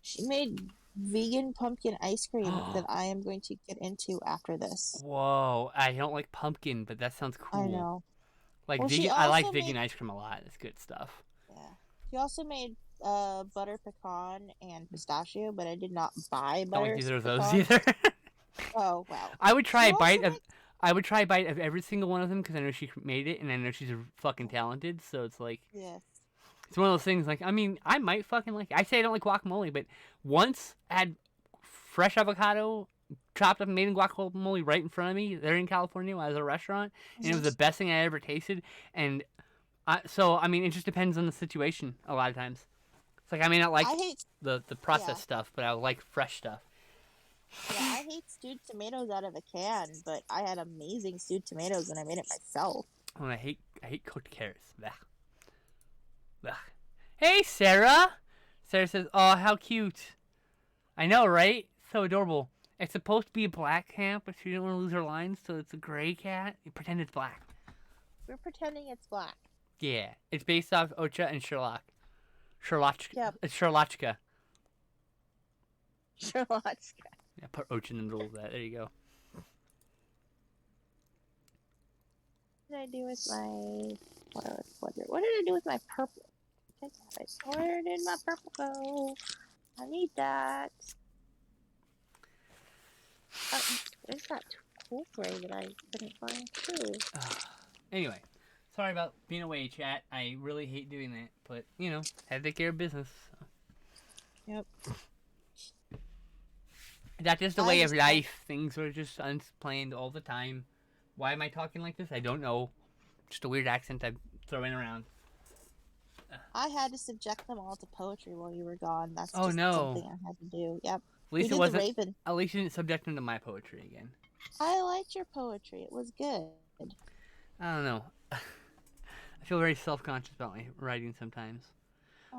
She made vegan pumpkin ice cream that I am going to get into after this. Whoa, I don't like pumpkin, but that sounds cool. I know. Like vegan, I like vegan ice cream a lot. It's good stuff. Yeah. She also made butter pecan and pistachio, but I did not buy butter. Don't like either of those either. Oh wow. I would try a bite of every single one of them because I know she made it and I know she's fucking talented. So it's like, yes. It's one of those things. Like, I mean, I might fucking like it. I say I don't like guacamole, but once I had fresh avocado chopped up and made in guacamole right in front of me there in California when I was at a restaurant, and it was the best thing I ever tasted. And I mean, it just depends on the situation a lot of times. It's like I may not like the processed stuff, but I like fresh stuff. Yeah, I hate stewed tomatoes out of a can, but I had amazing stewed tomatoes when I made it myself. Oh, I hate cooked carrots. Blah. Blah. Hey, Sarah! Sarah says, oh, how cute. I know, right? So adorable. It's supposed to be a black cat, but she didn't want to lose her lines, so it's a gray cat. You pretend it's black. We're pretending it's black. Yeah. It's based off Ocha and Sherlock. Sherlock. Yep. It's Sherlockka. Sherlockka. Yeah, put Ocha in the middle of that. There you go. What did I do with my... What did I do with my purple? Where did my purple go? I need that. There's that cool gray that I couldn't find too. Anyway, sorry about being away, chat. I really hate doing that, but you know, had to take care of business. So. Yep. That's just the way of life. Things are just unplanned all the time. Why am I talking like this? I don't know. Just a weird accent I'm throwing around. I had to subject them all to poetry while you were gone. That's just something I had to do. Yep. At least it wasn't. At least you didn't subject them to my poetry again. I liked your poetry. It was good. I don't know. I feel very self-conscious about my writing sometimes.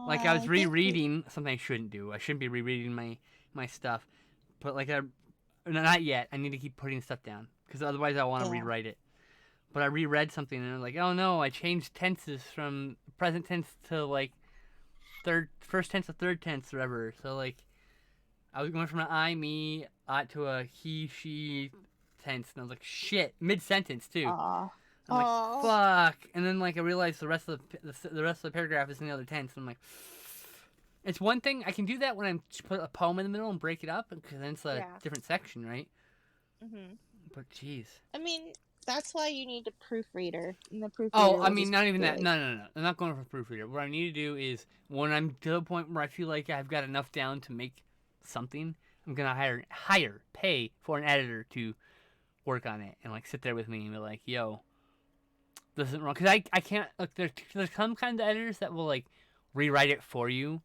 Like I was rereading something I shouldn't do. I shouldn't be rereading my stuff. But like not yet. I need to keep putting stuff down because otherwise I want to rewrite it. But I reread something and I'm like, oh no, I changed tenses from present tense to like first tense to third tense or whatever. So like, I was going from an I, me, to a he, she tense, and I was like, shit, mid sentence too. I'm like, fuck, and then like I realized the rest of the paragraph is in the other tense. And I'm like, it's one thing I can do that when I put a poem in the middle and break it up because then it's a different section, right? Mhm. But jeez. I mean. That's why you need a proofreader. And the proofreader I mean, not even that. No. I'm not going for a proofreader. What I need to do is, when I'm to the point where I feel like I've got enough down to make something, I'm going to pay for an editor to work on it and, like, sit there with me and be like, yo, this isn't wrong. Because I can't, like, there's some kind of editors that will, like, rewrite it for you.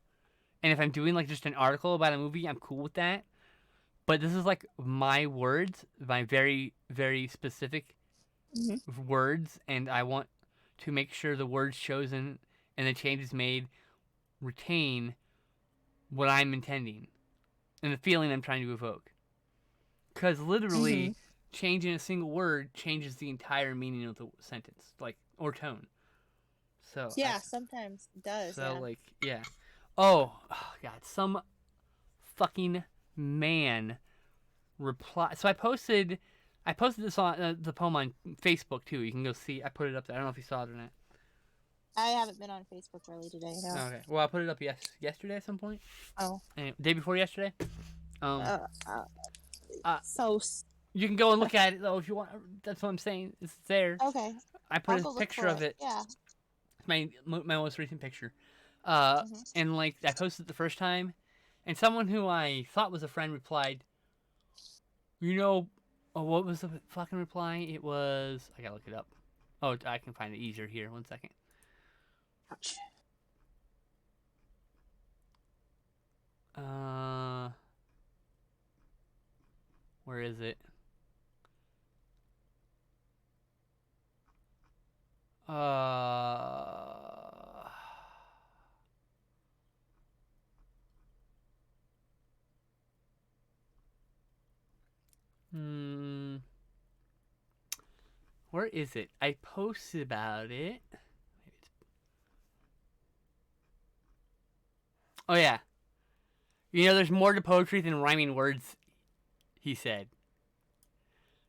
And if I'm doing, like, just an article about a movie, I'm cool with that. But this is, like, my words, my very, very specific words, and I want to make sure the words chosen and the changes made retain what I'm intending and the feeling I'm trying to evoke. Because literally, changing a single word changes the entire meaning of the sentence, like, or tone. So yeah, sometimes it does. So like, yeah. Oh God, some fucking man reply. So I posted this on the poem on Facebook too. You can go see. I put it up there. I don't know if you saw it or not. I haven't been on Facebook really today. No. Okay. Well, I put it up yesterday at some point. Oh. Anyway, day before yesterday. So. You can go and look at it though if you want. That's what I'm saying. It's there. Okay. I put a picture of it. Yeah. It's my most recent picture. And like I posted it the first time, and someone who I thought was a friend replied. You know. Oh, what was the fucking reply? It was... I gotta look it up. Oh, I can find it easier here. 1 second. Ouch. Where is it? Hmm. Where is it? I posted about it. Oh yeah. You know, there's more to poetry than rhyming words, he said.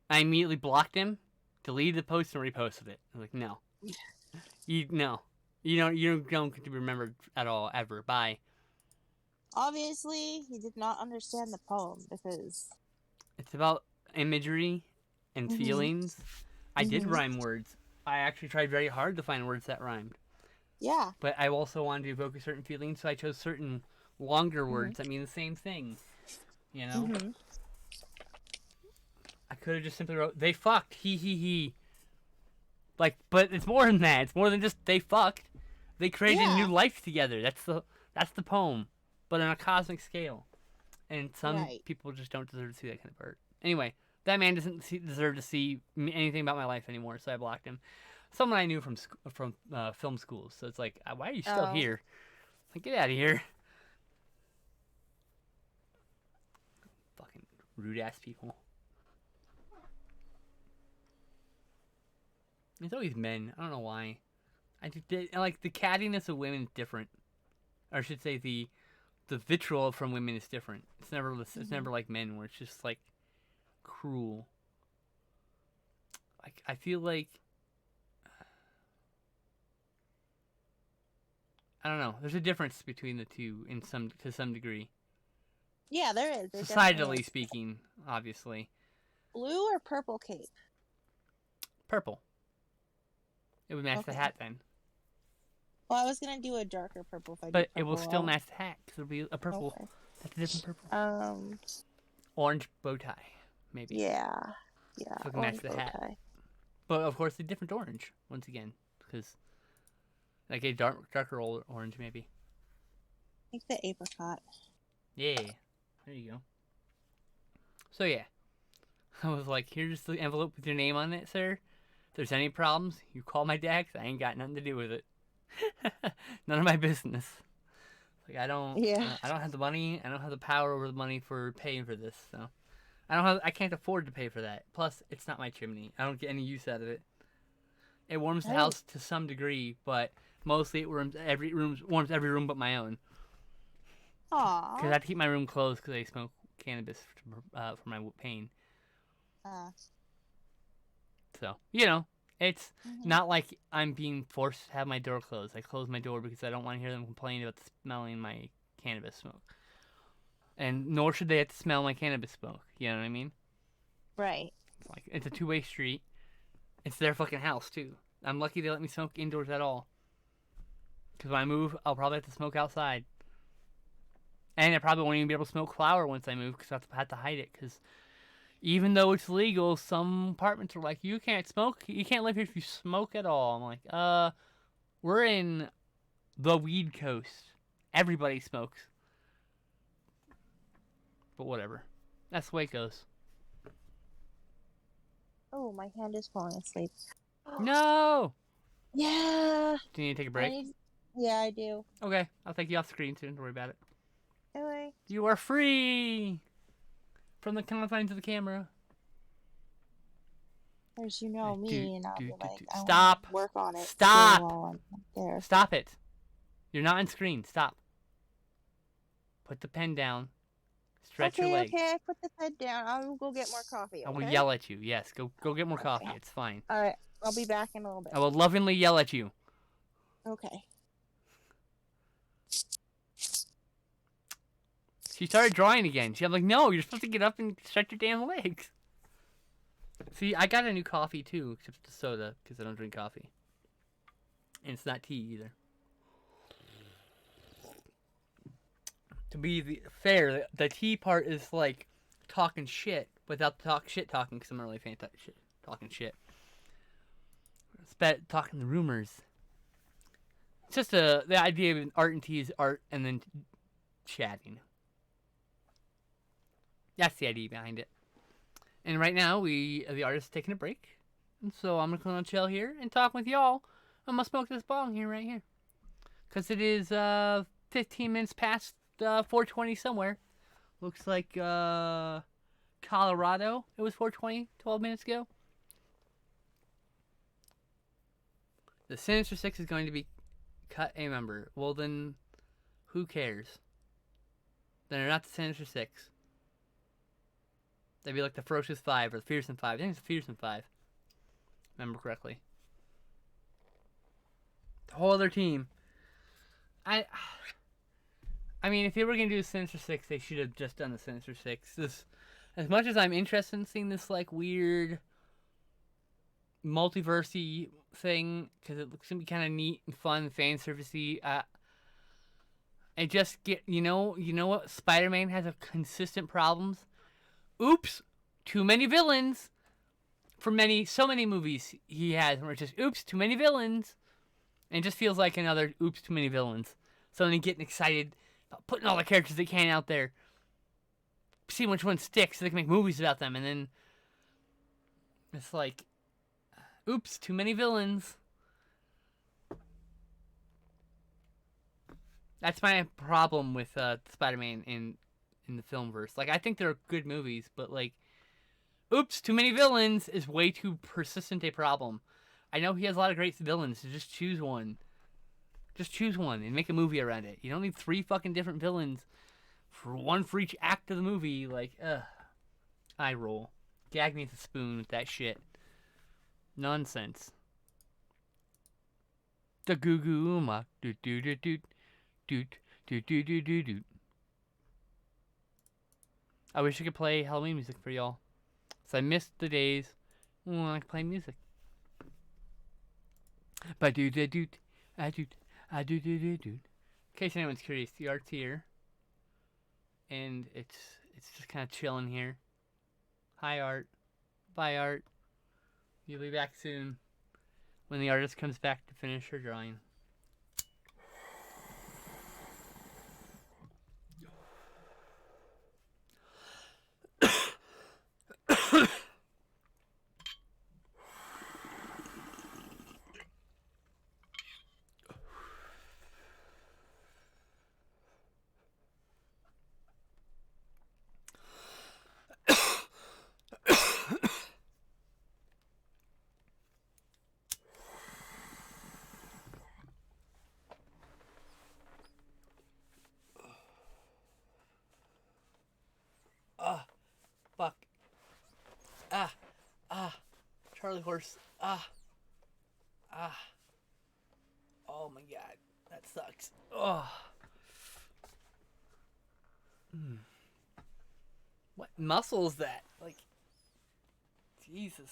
I immediately blocked him, deleted the post, and reposted it. I was like, no. No. You don't get to be remembered at all, ever. Bye. Obviously, he did not understand the poem because It's about imagery and feelings. I did rhyme words. I actually tried very hard to find words that rhymed. Yeah. But I also wanted to evoke a certain feeling, so I chose certain longer words that mean the same thing. You know? I could have just simply wrote, they fucked, he. Like, but it's more than that. It's more than just they fucked. They created a new life together. That's the poem, but on a cosmic scale. And some people just don't deserve to see that kind of art. Anyway, that man doesn't deserve to see anything about my life anymore, so I blocked him. Someone I knew from film school. So it's like, why are you still here? Like, get out of here. Fucking rude ass people. It's always men. I don't know why. Like the cattiness of women is different, or I should say the vitriol from women is different. It's never like men where it's just like cruel. Like I feel like I don't know. There's a difference between the two to some degree. Yeah, there is. Societally speaking, obviously. Blue or purple cape? Purple. It would match the hat then. Well, I was gonna do a darker purple if I. But it will still match the hat because it'll be a purple. Okay. That's a different purple. Orange bow tie, maybe. Yeah. So it can match the hat. Tie. But of course, a different orange once again, because like a darker orange maybe. I think the apricot. Yeah. There you go. So yeah, I was like, "Here's the envelope with your name on it, sir. If there's any problems, you call my dad. 'Cause I ain't got nothing to do with it. None of my business. Like I don't have the money. I don't have the power over the money for paying for this. So I can't afford to pay for that. Plus, it's not my chimney. I don't get any use out of it. It warms the house to some degree, but mostly it warms every room but my own. Aww. Because I have to keep my room closed because I smoke cannabis for my pain. So, it's not like I'm being forced to have my door closed. I close my door because I don't want to hear them complain about smelling my cannabis smoke. And nor should they have to smell my cannabis smoke. You know what I mean? Right. It's a two-way street. It's their fucking house, too. I'm lucky they let me smoke indoors at all. Because when I move, I'll probably have to smoke outside. And I probably won't even be able to smoke flower once I move because I have to hide it. Because even though it's legal, some apartments are like, you can't smoke. You can't live here if you smoke at all. I'm like, we're in the weed coast. Everybody smokes. But whatever. That's the way it goes. Oh, my hand is falling asleep. No! Yeah. Do you need to take a break? Yeah, I do. Okay, I'll take you off screen soon. Don't worry about it. Okay. You are free from the confines of the camera. As you know me, and I'll be like, stop. Work on it. Stop. While I'm there. Stop it. You're not on screen. Stop. Put the pen down. Stretch your legs. Okay, I put the pen down. I'll go get more coffee. Okay? I will yell at you. Yes, go get more coffee. It's fine. All right, I'll be back in a little bit. I will lovingly yell at you. Okay. She started drawing again. I'm like, no, you're supposed to get up and stretch your damn legs. See, I got a new coffee too, except it's soda because I don't drink coffee, and it's not tea either. To be fair, the tea part is like talking shit without the talking because I'm not really a fan of talking shit. It's talking the rumors. It's just the idea of art and tea is art and then chatting. That's the idea behind it. And right now, the artist is taking a break. And so I'm going to chill here and talk with y'all. I'm going to smoke this bong here, right here. Because it is 15 minutes past 4:20 somewhere. Looks like Colorado. It was 4:20, 12 minutes ago. The Sinister Six is going to be cut a member. Well, then, who cares? Then they're not the Sinister Six. They'd be like the Ferocious Five or the Fearsome Five. I think it's the Fearsome Five. Remember correctly. The whole other team. I mean, if they were going to do the Sinister Six, they should have just done the Sinister Six. As much as I'm interested in seeing this, like, weird multiverse-y thing, because it looks to be kind of neat and fun, fan servicey. I just get, you know what? Spider-Man has a consistent problems. Oops, too many villains. For so many movies he has, where it's just, oops, too many villains. And it just feels like another, oops, too many villains. Suddenly getting excited about putting all the characters they can out there. See which one sticks so they can make movies about them. And then it's like, oops, too many villains. That's my problem with Spider-Man in the film verse. Like, I think they're good movies, but like, oops, too many villains is way too persistent a problem. I know he has a lot of great villains, so just choose one. Just choose one and make a movie around it. You don't need 3 fucking different villains for each act of the movie. Like, I roll. Gag me with a spoon with that shit. Nonsense. The goo goo ma doot doot doot doot doot doot doot doot doot doot. I wish I could play Halloween music for y'all. So I missed the days when I could play music. But doot doot doot, I doot doot doot doot. In case anyone's curious, the art's here, and it's just kind of chilling here. Hi art, bye art. You'll be back soon when the artist comes back to finish her drawing. Fuck. Charlie horse. Oh my god. That sucks. What muscle is that? Like, Jesus.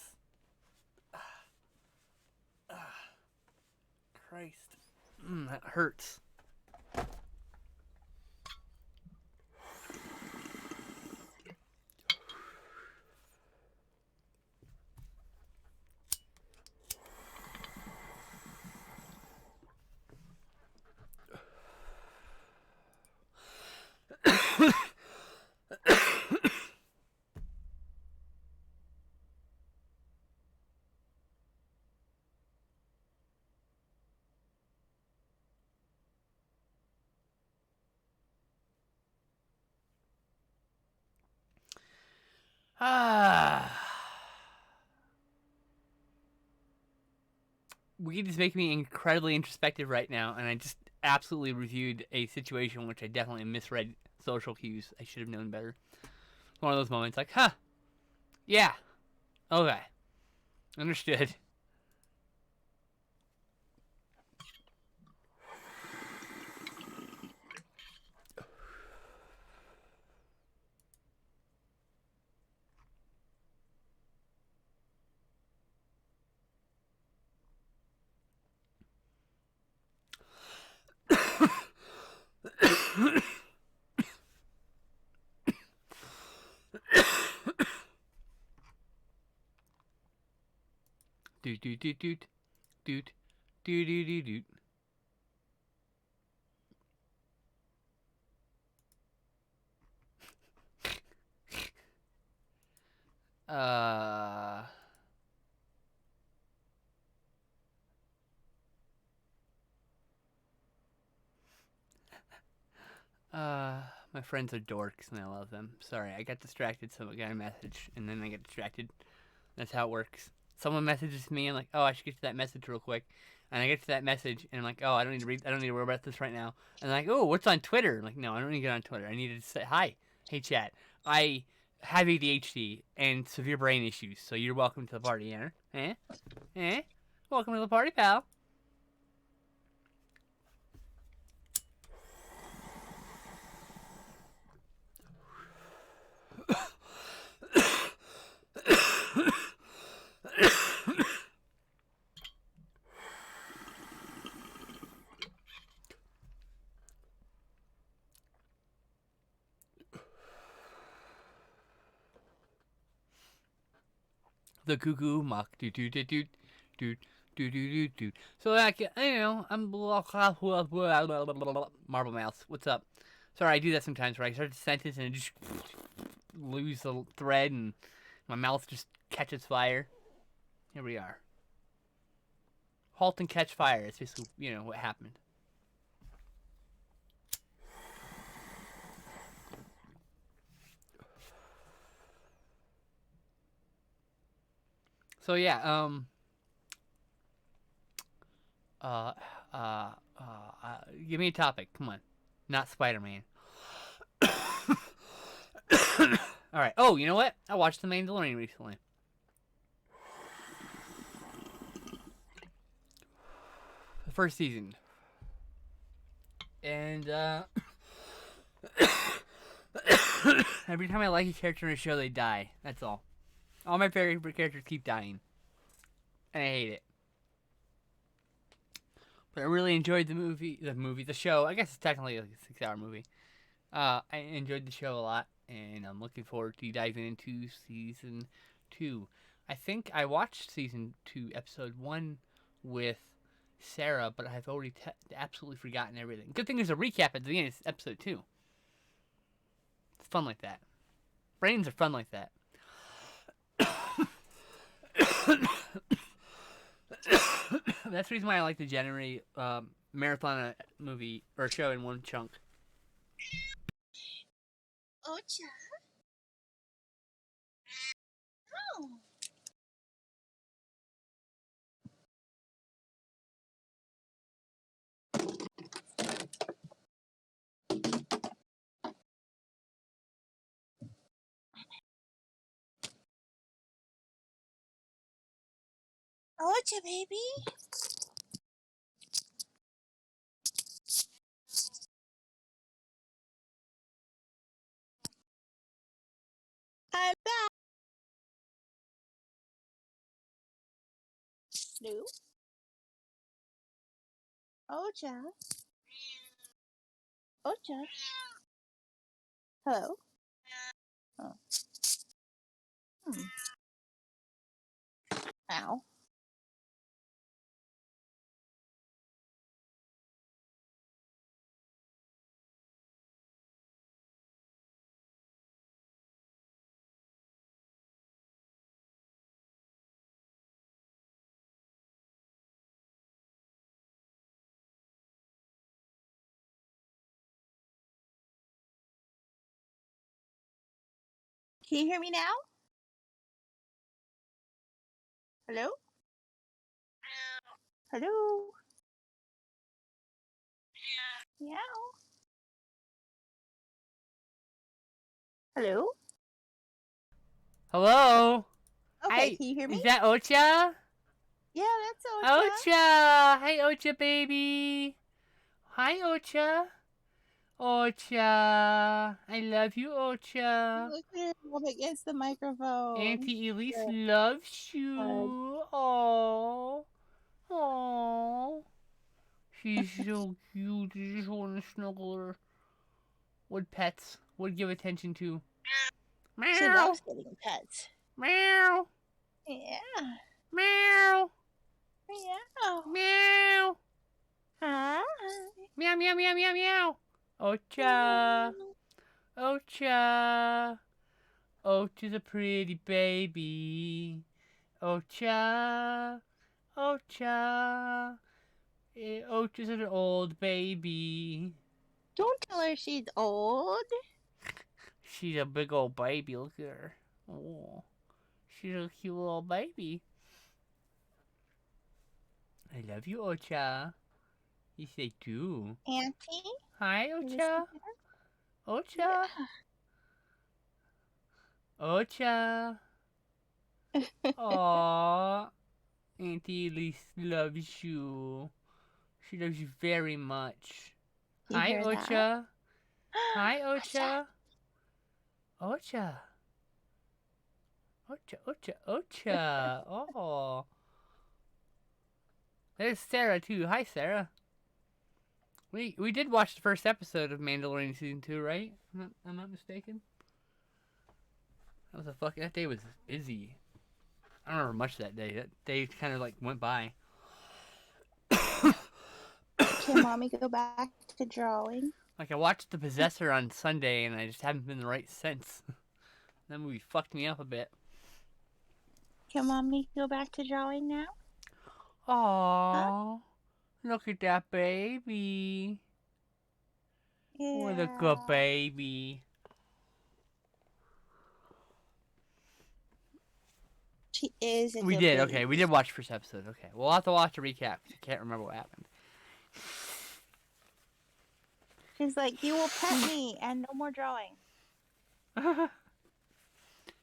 Christ. That hurts. Weed is making me incredibly introspective right now, and I just absolutely reviewed a situation which I definitely misread social cues. I should have known better. One of those moments like, yeah, okay, understood. Doot doot doot doot doot doot doot doot doot. Uh. My friends are dorks and I love them. Sorry, I got distracted, so I got a message, and then I get distracted. That's how it works. Someone messages me, and like, oh, I should get to that message real quick. And I get to that message, and I'm like, oh, I don't need to read. I don't need to worry about this right now. And like, oh, what's on Twitter? I'm like, no, I don't need to get on Twitter. I need to say hi, hey chat. I have ADHD and severe brain issues, so you're welcome to the party, yeah? Welcome to the party, pal. The cuckoo mock do do do do do do do do. So like, I'm Marble Mouse. What's up? Sorry, I do that sometimes where I start the sentence and I just lose the thread and my mouth just catches fire. Here we are. Halt and catch fire. It's basically, what happened. So yeah, give me a topic. Come on, not Spider-Man. All right. Oh, you know what? I watched The Mandalorian recently. The first season. And every time I like a character in a show, they die. That's all. All my favorite characters keep dying. And I hate it. But I really enjoyed the show. I guess it's technically like a 6-hour movie. I enjoyed the show a lot, and I'm looking forward to diving into season 2. I think I watched season 2, episode 1 with Sarah, but I've already absolutely forgotten everything. Good thing there's a recap at the end of episode 2. It's fun like that. Brains are fun like that. That's the reason why I like to generate marathon a movie or a show in one chunk. Ocha. Oh. Ocha, baby. I'm back. Hello. Ocha. Ocha. Hello. Oh. Ow. Can you hear me now? Hello? Hello? Meow. Hello? Hello? Okay, Hi, can you hear me? is that Ocha? Yeah, that's Ocha. Ocha! Hi, Ocha, baby. Hi, Ocha. Ocha. I love you, Ocha. Look at her up against the microphone. Auntie Elise loves you. Oh. Oh. She's so cute. I just want to snuggle her. What pets would give attention to? Meow. She loves getting pets. Meow. Yeah. Meow. Meow. Meow. Hi. Meow, meow, meow, meow, meow. Ocha. Ocha. Ocha's a pretty baby. Ocha. Ocha. Ocha's an old baby. Don't tell her she's old. She's a big old baby. Look at her. Oh, she's a cute little baby. I love you, Ocha. Yes, I do. Auntie? Hi, Ocha. Ocha. Yeah. Ocha. Aww. Auntie Elise loves you. She loves you very much. You Hi, hear that? Ocha. Hi, Ocha. Ocha. Ocha, Ocha, Ocha. Oh. There's Sarah, too. Hi, Sarah. We did watch the first episode of Mandalorian Season 2, right? I'm not mistaken. That day was busy. I don't remember much that day. That day kind of like went by. Can mommy go back to drawing? Like I watched The Possessor on Sunday and I just haven't been right since. That movie fucked me up a bit. Can mommy go back to drawing now? Aww. Huh? Look at that baby. Yeah. What a good baby. She is. We did, okay. We did watch the first episode, okay. We'll have to watch a recap because I can't remember what happened. She's like, you will pet me and no more drawing.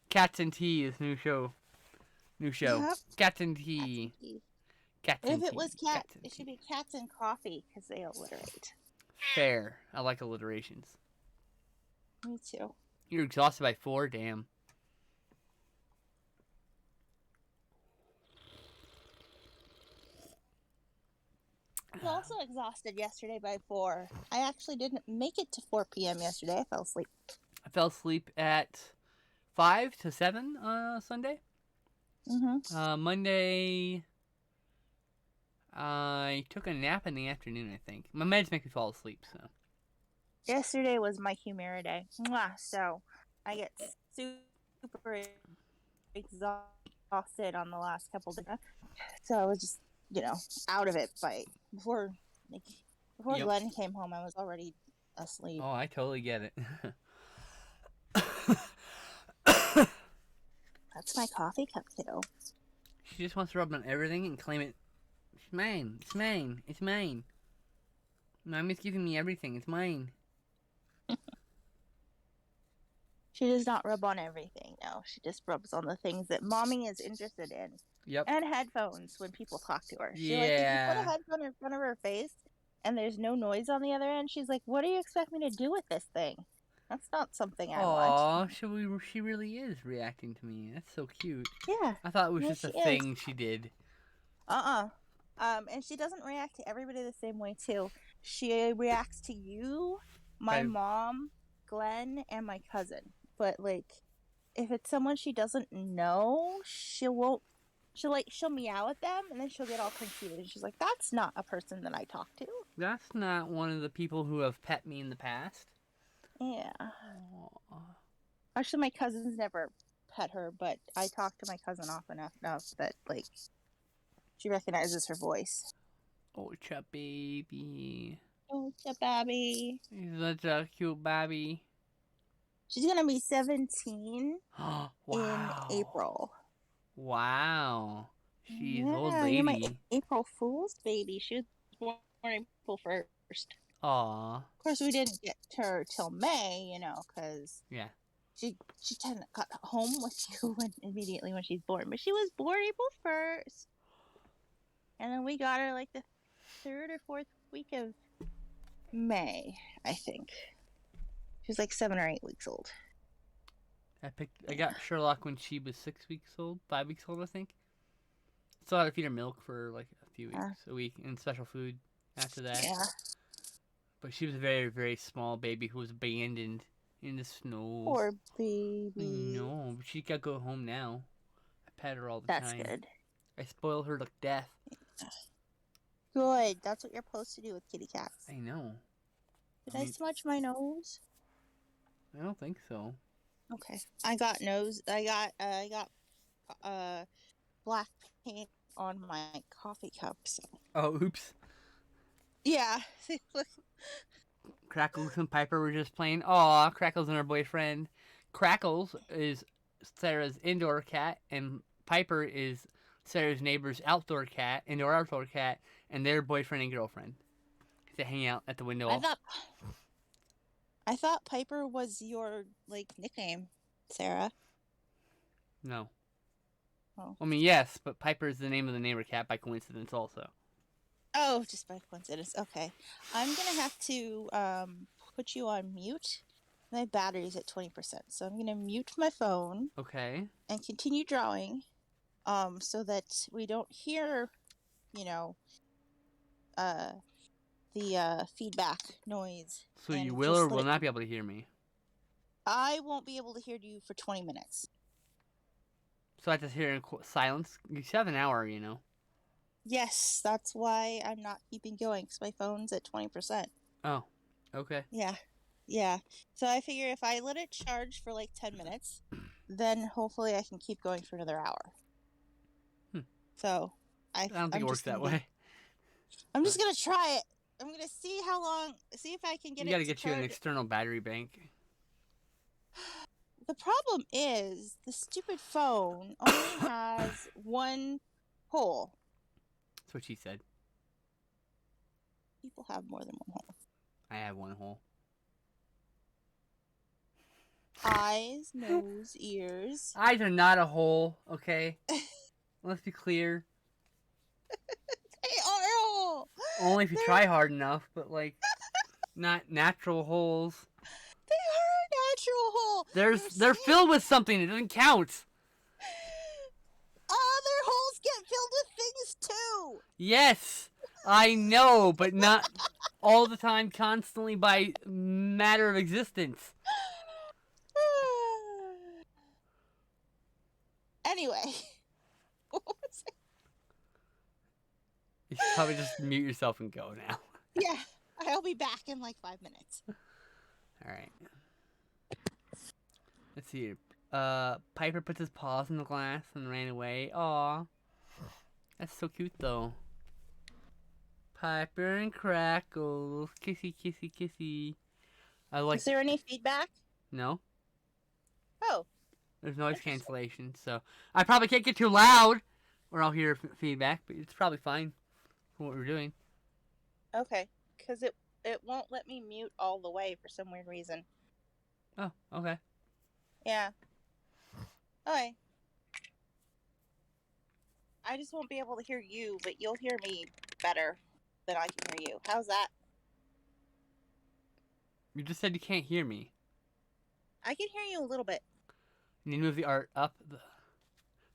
Cats and Tea is new show. Yep. Cats and Tea. Cats and If it tea. was cat, it should be Cats and Coffee because they alliterate. Fair. I like alliterations. Me too. You're exhausted by 4? Damn. I was also exhausted yesterday by 4. I actually didn't make it to 4 p.m. yesterday. I fell asleep. I fell asleep at 5 to 7 Sunday. Mm-hmm. Monday, I took a nap in the afternoon, I think. My meds make me fall asleep, so. Yesterday was my Humira day. So I get super exhausted on the last couple days. So I was just, out of it before Yep. Glenn came home. I was already asleep. Oh, I totally get it. That's my coffee cup, kiddo. She just wants to rub on everything and claim it. It's mine. It's mine. It's mine. Mommy's giving me everything. It's mine. She does not rub on everything, no. She just rubs on the things that mommy is interested in. Yep. And headphones when people talk to her. Yeah. If you put a headphone in front of her face and there's no noise on the other end, she's like, what do you expect me to do with this thing? That's not something I want. Aw, she really is reacting to me. That's so cute. Yeah. I thought it was just a thing she did. And she doesn't react to everybody the same way, too. She reacts to you, my mom, Glenn, and my cousin. But, if it's someone she doesn't know, she'll meow at them, and then she'll get all confused. And she's like, that's not a person that I talk to. That's not one of the people who have pet me in the past. Yeah. Aww. Actually, my cousins never pet her, but I talk to my cousin often enough that, she recognizes her voice. Ocha baby. Ocha baby. He's such a cute baby. She's going to be 17 Wow. in April. Wow. She's old You're lady. my April Fool's baby. She was born April 1st. Aw. Of course, we didn't get her till May, because she didn't got home with you immediately when she's born. But she was born April 1st. And then we got her the 3rd or 4th week of May, I think. She was 7 or 8 weeks old. I got Sherlock when she was 6 weeks old, 5 weeks old, I think. Still had to feed her milk for a few weeks, a week, and special food after that. Yeah. But she was a very, very small baby who was abandoned in the snow. Poor baby. No, but she got to go home now. I pet her all the time. That's good. I spoil her to death. Good. That's what you're supposed to do with kitty cats. I know. Did I smudge my nose? I don't think so. Okay. I got black paint on my coffee cup. So. Oh, oops. Yeah. Crackles and Piper were just playing. Aw, Crackles and her boyfriend. Crackles is Sarah's indoor cat, and Piper is Sarah's neighbor's indoor-outdoor cat, and their boyfriend and girlfriend. They hang out at the window. I thought Piper was your nickname, Sarah. No. Oh. I mean, yes, but Piper is the name of the neighbor cat by coincidence, also. Oh, just by coincidence. Okay, I'm gonna have to put you on mute. My battery's at 20%, so I'm gonna mute my phone. Okay. And continue drawing, so that we don't hear, the feedback noise. So you will or will not be able to hear me? I won't be able to hear you for 20 minutes. So I just hear in silence? You have an hour, Yes, that's why I'm not keeping going, because my phone's at 20%. Oh, okay. Yeah. So I figure if I let it charge for 10 minutes, then hopefully I can keep going for another hour. So I don't think it works that way. I'm just going to try it. I'm going to see if I can get it to You got to get you an external battery bank. The problem is the stupid phone only has one hole. That's what she said. People have more than one hole. I have one hole. Eyes, nose, ears. Eyes are not a hole, okay? Let's be clear. They are a hole. Only if you try hard enough, but not natural holes. They are a natural hole. They're filled with something. It doesn't count. Other holes get filled with things too. Yes, I know, but not all the time, constantly, by matter of existence. Anyway. What was it? You should probably just mute yourself and go now. Yeah, I'll be back in 5 minutes. Alright. Let's see. Piper puts his paws in the glass and ran away. Aw. That's so cute, though. Piper and Crackles. Kissy, kissy, kissy. Is there any feedback? No. Oh. There's noise cancellation, so I probably can't get too loud, or I'll hear feedback, but it's probably fine for what we're doing. Okay, because it won't let me mute all the way for some weird reason. Oh, okay. Yeah. Okay. I just won't be able to hear you, but you'll hear me better than I can hear you. How's that? You just said you can't hear me. I can hear you a little bit. You need to move the art up.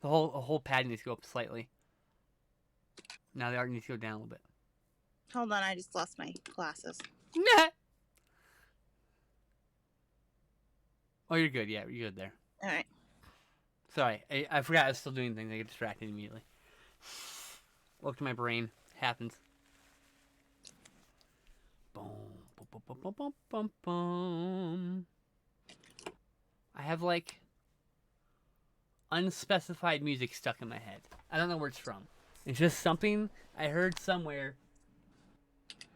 The whole pad needs to go up slightly. Now the art needs to go down a little bit. Hold on, I just lost my glasses. Nah. Oh, you're good. Yeah, you're good there. All right. Sorry, I forgot I was still doing things. I get distracted immediately. Woke to my brain. Happens. Boom, boom, boom, boom, boom, boom, boom. I have unspecified music stuck in my head. I don't know where it's from. It's just something I heard somewhere,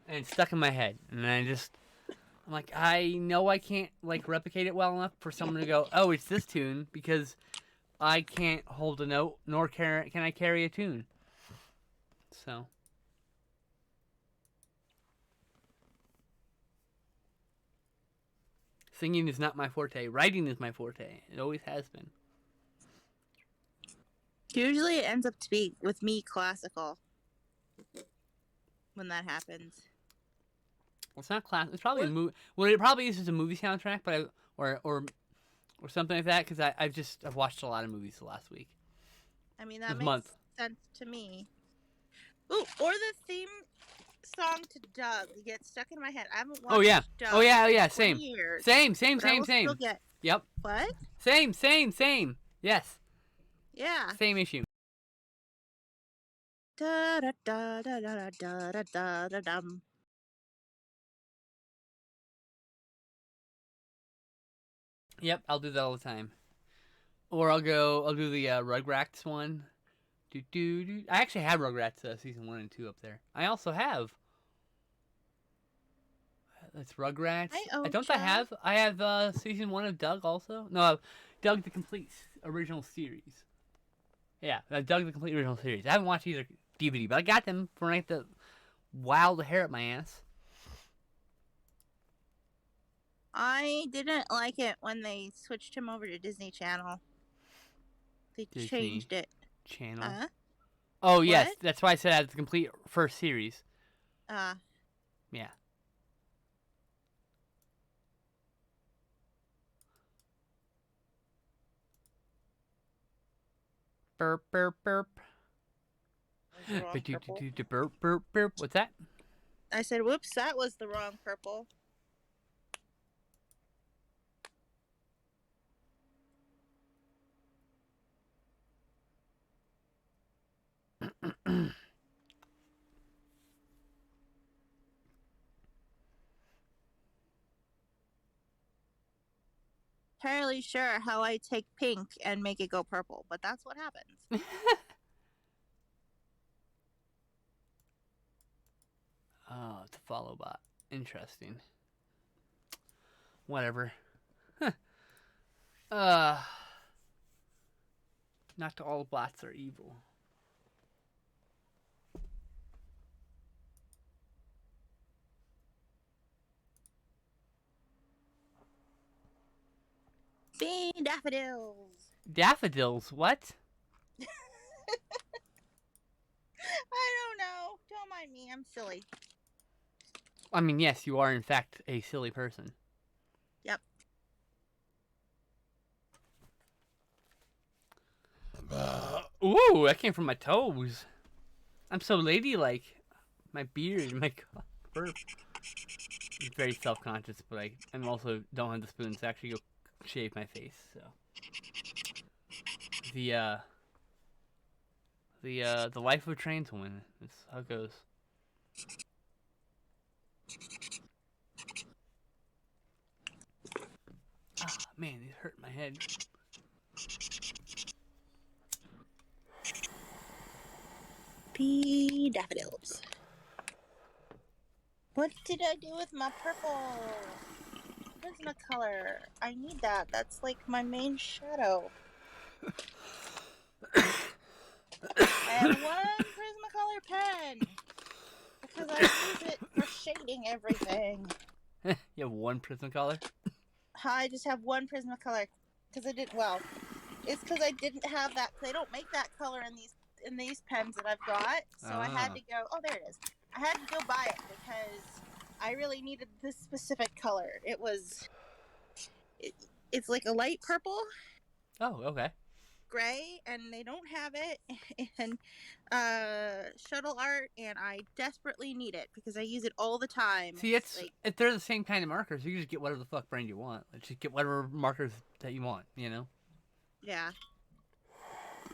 and it's stuck in my head. And I'm like, I know I can't replicate it well enough for someone to go, oh, it's this tune, because I can't hold a note, nor can I carry a tune. So. Singing is not my forte. Writing is my forte. It always has been. Usually it ends up to be, with me, classical. When that happens. Well, it's not classical. It's probably a movie. Well, it probably is just a movie soundtrack, but or something like that, because I've watched a lot of movies the last week. I mean, that makes sense to me. Ooh, or the theme song to Doug gets stuck in my head. I haven't watched Doug oh yeah, in 20 years, same. Yep. What? Same. Yes. Yeah. Same issue. Da da da da da da da da da dum. Yep, I'll do that all the time. Or I'll do the Rugrats one. I actually have Rugrats season 1 and 2 up there. I also have. That's Rugrats. Don't I have? I have season 1 of Doug also. No, Doug the Complete Original Series. Yeah, Doug the Complete Original Series. I haven't watched either DVD, but I got them for like the wild hair up my ass. I didn't like it when they switched him over to Disney Channel. They changed it. Channel. Oh yes, what? That's why I said I had the complete first series. Yeah. Burp burp burp. Burp burp burp. What's that? I said, "Whoops, that was the wrong purple." Entirely sure how I take pink and make it go purple, but that's what happens. Oh, it's a follow bot. Interesting. Whatever. Not all bots are evil. Be daffodils. Daffodils? What? I don't know. Don't mind me. I'm silly. I mean, yes, you are in fact a silly person. Yep. Ooh, that came from my toes. I'm so ladylike. My beard, my burp. I'm very self-conscious, but I'm also don't have the spoons to actually go shave my face. So the life of a trans woman. That's how it goes. Ah, man, it hurt my head. Be daffodils. What did I do with my purple Prismacolor? I need that. That's like my main shadow. I have one Prismacolor pen because I use it for shading everything. You have one Prismacolor? I just have one Prismacolor because I did well. It's because I didn't have that. They don't make that color in these pens that I've got, so I had to go. Oh, there it is. I had to go buy it because I really needed this specific color. It's like a light purple. Oh, okay. Gray, and they don't have it in shuttle art, and I desperately need it because I use it all the time. See, if they're the same kind of markers, you just get whatever the fuck brand you want. Just get whatever markers that you want, you know? Yeah.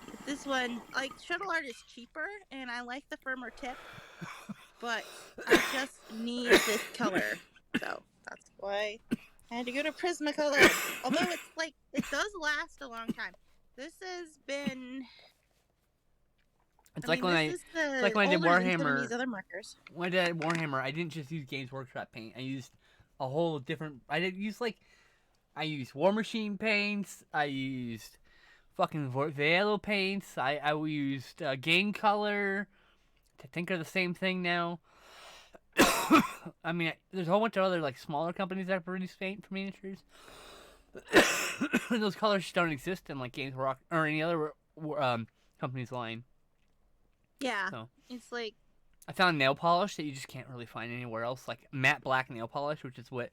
But this one, like, shuttle art is cheaper, and I like the firmer tip, but I just need this color, so that's why I had to go to Prismacolor. Although it's like, it does last a long time. This has been. It's like when I did Warhammer. These other markers. When I did Warhammer, I didn't just use Games Workshop paint. I used a whole different. I used War Machine paints. I used fucking Velo paints. I used Game Color. I think are the same thing now. I mean, there's a whole bunch of other like smaller companies that produce paint for miniatures. Those colors just don't exist in like Games Rock or any other company's line. Yeah, so, it's like I found nail polish that you just can't really find anywhere else, like matte black nail polish, which is what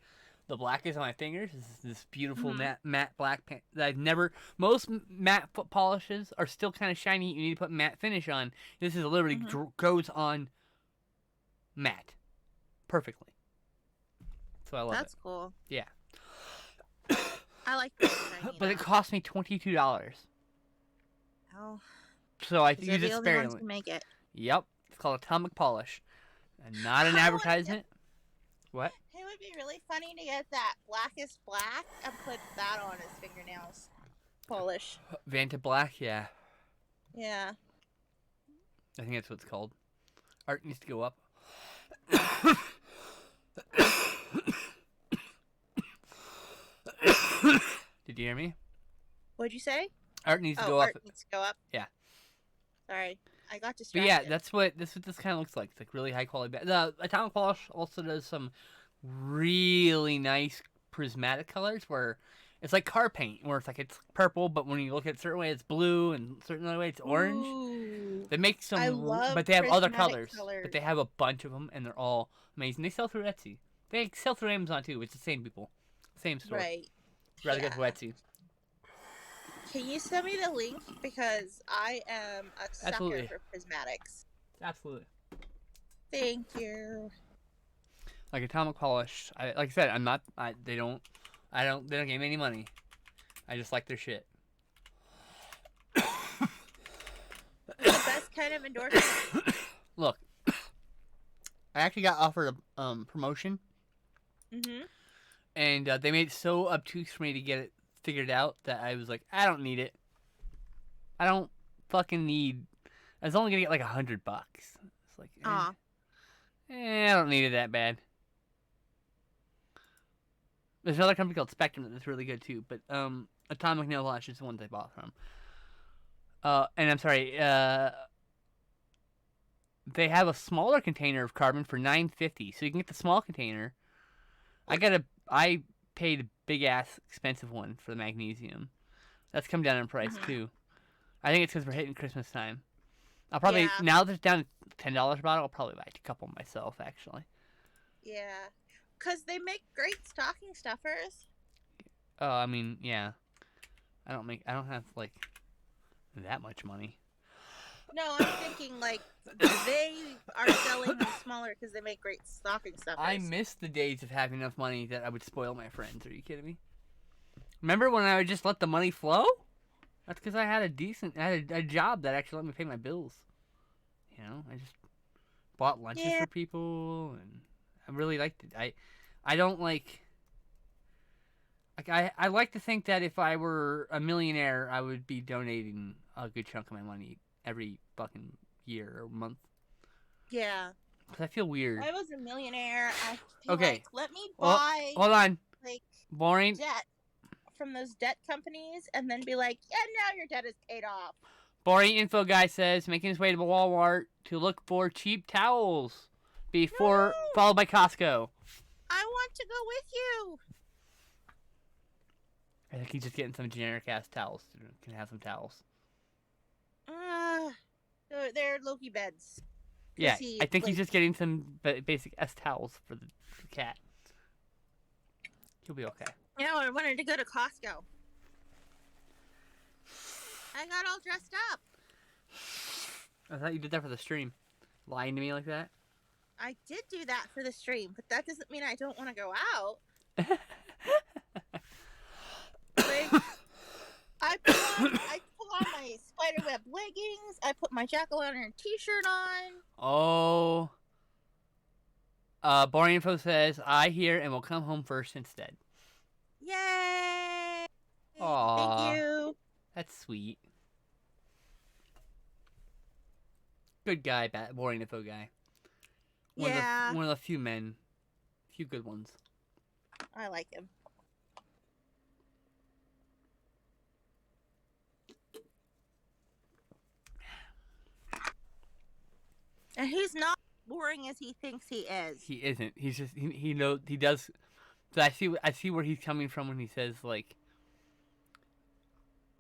the black is on my fingers. This beautiful matte black paint that I've never. Most matte foot polishes are still kind of shiny. You need to put matte finish on. This is literally goes on matte perfectly. So I love it. That's cool. Yeah. I like that. But it cost me $22. Oh. So I use it sparingly. To make it. Yep. It's called Atomic Polish. And not an advertisement. What? Who would be really funny to get that blackest black and put that on his fingernails. Polish. Vanta Black, yeah. Yeah. I think that's what it's called. Art needs to go up. Did you hear me? What'd you say? Art needs to go up. Art needs to go up. Yeah. Sorry, I got distracted. But yeah, that's what this kind of looks like. It's like really high quality. The Atomic Polish also does some really nice prismatic colors where it's like car paint, where it's like it's purple, but when you look at a certain way it's blue, and a certain other way it's orange. Ooh. They make some, I love but they have other prismatic colors. But they have a bunch of them, and they're all amazing. They sell through Etsy. They sell through Amazon too. It's the same people, same store. Right. Rather go through Etsy. Can you send me the link, because I am a sucker for prismatics. Absolutely. Thank you. Like Atomic Polish, like I said, I'm not. They don't give me any money. I just like their shit. The best kind of endorsement. Look, I actually got offered a promotion. Mhm. And they made it so obtuse for me to get it figured out that I was like, I don't need it. I don't fucking need. I was only gonna get like $100. It's like, I don't need it that bad. There's another company called Spectrum that's really good too, but Atomic Nail Polish is the ones I bought from. And I'm sorry, they have a smaller container of carbon for $9.50, so you can get the small container. I paid a big ass expensive one for the magnesium. That's come down in price too. I think it's because we're hitting Christmas time. I'll probably now that it's down to $10 a bottle, I'll probably buy a couple myself actually. Yeah, because they make great stocking stuffers. Oh, I mean, yeah. I don't have like that much money. No, I'm thinking like they are selling them smaller because they make great stocking stuffers. I miss the days of having enough money that I would spoil my friends. Are you kidding me? Remember when I would just let the money flow? That's because I had a job that actually let me pay my bills. You know, I just bought lunches for people, and I really liked it. I don't like I like to think that if I were a millionaire, I would be donating a good chunk of my money every fucking year or month. Yeah. Because I feel weird. If I was a millionaire, I feel okay. like, let me buy hold on. Like boring debt from those debt companies and then be like, yeah, now your debt is paid off. Boring info guy says making his way to Walmart to look for cheap towels before followed by Costco. I want to go with you. I think he's just getting some generic ass towels. Can have some towels. They're Loki beds. Yeah, I think he's just getting some basic S towels for the cat. He'll be okay. You know, I wanted to go to Costco. I got all dressed up. I thought you did that for the stream. Lying to me like that? I did do that for the stream, but that doesn't mean I don't want to go out. Like, I put on my spiderweb leggings. I put my jack-o'-lantern t-shirt on. Oh. Boring info says, I hear and will come home first instead. Yay! Aww. Thank you. That's sweet. Good guy, boring info guy. One of the few good ones. I like him. And he's not boring as he thinks he is. He isn't. He's just he knows he does. So I see where he's coming from when he says like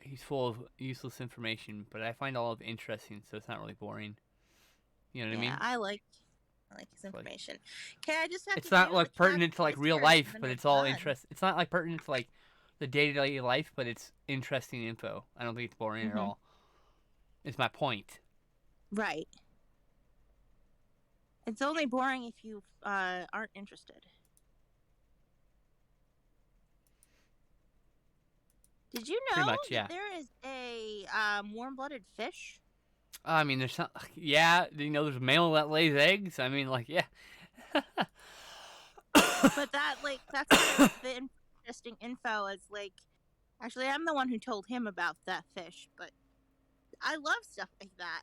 he's full of useless information, but I find all of it interesting, so it's not really boring. You know what I mean? Yeah, I like his information. Okay, I just have it's to. Not like pertinent to like real life, but it's all interest. It's not like pertinent to like the day-to-day life, but it's interesting info. I don't think it's boring at all. It's my point. Right. It's only boring if you aren't interested. Did you know that there is a warm-blooded fish? I mean, there's some. Yeah, you know, there's a male that lays eggs. I mean, like, yeah. But that's kind of the interesting info is like, actually, I'm the one who told him about that fish, but I love stuff like that.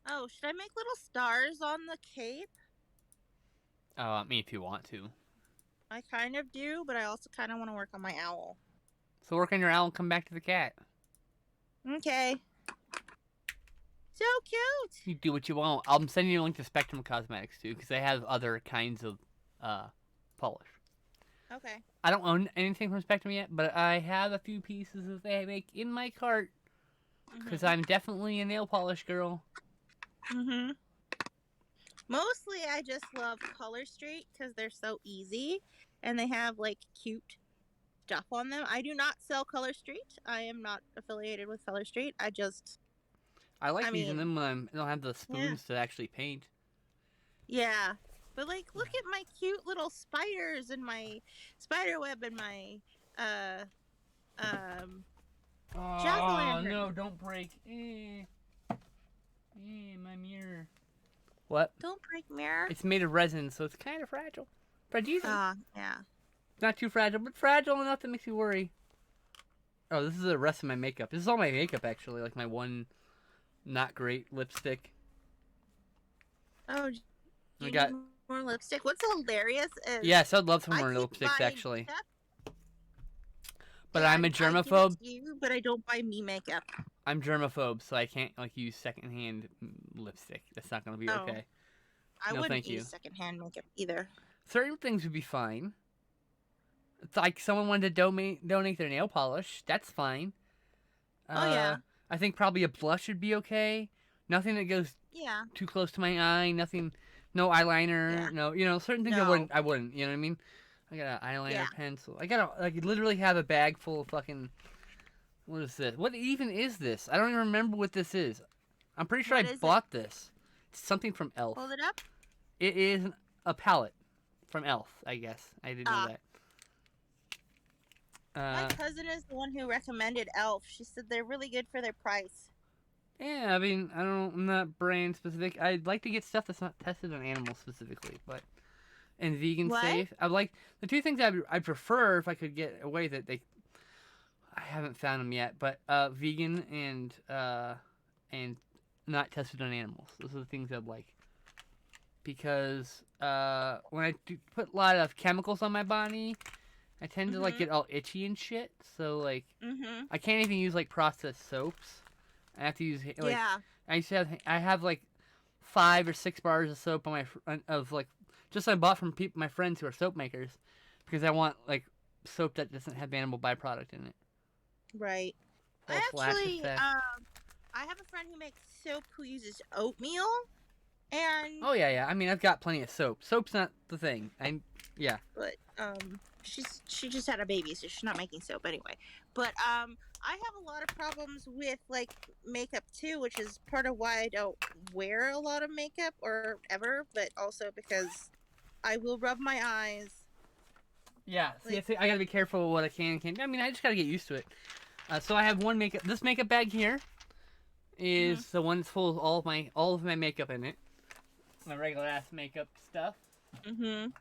Oh, should I make little stars on the cape? I mean, if you want to. I kind of do, but I also kind of want to work on my owl. So work on your owl and come back to the cat. Okay. So cute. You do what you want. I'm sending you a link to Spectrum Cosmetics too, because they have other kinds of polish. Okay. I don't own anything from Spectrum yet, but I have a few pieces that they make in my cart, because I'm definitely a nail polish girl. Mostly, I just love Color Street because they're so easy, and they have like cute stuff on them. I do not sell Color Street. I am not affiliated with Color Street. I like using them when I don't have the spoons to actually paint. Yeah. But like, look at my cute little spiders and my spider web and my jack-o'-lantern. Oh no! Don't break. My mirror. What? Don't break mirror. It's made of resin, so it's kind of fragile. Fragile. Yeah. Not too fragile, but fragile enough that makes you worry. Oh, this is the rest of my makeup. This is all my makeup, actually. Like my one not great lipstick. Oh, do you need more lipstick? What's hilarious is... Yes, I'd love some more lipsticks, actually. But I'm a germaphobe. But I don't buy me makeup. I'm germaphobe, so I can't like use secondhand lipstick. That's not going to be okay. I wouldn't use secondhand makeup either. Certain things would be fine. It's like someone wanted to donate their nail polish. That's fine. Yeah. I think probably a blush would be okay. Nothing that goes too close to my eye. Nothing. No eyeliner. Yeah. No. Certain things I wouldn't. You know what I mean? I got an eyeliner pencil. I literally have a bag full of fucking. What is this? What even is this? I don't even remember what this is. I'm pretty sure I bought this. It's something from Elf. Hold it up. It is a palette from Elf, I guess. I didn't know that. My cousin is the one who recommended Elf. She said they're really good for their price. Yeah, I mean, I'm not brand specific. I'd like to get stuff that's not tested on animals specifically, and vegan safe. I like the two things I'd prefer if I could get a way that I haven't found them yet, but vegan and not tested on animals. Those are the things I'd like. Because when I put a lot of chemicals on my body, I tend to like get all itchy and shit. So like, I can't even use like processed soaps. I have to use like I have like 5 or 6 bars of soap on I bought from my friends who are soap makers, because I want like soap that doesn't have animal byproduct in it. Right. I have a friend who makes soap who uses oatmeal, and oh yeah. I mean, I've got plenty of soap. Soap's not the thing. But she just had a baby, so she's not making soap anyway. But I have a lot of problems with like makeup too, which is part of why I don't wear a lot of makeup or ever, but also because I will rub my eyes. Yeah, see, I gotta be careful with what I can and can't. I mean, I just gotta get used to it. So I have one makeup. This makeup bag here is the one that's full of all of my makeup in it. My regular ass makeup stuff. And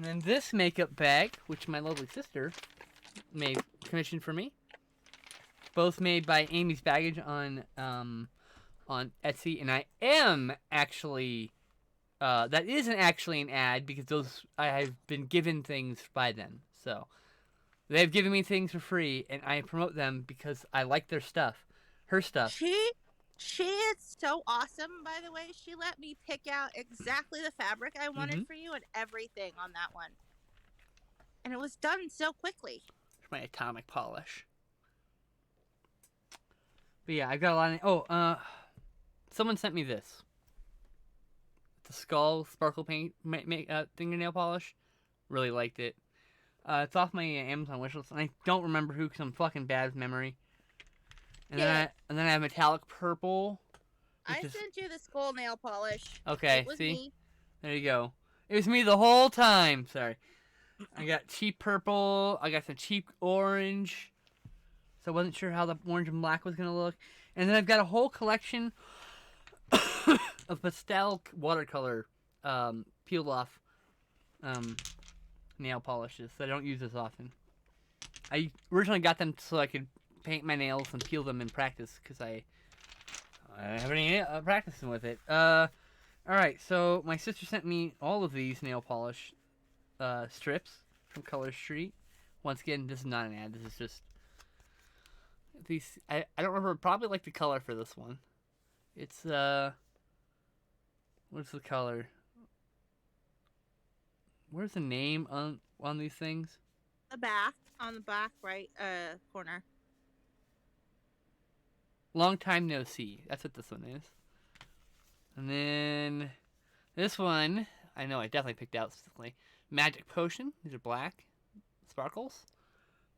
then this makeup bag, which my lovely sister commissioned for me. Both made by Amy's Baggage on Etsy, and I am actually. That isn't actually an ad, because I have been given things by them. So they've given me things for free, and I promote them because I like their stuff, her stuff. She is so awesome, by the way. She let me pick out exactly the fabric I wanted for you and everything on that one. And it was done so quickly. It's my atomic polish. But yeah, I've got a lot of... someone sent me this. The Skull Sparkle Paint fingernail polish. Really liked it. It's off my Amazon wishlist, and I don't remember who, because I'm fucking bad with memory. And then I have metallic purple. I sent you the skull nail polish. Okay, it was see? Me. There you go. It was me the whole time. Sorry. I got cheap purple. I got some cheap orange. So I wasn't sure how the orange and black was going to look. And then I've got a whole collection of pastel watercolor peeled off nail polishes. So I don't use this often. I originally got them so I could paint my nails and peel them in practice because I haven't any practicing with it. All right. So my sister sent me all of these nail polish strips from Color Street. Once again, this is not an ad. This is just these. I don't remember. Probably like the color for this one. It's what's the color? Where's the name on these things? On the back right corner. Long time no see. That's what this one is. And then this one, I know I definitely picked out specifically. Magic Potion. These are black sparkles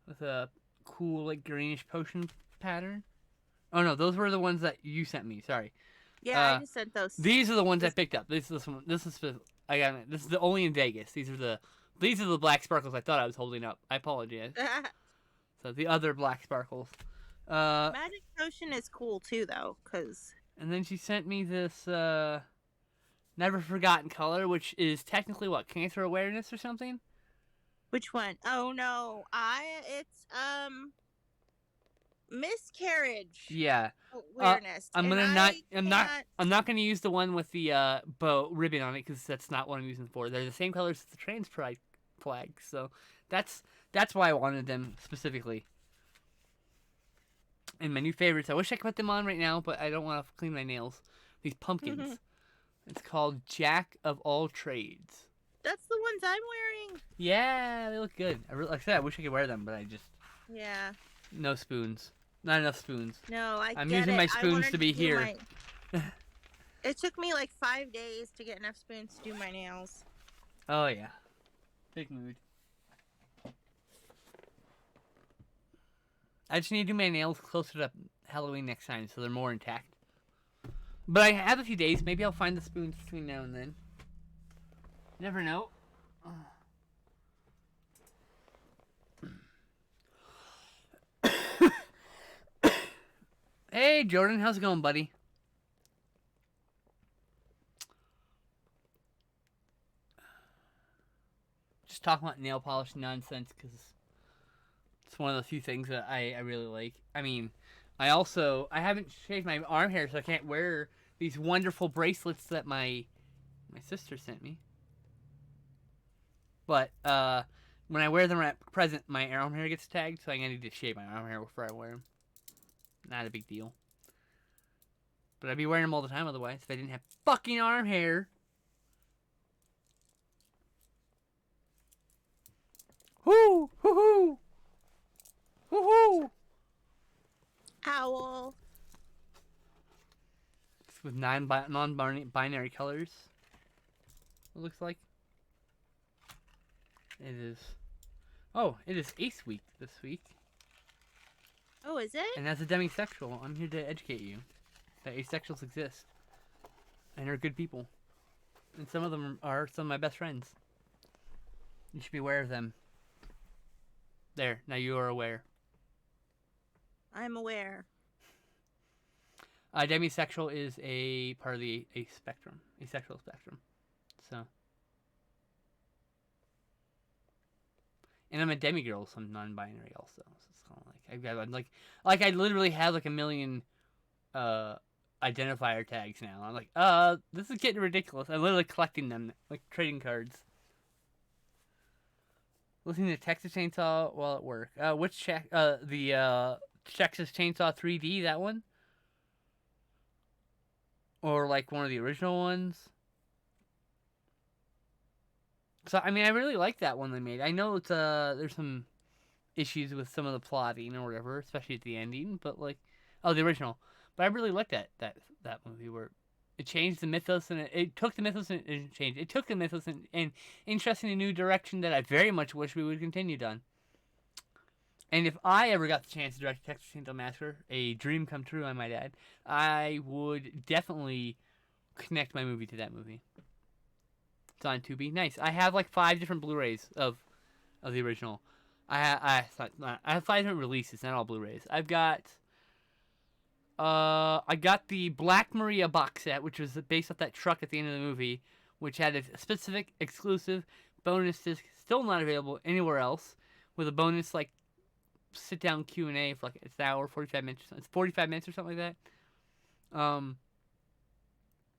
with a cool like greenish potion pattern. Oh no, those were the ones that you sent me. Sorry. Yeah, I just sent those. These are the ones I picked up. This one. This is I got it. This is the only in Vegas. These are the black sparkles I thought I was holding up. I apologize. So the other black sparkles. Magic Potion is cool too, though, cause. And then she sent me this Never Forgotten color, which is technically what, Cancer Awareness or something? Which one? Oh no, it's Miscarriage. Yeah. Awareness. I'm not gonna use the one with the bow ribbon on it because that's not what I'm using for. They're the same colors as the trans pride flag, so that's why I wanted them specifically. And my new favorites. I wish I could put them on right now, but I don't want to clean my nails. These pumpkins. It's called Jack of All Trades. That's the ones I'm wearing. Yeah, they look good. Like I said, I wish I could wear them, but I just... Yeah. No spoons. Not enough spoons. No, I'm using my spoons to be here. It took me like 5 days to get enough spoons to do my nails. Oh, yeah. Big mood. I just need to do my nails closer to Halloween next time so they're more intact. But I have a few days. Maybe I'll find the spoons between now and then. Never know. Hey, Jordan. How's it going, buddy? Just talking about nail polish nonsense because it's one of the few things that I really like. I mean, I haven't shaved my arm hair, so I can't wear these wonderful bracelets that my sister sent me. But when I wear them at present, my arm hair gets tagged, so I need to shave my arm hair before I wear them. Not a big deal. But I'd be wearing them all the time otherwise if I didn't have fucking arm hair. Whoo! Hoo-hoo! Woohoo! Owl. It's with non-binary colors. It looks like. It is. Oh, it is Ace Week this week. Oh, is it? And as a demisexual, I'm here to educate you that asexuals exist and are good people. And some of them are some of my best friends. You should be aware of them. There, now you are aware. I'm aware. Demisexual is a part of the asexual spectrum. So. And I'm a demigirl, so I'm non-binary also. So it's kind of like I literally have like a million identifier tags now. I'm like, this is getting ridiculous. I'm literally collecting them like trading cards. Listening to Texas Chainsaw while at work. Which the Texas Chainsaw 3D, that one? Or like one of the original ones? So I mean, I really like that one they made. I know it's there's some issues with some of the plotting or whatever, especially at the ending. But like, the original. But I really liked that movie where it changed the mythos and it took the mythos and it changed. It took the mythos and interesting a new direction that I very much wish we would continue on. And if I ever got the chance to direct Texas Chainsaw Massacre, a dream come true, I might add, I would definitely connect my movie to that movie. It's on Tubi. Nice. I have like 5 different Blu-rays of the original. I have 5 different releases, not all Blu-rays. I got the Black Maria box set, which was based off that truck at the end of the movie, which had a specific exclusive bonus disc still not available anywhere else. With a bonus like sit down Q&A for like it's an hour, 45 minutes. It's 45 minutes or something like that.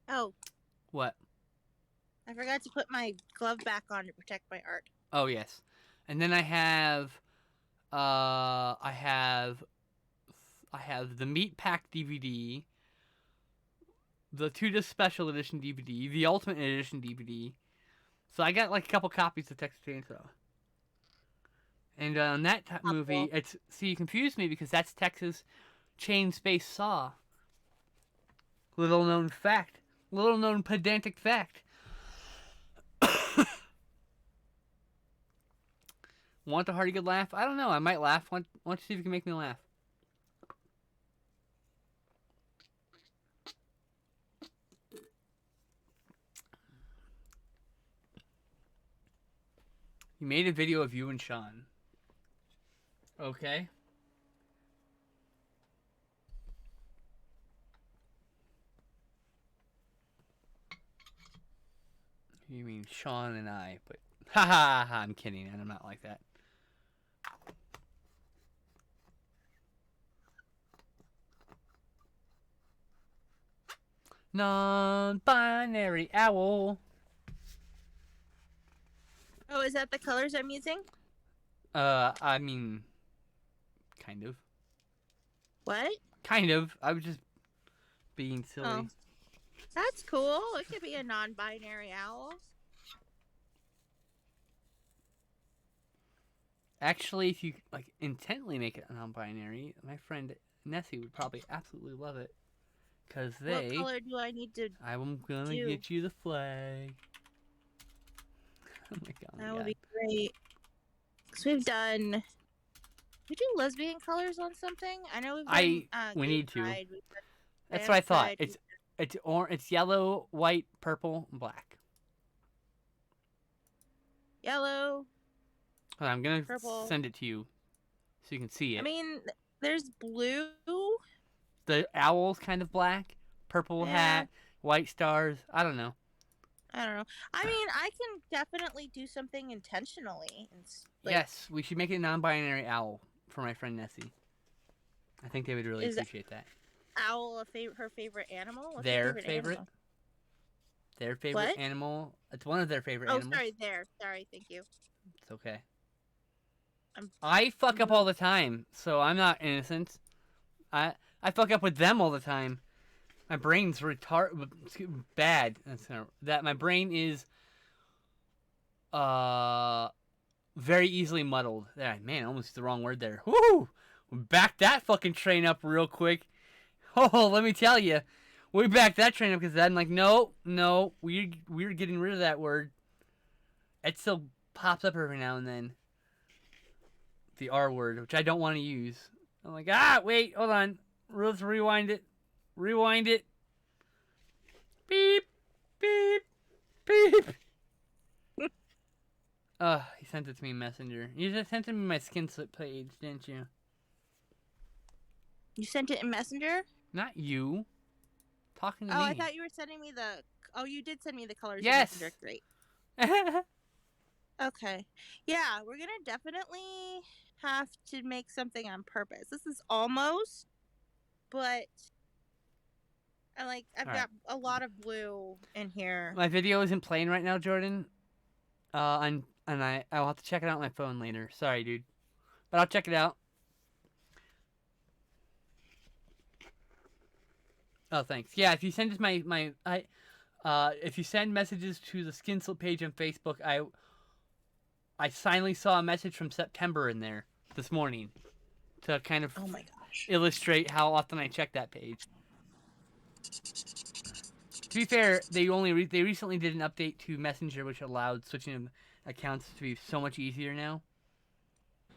Oh. What? I forgot to put my glove back on to protect my art. Oh yes, and then I have the Meat Pack DVD, the 2-disc special edition DVD, the Ultimate Edition DVD. So I got like a couple copies of Texas Chainsaw. And on that movie, it's you confused me because that's Texas Chain Space Saw. Little known fact, little known pedantic fact. Want a hearty good laugh? I don't know. I might laugh. Want to see if you can make me laugh. You made a video of you and Sean. Okay. You mean Sean and I, but ha ha ha, I'm kidding, and I'm not like that. Non-binary owl. Oh, is that the colors I'm using? I mean, kind of. What? Kind of. I was just being silly. Oh. That's cool. It could be a non-binary owl. Actually, if you like intently make it a non-binary, my friend Nessie would probably absolutely love it. Cause they. What color do I need to? I'm gonna get you the flag. Oh my god. That would be great. Cause we do lesbian colors on something. I know we've done. We need to. Pride. That's what I thought. It's yellow, white, purple, and black. Yellow. I'm gonna purple. send it to you, so you can see it. I mean, there's blue. The owl's kind of black, purple hat, white stars. I don't know. I mean, I can definitely do something intentionally. Yes, we should make it a non-binary owl for my friend Nessie. I think they would really appreciate that. Owl her favorite animal? What's their favorite? Animal? Their favorite animal? It's one of their favorite animals. Oh, sorry, thank you. It's okay. I fuck up all the time, so I'm not innocent. I fuck up with them all the time. My brain's bad. That my brain is very easily muddled. Man, almost the wrong word there. Woo! Back that fucking train up real quick. Oh, let me tell you, we backed that train up because I'm like, no, we're getting rid of that word. It still pops up every now and then. The R word, which I don't want to use. I'm like, wait, hold on. Let's rewind it. Rewind it. Beep, beep, beep. He sent it to me in Messenger. You just sent it to me my skin slip page, didn't you? You sent it in Messenger? Not you. Talking to me. Oh, I thought you were sending me the... Oh, you did send me the colors in Yes. Messenger. Great. Okay. Yeah, we're going to definitely have to make something on purpose. This is almost, but I've got a lot of blue in here. My video isn't playing right now, Jordan. And I'll have to check it out on my phone later. Sorry, dude. But I'll check it out. Oh, thanks. Yeah, if you send us if you send messages to the Skin Slip page on Facebook, I finally saw a message from September in there this morning to kind of illustrate how often I check that page. To be fair, they recently did an update to Messenger, which allowed switching of accounts to be so much easier now.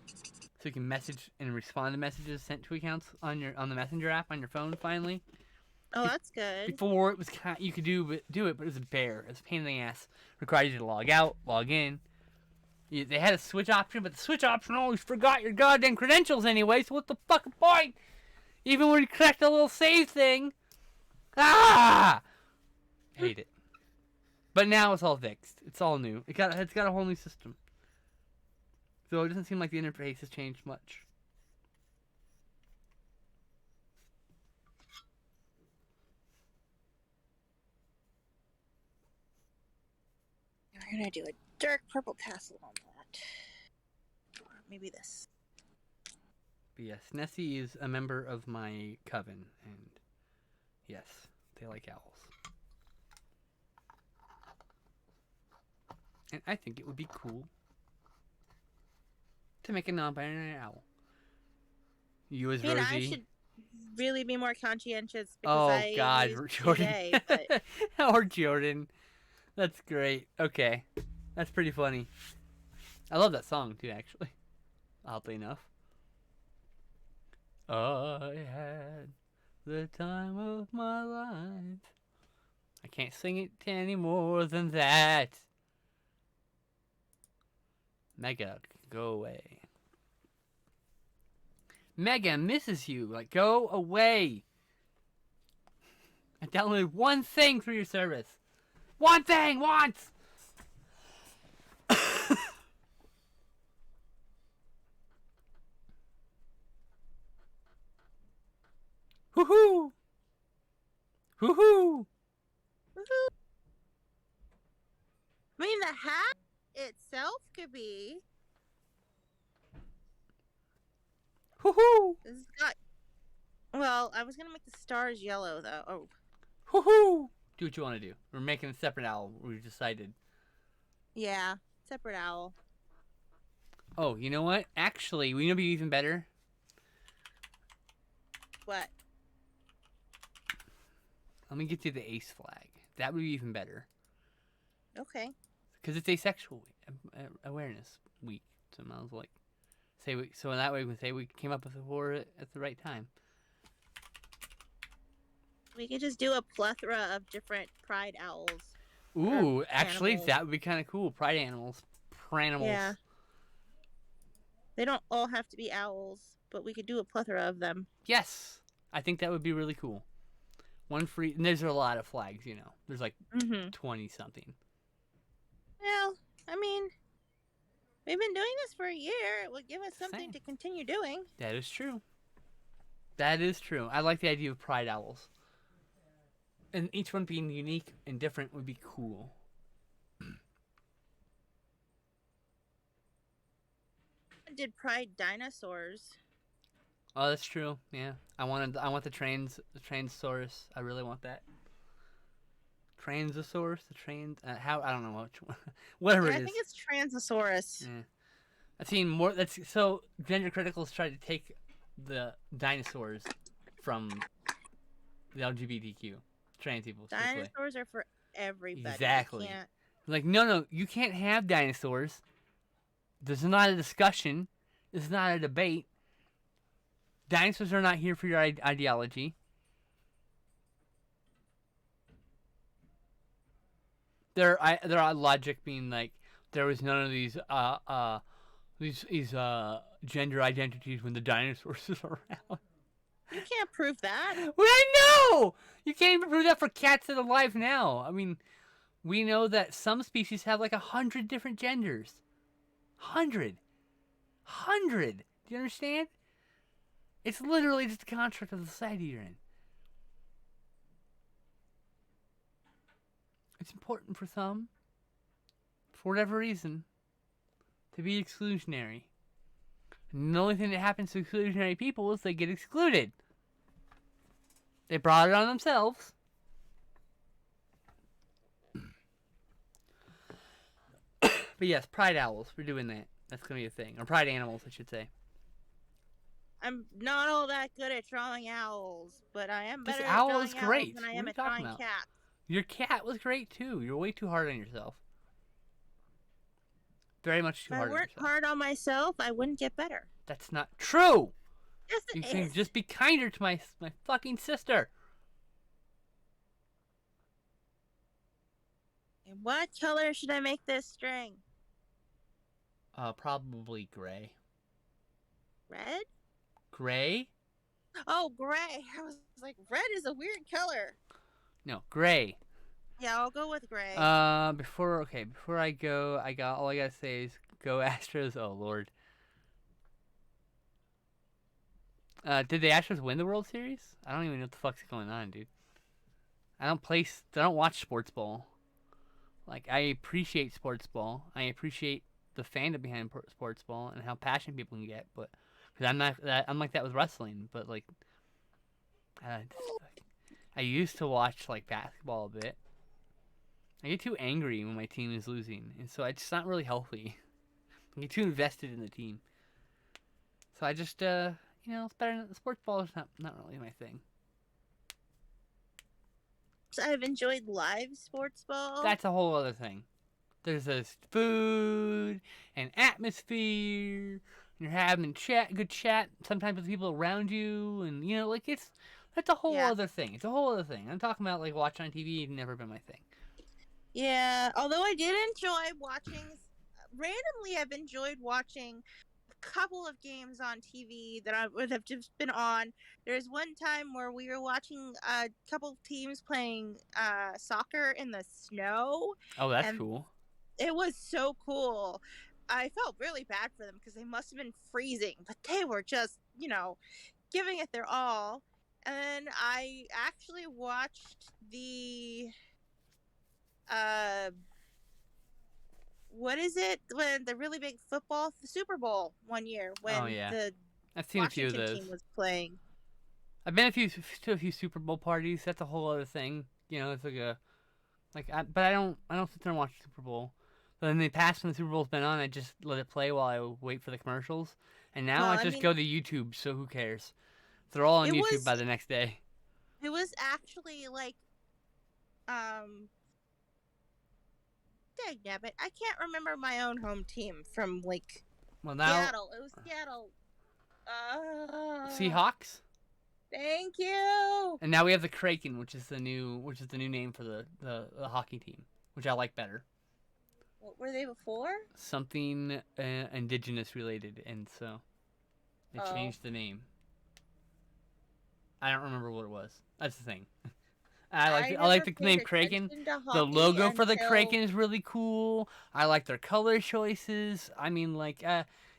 So you can message and respond to messages sent to accounts on the Messenger app on your phone. Finally. Oh, that's good. Before it was you could do it, but it was a bear. It was a pain in the ass. Required you to log out, log in. They had a switch option, but the switch option always forgot your goddamn credentials anyway. So what the fucking point? Even when you correct a little save thing. Hate it. But now it's all fixed. It's all new. It's got a whole new system. So it doesn't seem like the interface has changed much. We're gonna do a dark purple tassel on that. Or maybe this. But yes, Nessie is a member of my coven, and yes, they like owls. And I think it would be cool to make a non-binary owl. You as Rosie. I should really be more conscientious Oh because I God, use Jordan. GA, but... Or Jordan. That's great. Okay, that's pretty funny. I love that song too, actually. Oddly enough. I had the time of my life. I can't sing it any more than that. Mega, go away. Mega misses you. Like, go away. I downloaded one thing through your service. One thing, once! Woohoo! Woohoo! Woohoo! I mean, the hat itself could be... Woohoo! It's got... Well, I was gonna make the stars yellow, though. Oh. Woohoo! Do what you want to do. We're making a separate owl. We decided. Yeah, separate owl. Oh, you know what? Actually, we know be even better. What? Let me get you the ace flag. That would be even better. Okay. Because it's Asexual Awareness Week. So I was like, so in that way we can say we came up with a war at the right time. We could just do a plethora of different pride owls. Ooh, actually, animals. that would be kind of cool. Pride animals. Pranimals. Yeah. They don't all have to be owls, but we could do a plethora of them. Yes. I think that would be really cool. One free... And there's a lot of flags, you know. There's like 20-something. Well, I mean, we've been doing this for a year. It would give us something to continue doing. That is true. That is true. I like the idea of pride owls. And each one being unique and different would be cool. I did pride dinosaurs. Oh, that's true. Yeah, I want the Transasaurus. I really want that. Transasaurus, how I don't know which one. Whatever it is. I think it's Transasaurus. Yeah. I've seen more. That's so gender criticals try to take the dinosaurs from the LGBTQ trans people. Dinosaurs are for everybody. Exactly. Like, no, you can't have dinosaurs. This is not a discussion. This is not a debate. Dinosaurs are not here for your ideology. Their logic being like there was none of these gender identities when the dinosaurs were around. You can't prove that. Well, I know! You can't even prove that for cats that are alive now. I mean, we know that some species have like 100 different genders. 100. Do you understand? It's literally just a construct of the society you're in. It's important for some, for whatever reason, to be exclusionary. And the only thing that happens to exclusionary people is they get excluded. They brought it on themselves. But yes, pride owls. We're doing that. That's going to be a thing. Or pride animals, I should say. I'm not all that good at drawing owls, but I am better This at owl drawing is great. owls than I What am are at you talking drawing about? cats. Your cat was great too. You're way too hard on yourself. Very much too If I hard on weren't yourself. hard on myself, I wouldn't get better. That's not true. Yes, You it can is. just be kinder to my fucking sister. And what color should I make this string? Probably gray. Red? Gray? Oh, gray. I was like, red is a weird color. No, gray. Yeah, I'll go with gray. Before I go, all I gotta say is go Astros. Oh Lord. Did the Astros win the World Series? I don't even know what the fuck's going on, dude. I don't watch sports ball. Like, I appreciate sports ball. I appreciate the fandom behind sports ball and how passionate people can get, but because I'm like that with wrestling. But like, I used to watch like basketball a bit. I get too angry when my team is losing, and so it's not really healthy. I get too invested in the team, so I just it's better. Sports ball is not really my thing. I've enjoyed live sports ball. That's a whole other thing. There's this food and atmosphere. And you're having good chat, sometimes with people around you, and like that's a whole other thing. It's a whole other thing. I'm talking about like watching on TV. It's never been my thing. Yeah, although I did enjoy watching. Randomly, I've enjoyed watching couple of games on TV that I would have just been on. There's one time where we were watching a couple of teams playing soccer in the snow. Oh, that's cool. It was so cool. I felt really bad for them because they must have been freezing, but they were just, giving it their all. And I actually watched the what is it when the really big football, the Super Bowl one year when the I've seen Washington a few of those. team was playing. I've been to a few Super Bowl parties. That's a whole other thing. It's but I don't sit there and watch the Super Bowl. But then they pass when the Super Bowl's been on. I just let it play while I wait for the commercials. And now I just go to YouTube. So who cares? They're all on YouTube by the next day. It was actually like, dagnabbit, I can't remember my own home team from like Seattle. It was Seattle. Seahawks. Thank you. And now we have the Kraken, which is the new name for the hockey team, which I like better. What were they before? Something indigenous related, and so they changed the name. I don't remember what it was. That's the thing. I like the name Kraken. The logo for the Kraken is really cool. I like their color choices. I mean, like,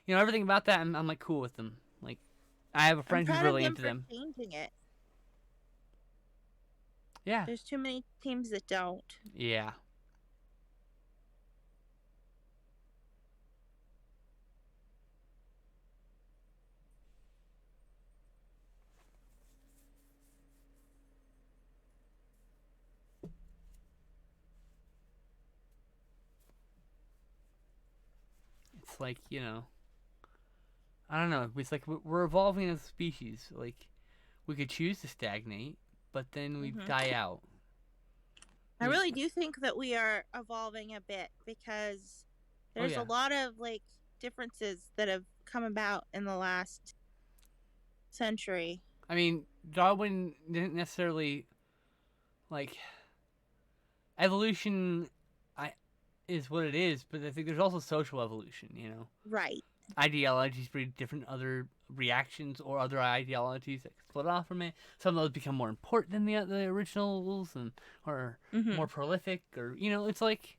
everything about that. I'm like cool with them. Like, I have a friend who's really into them. Changing it. Yeah. There's too many teams that don't. Yeah. It's like, I don't know. It's like we're evolving as a species. Like, we could choose to stagnate, but then we die out. I really do think that we are evolving a bit because there's a lot of like differences that have come about in the last century. I mean, Darwin didn't necessarily like evolution. Is what it is, but I think there's also social evolution. Right. Ideologies breed different other reactions or other ideologies that split off from it. Some of those become more important than the originals or more prolific, or it's like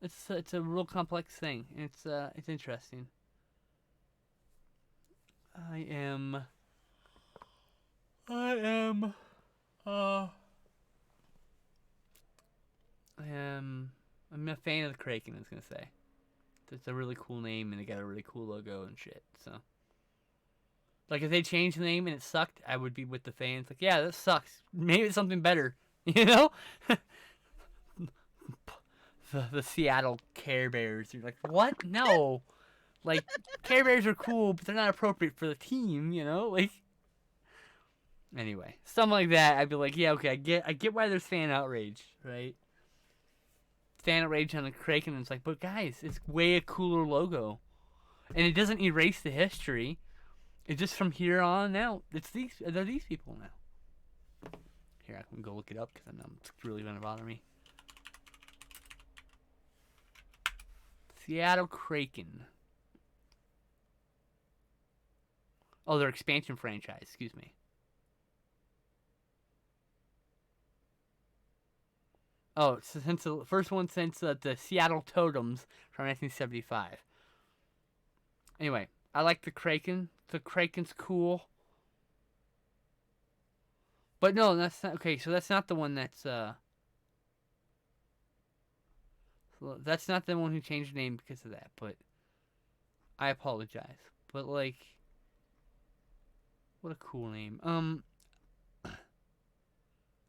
it's a real complex thing. It's interesting. I'm a fan of the Kraken, I was gonna say. It's a really cool name, and they got a really cool logo and shit, so. Like, if they changed the name and it sucked, I would be with the fans. Like, yeah, that sucks. Maybe it's something better, the Seattle Care Bears. You're like, what? No. Like, Care Bears are cool, but they're not appropriate for the team, Like, anyway. Something like that, I'd be like, yeah, okay, I get why there's fan outrage, right? Fan outrage on the Kraken, and it's like, but guys, it's way a cooler logo, and it doesn't erase the history. It's just from here on out. They're these people now. Here, I can go look it up because I know it's really gonna bother me. Seattle Kraken. Oh, their expansion franchise. Excuse me. Oh, so since the first one since the Seattle Totems from 1975. Anyway, I like the Kraken. The Kraken's cool. But no, that's not okay. So that's not the one that's not the one who changed the name because of that. But I apologize. But like, what a cool name.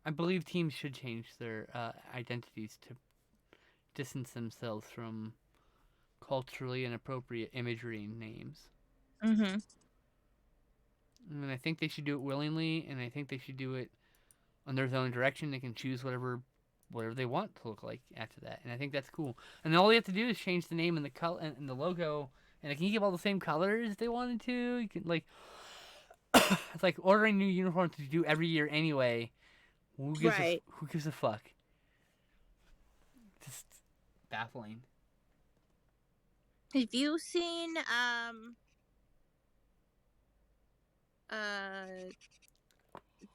I believe teams should change their identities to distance themselves from culturally inappropriate imagery and names. Mm-hmm. And I think they should do it willingly, and I think they should do it on their own direction. They can choose whatever they want to look like after that, and I think that's cool. And all they have to do is change the name and the color and the logo, and they can keep all the same colors if they wanted to. You can like, it's like ordering new uniforms to do every year anyway. Who gives a fuck? Just baffling. Have you seen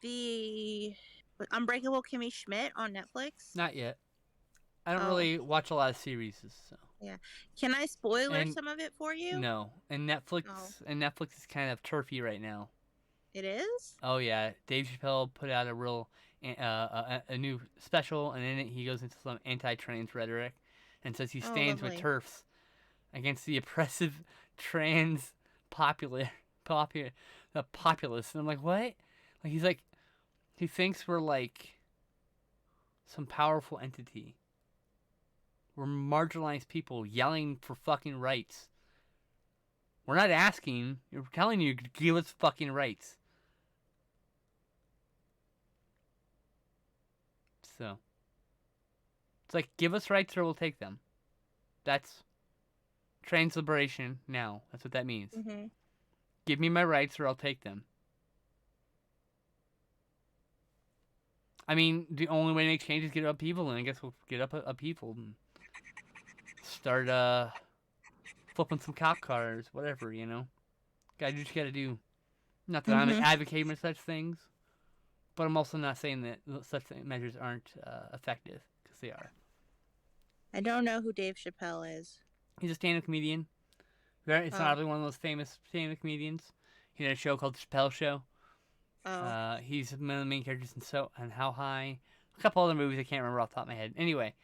the Unbreakable Kimmy Schmidt on Netflix? Not yet. I don't really watch a lot of series, so. Yeah. Can I spoiler some of it for you? No. And Netflix is kind of turfy right now. It is? Oh yeah, Dave Chappelle put out a new special, and in it he goes into some anti-trans rhetoric, and says he stands with TERFs against the oppressive trans populace. And I'm like, what? Like he thinks we're like some powerful entity. We're marginalized people yelling for fucking rights. We're not asking. We're telling you to give us fucking rights. So. It's like, give us rights or we'll take them. That's trans liberation now. That's what that means. Mm-hmm. Give me my rights or I'll take them. I mean, the only way to make change is get upheaval, and I guess we'll get upheaval and start flipping some cop cars, whatever, you know. Gotta do what you gotta do. Not that I'm advocating for such things, but I'm also not saying that such measures aren't effective, because they are. I don't know who Dave Chappelle is. He's a stand-up comedian. It's not really one of those famous stand-up comedians. He had a show called The Chappelle Show. He's one of the main characters in How High. A couple other movies I can't remember off the top of my head. Anyway,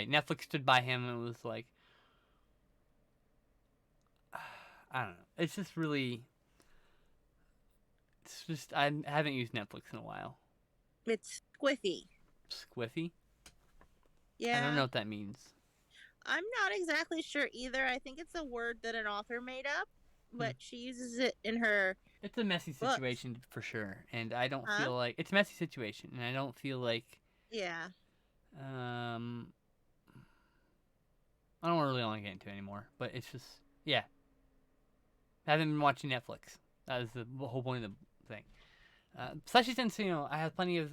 Netflix stood by him and was like, I don't know. It's just really, I haven't used Netflix in a while. It's squiffy. Squiffy? Yeah. I don't know what that means. I'm not exactly sure either. I think it's a word that an author made up, but she uses it in her. It's a messy situation for sure, and I don't feel like it's a messy situation, and I don't feel like. Yeah. I don't really want to get into it anymore, but it's just I haven't been watching Netflix. That is the whole point of the thing. Especially since I have plenty of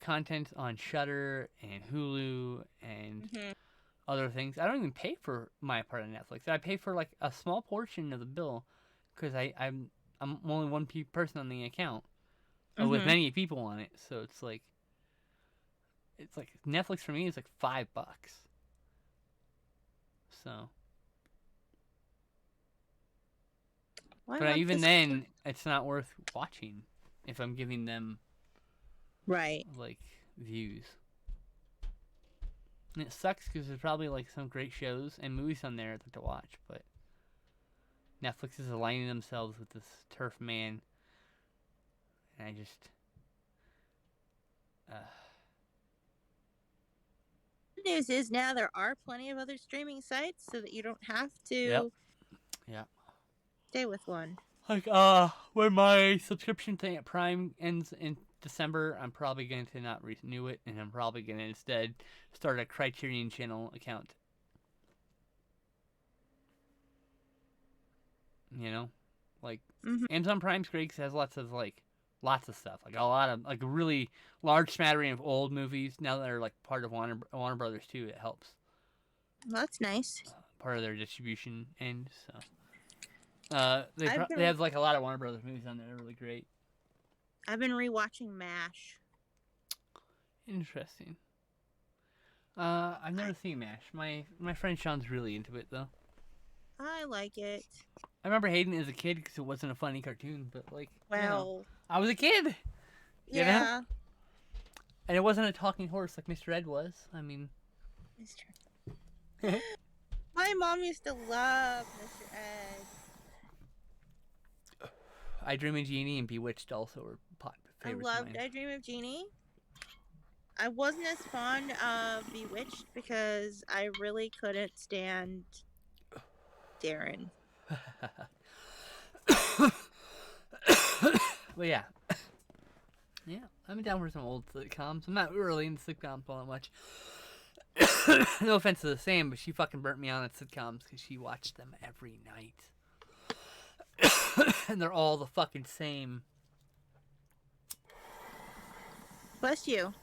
content on Shudder and Hulu and. Other things. I don't even pay for my part of Netflix. I pay for like a small portion of the bill because I'm only one person on the account with many people on it. So it's like Netflix for me is like $5. So, but even then, it's not worth watching if I'm giving them like views. And it sucks because there's probably like some great shows and movies on there to watch, but Netflix is aligning themselves with this turf man, and I just. The news is now there are plenty of other streaming sites, so that you don't have to. Yep. Stay with one. Like when my subscription thing at Prime ends in December, I'm probably going to not renew it, and I'm probably going to instead start a Criterion Channel account. You know, like Amazon Prime's great because it has lots of stuff, like a lot of like a really large smattering of old movies. Now that they're like part of Warner Brothers too, it helps. Well, that's nice. Part of their distribution end. So They have like a lot of Warner Brothers movies on there. They're really great. I've been rewatching MASH. Interesting. I've never seen MASH. My friend Sean's really into it though. I like it. I remember hating it as a kid because it wasn't a funny cartoon, but like, I was a kid. Yeah. You know? And it wasn't a talking horse like Mr. Ed was. I mean, It's true. My mom used to love Mr. Ed. I Dream of Jeannie and Bewitched also were favorites. I loved I Dream of Jeannie. I wasn't as fond of Bewitched because I really couldn't stand Darren. Well, yeah. Yeah, I'm down for some old sitcoms. I'm not really into sitcoms all that much. No offense to the same, but she fucking burnt me on at sitcoms because she watched them every night. And they're all the fucking same. Bless you.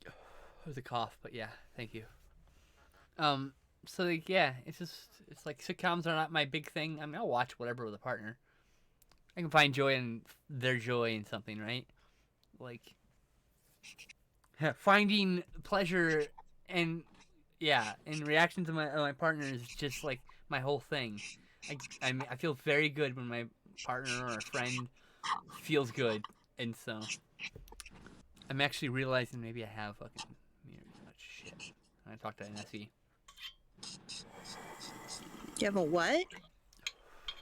It was a cough, but yeah, thank you. So like, yeah, it's like sitcoms are not my big thing. I mean, I'll watch whatever with a partner. I can find joy in their joy in something, right? Like finding pleasure and in reaction to my partner is just like my whole thing. I feel very good when my partner or a friend feels good, and so I'm actually realizing maybe I have fucking shit. I talked to NSE. Do you have a what?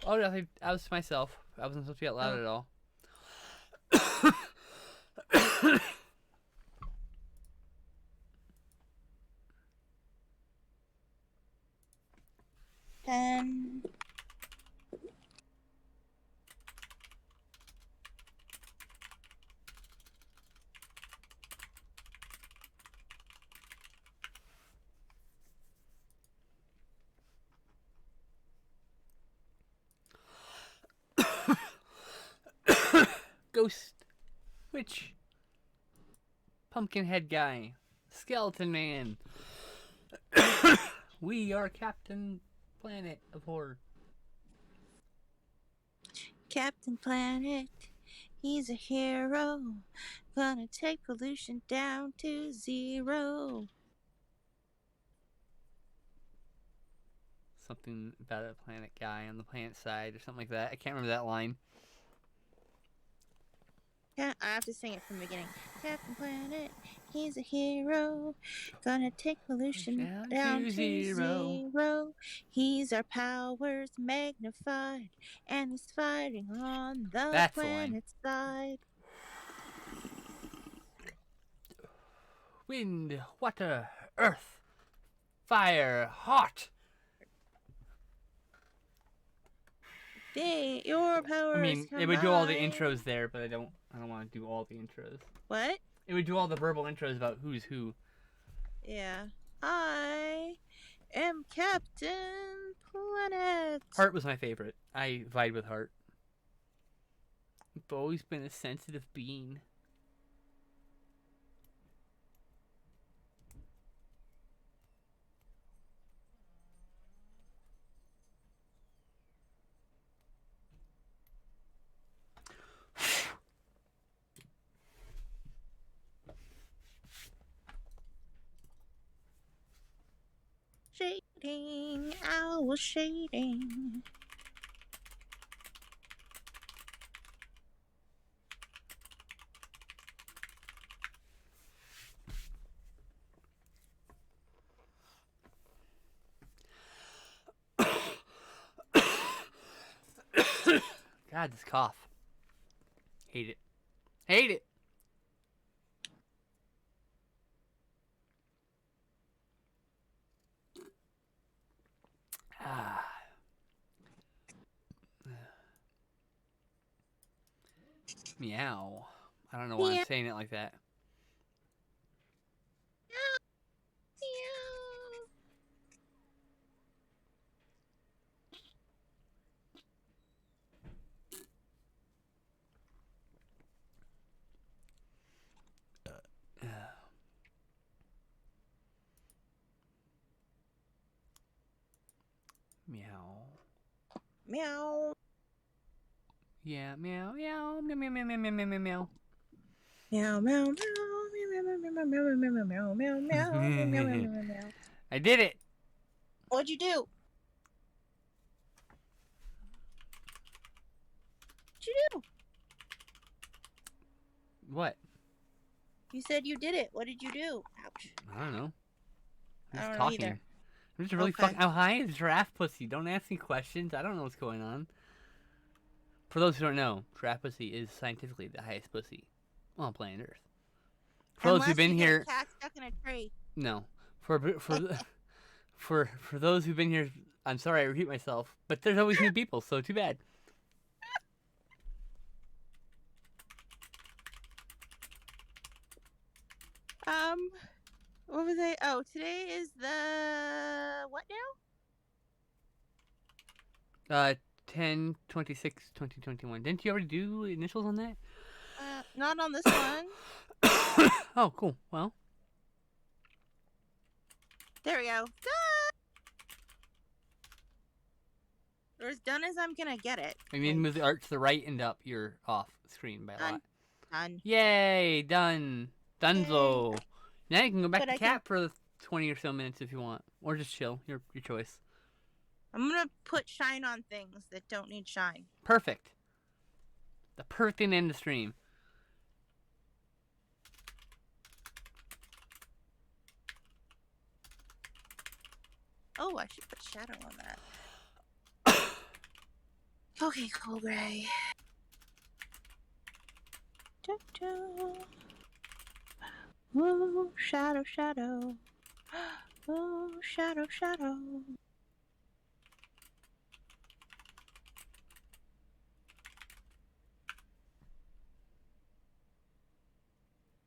Oh, I was myself. I wasn't supposed to be out loud at all. Ten. Ghost, witch, pumpkinhead guy, skeleton man. We are Captain Planet of Horror. Captain Planet, he's a hero. Gonna take pollution down to 0. Something about a planet guy on the planet side or something like that. I can't remember that line. Yeah, I have to sing it from the beginning. Captain Planet, he's a hero. Gonna take pollution down to 0. He's our powers magnified, and he's fighting on the planet's side. Wind, water, earth, fire, hot. Your powers. I mean, it would do all the intros there, but I don't want to do all the intros. What? It would do all the verbal intros about who's who. Yeah. I am Captain Planet. Heart was my favorite. I vied with Heart. I've always been a sensitive being. Shading, owl shading. God, this cough. Hate it. Hate it. Meow. I don't know why I'm saying it like that. Meow. Meow. Yeah, meow, meow, meow, meow, meow, meow, meow, meow, meow. Meow, meow, meow, meow, meow, meow, meow, meow, meow, meow, meow, meow, meow, meow, meow. I did it. What'd you do? What'd you do? What? You said you did it. What did you do? Ouch. I don't know. I'm I just don't know talking. either. I'm just really Okay. fucking. How high is giraffe pussy? Don't ask me questions. I don't know what's going on. For those who don't know, giraffe pussy is scientifically the highest pussy on planet Earth. For those who've been Unless you here, get a cat stuck in a tree. no. For those who've been here, I'm sorry I repeat myself, but there's always new people, so too bad. What was I? Oh, today is the what now? 10/26/2021. Didn't you already do initials on that? Not on this one. Oh, cool. Well, There we go. Done. Or as done as I'm gonna get it. I need to move the art to the right and up. You're off screen by a lot. Done. Yay, done. Dunzo. Yay. Now you can go back But to I cat for 20 or so minutes if you want. Or just chill. Your choice. I'm gonna put shine on things that don't need shine. Perfect. The perfect thing to end the stream. Oh, I should put shadow on that. Okay, cool gray. Ooh, shadow, shadow. Ooh, shadow, shadow.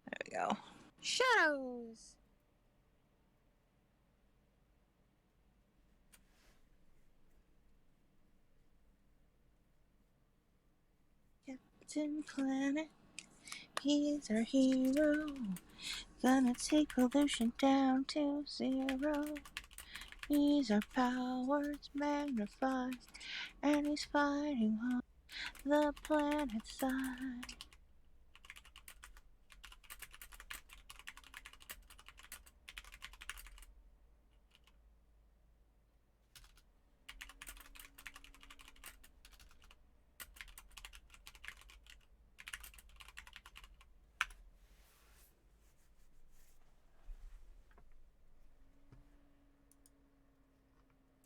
There we go. Shadows. Captain Planet, he's our hero. Gonna take pollution down to 0. He's our powers magnified, and he's fighting on the planet side.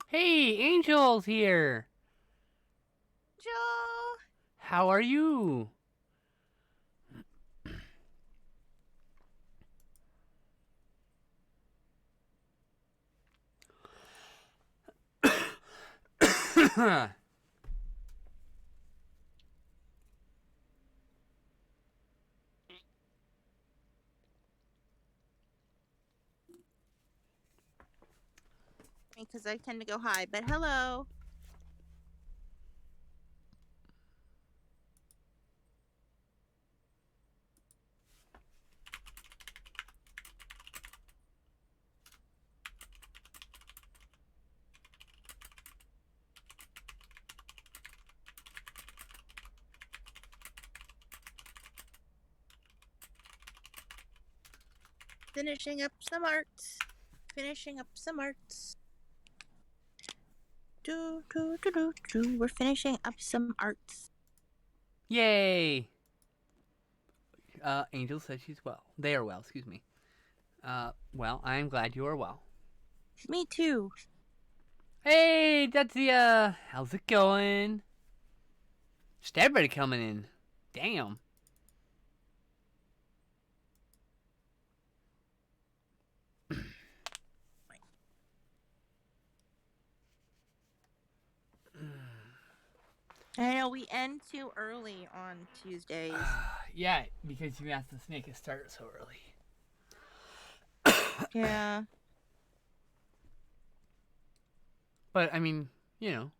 Hey, Angel's here. Joe! How are you? Because I tend to go high, but hello. Finishing up some arts. Finishing up some arts. We're finishing up some arts. Yay. Angel said she's well. They are well, excuse me. Well, I am glad you are well. Me too. Hey, Dadzia. How's it going? Just everybody coming in. Damn. I know we end too early on Tuesdays. Yeah, because you have to make it start so early. Yeah. But, I mean, you know.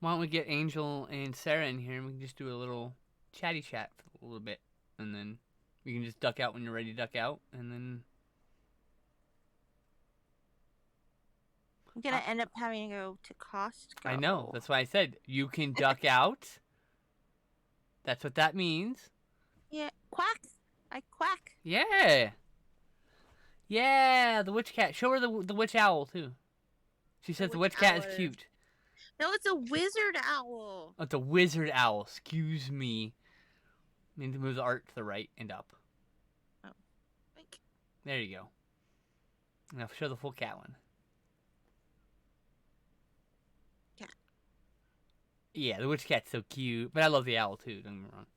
Why don't we get Angel and Sarah in here and we can just do a little chatty chat for a little bit. And then we can just duck out when you're ready to duck out. And then... I'm gonna end up having to go to Costco. I know. That's why I said you can duck out. That's what that means. Yeah, quack. I quack. Yeah. Yeah, the witch cat. Show her the witch owl too. She says the witch cat is cute. No, it's a wizard owl. Oh, it's a wizard owl. Excuse me. I need to move the art to the right and up. Oh. Thank you. There you go. Now show the full cat one. Cat. Yeah, the witch cat's so cute. But I love the owl too, don't get me wrong.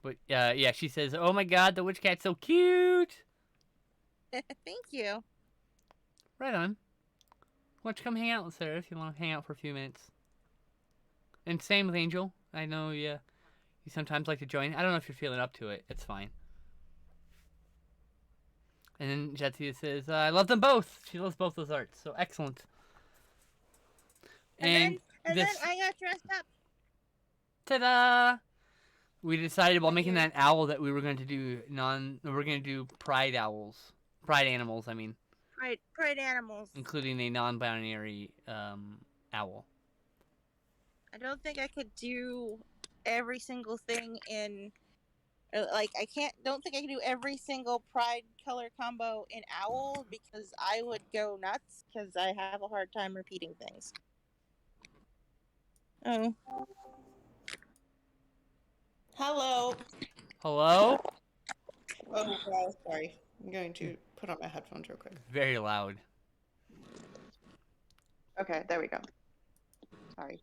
But yeah, she says, "Oh my god, the witch cat's so cute." Thank you. Right on. Why don't you come hang out with Sarah if you want to hang out for a few minutes? And same with Angel. I know you sometimes like to join. I don't know if you're feeling up to it. It's fine. And then Jetsia says, "I love them both." She loves both those arts. So excellent. And then I got dressed up. Ta-da! We decided while making that owl that we were going to do pride owls. Pride animals, I mean. Pride animals. Including a non-binary owl. I don't think I could do every single thing in... don't think I can do every single pride color combo in owl because I would go nuts because I have a hard time repeating things. Oh. Hello. Hello? Oh, wow, sorry. I'm going to put on my headphones real quick. Very loud. Okay, there we go. Sorry.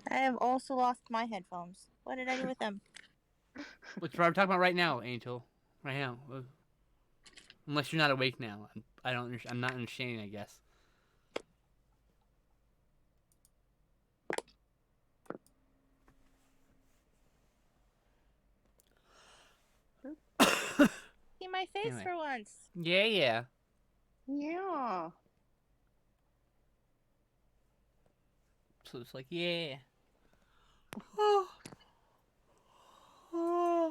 I have also lost my headphones. What did I do with them? Which part I'm talking about right now, Angel. Right now. Unless you're not awake now. I'm not understanding, I guess. See my face Anyway. for once. Yeah. Yeah. So it's like, yeah.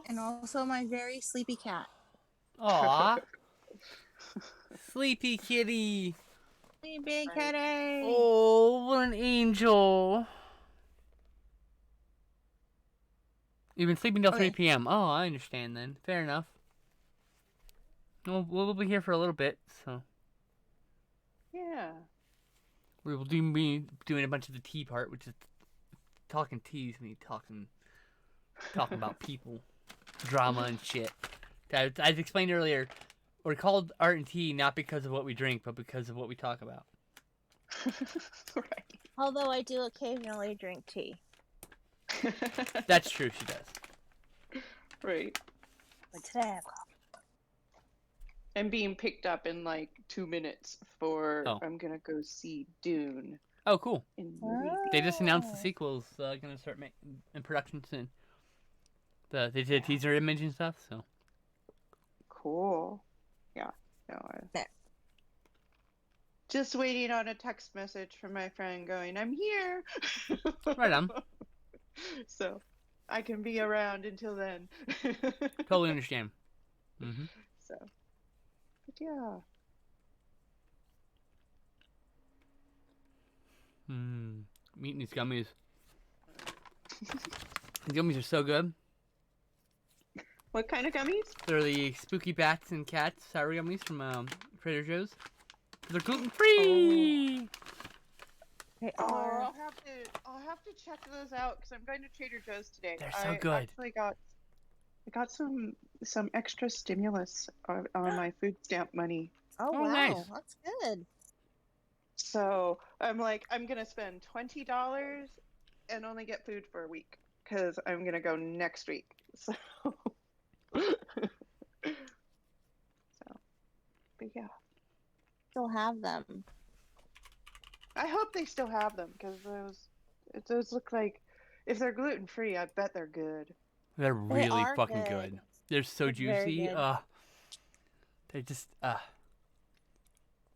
And also my very sleepy cat. Aw. Sleepy kitty. Sleepy kitty. Oh, what an angel. You've been sleeping till 3 p.m. Oh, I understand then. Fair enough. Well, we'll be here for a little bit, so. Yeah. We will be doing a bunch of the tea part, which is talking teas, me talking about people, drama and shit. As I explained earlier, we're called Art and Tea not because of what we drink, but because of what we talk about. Right. Although I do occasionally drink tea. That's true, she does. Right. But today I'm being picked up in like 2 minutes for I'm gonna go see Dune. Oh, cool. They just announced the Oh. sequel's gonna start in production soon. They did a teaser image and stuff, so. Cool. Yeah. No, just waiting on a text message from my friend going, "I'm here." Right on. So I can be around until then. Totally understand. Mm-hmm. So, but yeah. I'm eating these gummies. The gummies are so good. What kind of gummies? They're the Spooky Bats and Cats sour gummies from Trader Joe's. They're gluten free. I'll have to check those out because I'm going to Trader Joe's today. They're so good. I got some extra stimulus on my food stamp money. Oh, wow. Nice. That's good. So I'm like, I'm gonna spend $20 and only get food for a week because I'm gonna go next week. So, but yeah, Still have them. I hope they still have them because those look like, if they're gluten free, I bet they're good. They're really are fucking good. They're so They're very juicy. good. They're just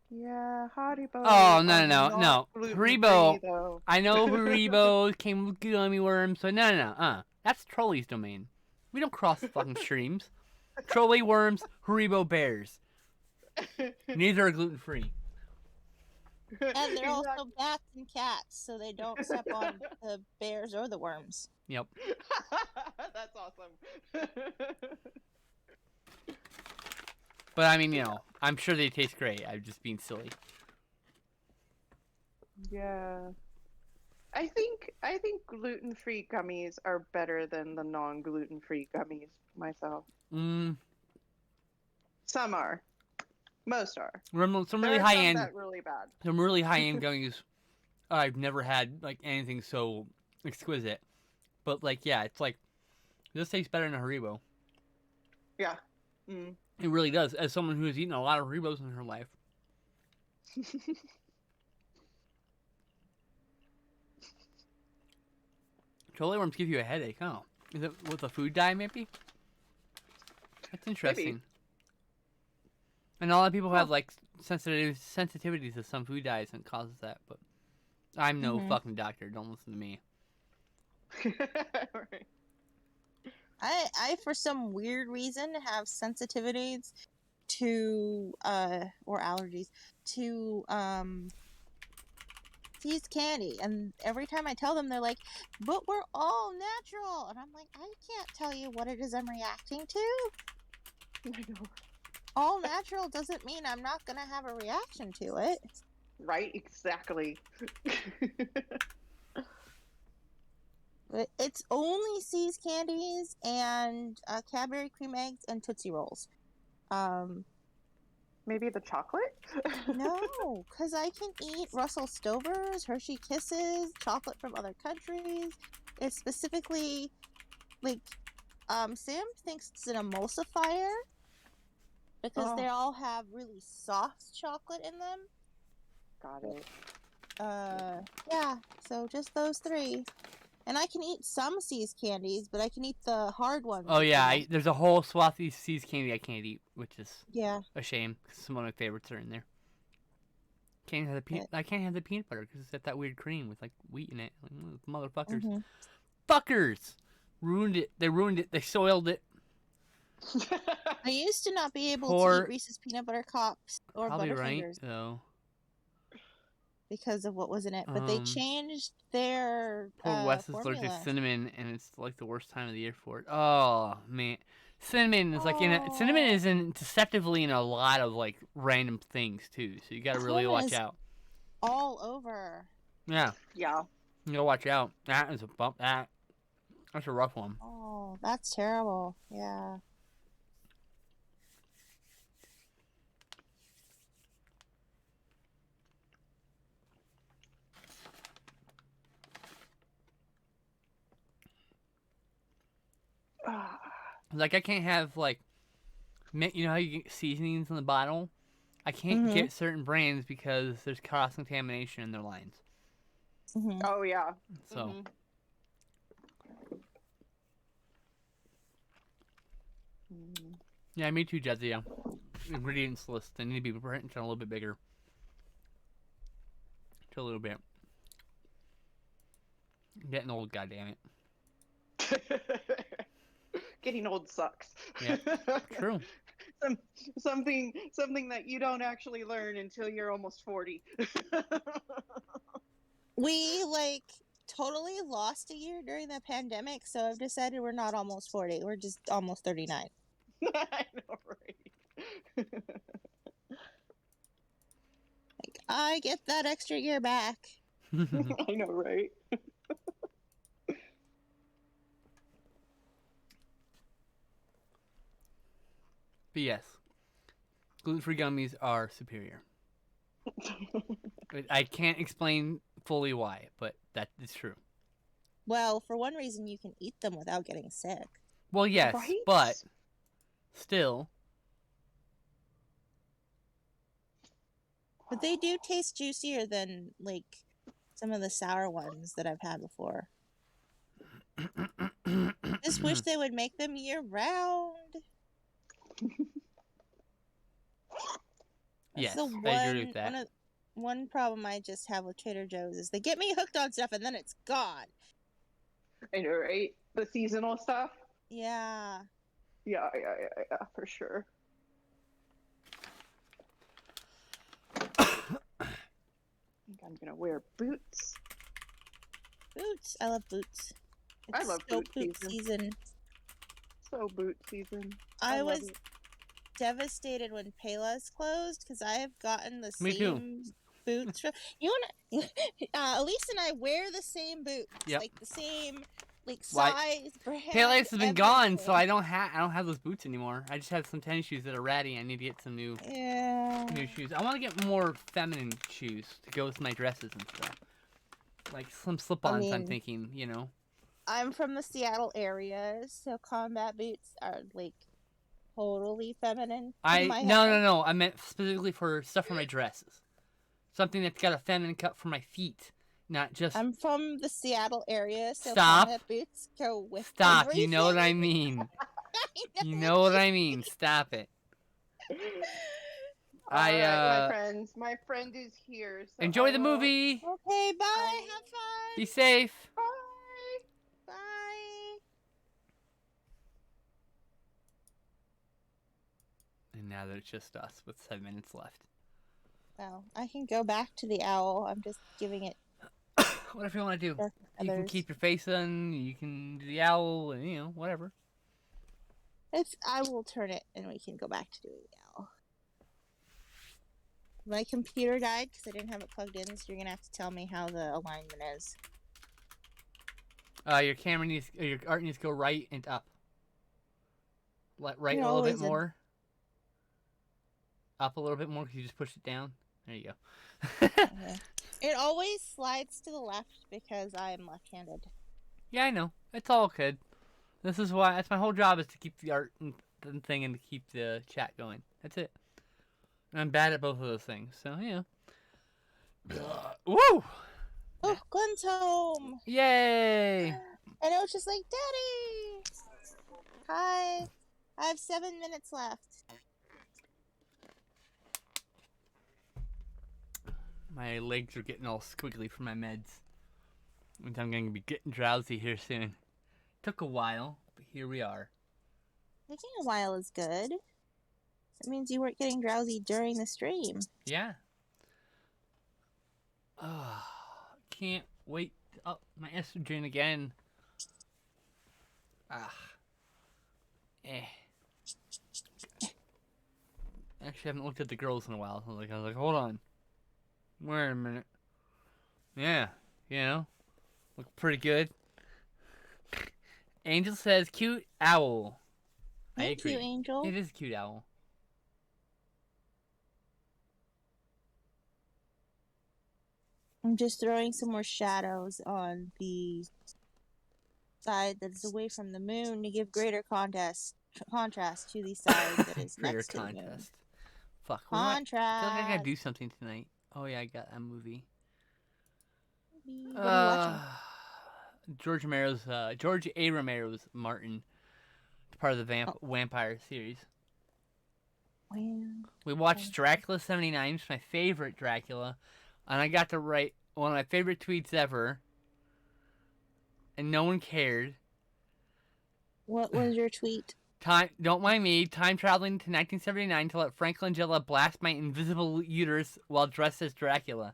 Yeah, Haribo. Oh, are no. not gluten-free, Haribo. though. I know Haribo came with gummy worms, so no. That's Trolley's domain. We don't cross the fucking streams. trolley worms, Haribo bears. Neither are gluten free. And they're also bats and cats, so they don't step on the bears or the worms. Yep. That's awesome. But I mean, I'm sure they taste great. I'm just being silly. Yeah. I think gluten-free gummies are better than the non-gluten-free gummies myself. Some are. Most are. Some really high end. That really bad. Some really high end gummies. I've never had like anything so exquisite. But like, yeah, it's like this tastes better than a Haribo. Yeah. Mm. It really does. As someone who has eaten a lot of Haribos in her life. Trolley worms give you a headache, huh? Is it with a food dye, maybe? That's interesting. Maybe. And a lot of people have like sensitivities to some food dyes and causes that, but I'm no fucking doctor. Don't listen to me. Right. I for some weird reason have sensitivities to or allergies to teased candy, and every time I tell them, they're like, but we're all natural, and I'm like, I can't tell you what it is I'm reacting to. I know. All natural doesn't mean I'm not gonna have a reaction to it. Right, exactly. It's only See's candies and Cadbury cream eggs and Tootsie Rolls. Maybe the chocolate? No, because I can eat Russell Stover's, Hershey Kisses, chocolate from other countries. It's specifically, like, Sam thinks it's an emulsifier because they all have really soft chocolate in them. Got it. Yeah, so just those three. And I can eat some See's candies, but I can eat the hard ones. Oh yeah, there's a whole swath of See's candy I can't eat, which is a shame. Cause some of my favorites are in there. I can't have the peanut butter because it's got that weird cream with like wheat in it. Like, motherfuckers, fuckers, ruined it. They ruined it. They soiled it. I used to not be able to eat Reese's peanut butter cups or Probably Butterfingers. right, though. Because of what was in it, but they changed their poor Wes is allergic to cinnamon, and it's like the worst time of the year for it. Oh man, cinnamon is like cinnamon is deceptively in a lot of like random things too, so you gotta really watch out. All over. Yeah. Yeah. You gotta watch out. That is a bump. That's a rough one. Oh, that's terrible. Yeah. Like I can't have like, you know how you get seasonings in the bottle? I can't get certain brands because there's cross contamination in their lines. Oh yeah. So. Yeah, me too, Jedzia. Ingredients list. They need to be printed a little bit bigger. Just a little bit. I'm getting old, goddammit. Getting old sucks. Yeah, true. Something that you don't actually learn until you're almost 40. We like totally lost a year during the pandemic, so I've decided we're not almost 40. We're just almost 39. I know, right? Like, I get that extra year back. I know, right? But yes, gluten-free gummies are superior. I can't explain fully why, but that is true. Well, for one reason, you can eat them without getting sick. Well, yes, right? but still. But they do taste juicier than, like, some of the sour ones that I've had before. Just wish they would make them year-round. Yes, I agree with that. One problem I just have with Trader Joe's is they get me hooked on stuff and then it's gone. I know, right? The seasonal stuff. Yeah. Yeah, for sure. I think I'm gonna wear boots. Boots. I love boots. I love so boot season. So boot season. I love was it. devastated when Payless closed because I have gotten the Me too. same boots. You want Elise and I wear the same boots. Yep. Like the same Why- size, brand. Payless has been gone, everything. so I don't have those boots anymore. I just have some tennis shoes that are ratty. I need to get some new shoes. I want to get more feminine shoes to go with my dresses and stuff. Like some slip-ons, I'm thinking, you know. I'm from the Seattle area, so combat boots are like totally feminine. No. I meant specifically for stuff for my dresses. Something that's got a feminine cut for my feet, not just. I'm from the Seattle area, so Stop. combat boots go with Stop. everything. You know what I mean. You know what I mean. Stop it. All right, my friends. My friend is here. So enjoy the movie. Okay, bye. Have fun. Be safe. Bye. Bye. And now that it's just us with 7 minutes left. Well, I can go back to the owl. I'm just giving it. Whatever you want to do. for You can others. keep your face on. You can do the owl, and you know, whatever. I will turn it, and we can go back to doing the owl. My computer died because I didn't have it plugged in, so you're gonna have to tell me how the alignment is. Your camera needs, your art needs to go right and up. Right You're a little bit always in- more. Up a little bit more because you just pushed it down. There you go. Okay. It always slides to the left because I'm left-handed. Yeah, I know. It's all good. This is why. That's my whole job, is to keep the art and thing and to keep the chat going. That's it. And I'm bad at both of those things, so yeah. Woo! Oh, Glenn's home! Yay! And it was just like, Daddy! Hi. I have 7 minutes left. My legs are getting all squiggly from my meds. And I'm going to be getting drowsy here soon. Took a while, but here we are. Taking a while is good. It means you weren't getting drowsy during the stream. Yeah. Can't wait to up my estrogen again. Actually, I haven't looked at the girls in a while. I was like, hold on. Wait a minute. Yeah, you know, look pretty good. Angel says, cute owl. Thank you, Angel. It is a cute owl. I'm just throwing some more shadows on the side that is away from the moon to give greater contrast to the side that is Greater next to the moon. contrast. Fuck. Contrast. I feel like I gotta do something tonight. Oh yeah, I got a movie. What are you watching? George A. Romero's Martin, part of the Vampire series. Wow. We watched Dracula 79, which is my favorite Dracula, and I got to write one of my favorite tweets ever, and no one cared. What was your tweet? Don't mind me, time traveling to 1979 to let Frank Langella blast my invisible uterus while dressed as Dracula.